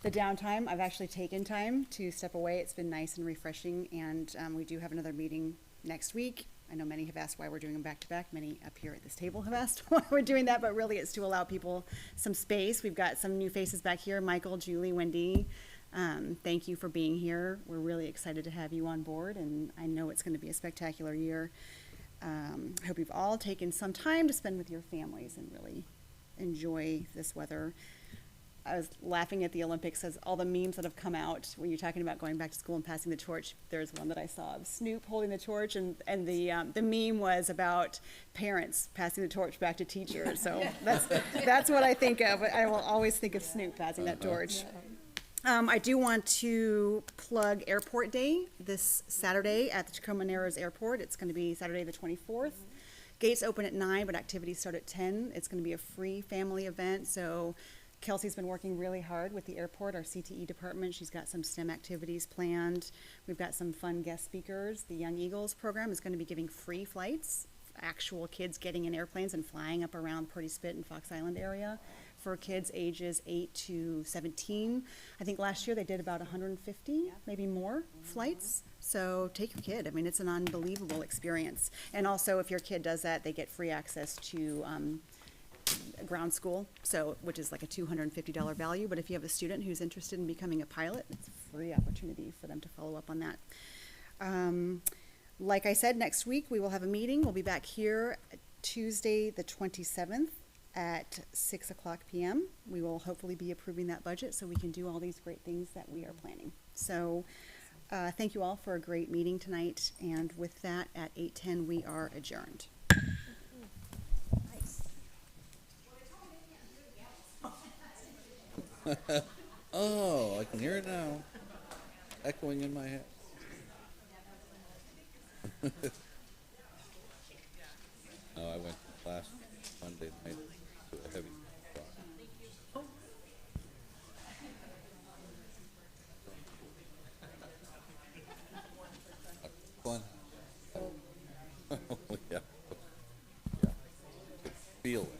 the downtime. I've actually taken time to step away. It's been nice and refreshing, and we do have another meeting next week. I know many have asked why we're doing them back to back. Many up here at this table have asked why we're doing that, but really it's to allow people some space. We've got some new faces back here. Michael, Julie, Wendy, thank you for being here. We're really excited to have you on board, and I know it's going to be a spectacular year. I hope you've all taken some time to spend with your families and really enjoy this weather. I was laughing at the Olympics as all the memes that have come out when you're talking about going back to school and passing the torch. There's one that I saw of Snoop holding the torch, and the meme was about parents passing the torch back to teachers. So that's what I think of. I will always think of Snoop passing that torch. I do want to plug Airport Day this Saturday at the Tacoma Narrows Airport. It's going to be Saturday the 24th. Gates open at 9, but activities start at 10. It's going to be a free family event, so Kelsey's been working really hard with the airport, our CTE department. She's got some STEM activities planned. We've got some fun guest speakers. The Young Eagles program is going to be giving free flights, actual kids getting in airplanes and flying up around Purdy Spit and Fox Island area for kids ages 8 to 17. I think last year they did about 150, maybe more flights. So take your kid. I mean, it's an unbelievable experience. And also, if your kid does that, they get free access to ground school, so which is like a $250 value. But if you have a student who's interested in becoming a pilot, it's a free opportunity for them to follow up on that. Like I said, next week we will have a meeting. We'll be back here Tuesday the 27th at 6 o'clock p.m. We will hopefully be approving that budget so we can do all these great things that we are planning. So thank you all for a great meeting tonight. And with that, at 8:10 we are adjourned. Oh, I can hear it now, echoing in my head. No, I went last Monday night to a heavy rock. Fun. Oh, yeah. Yeah. Could feel it.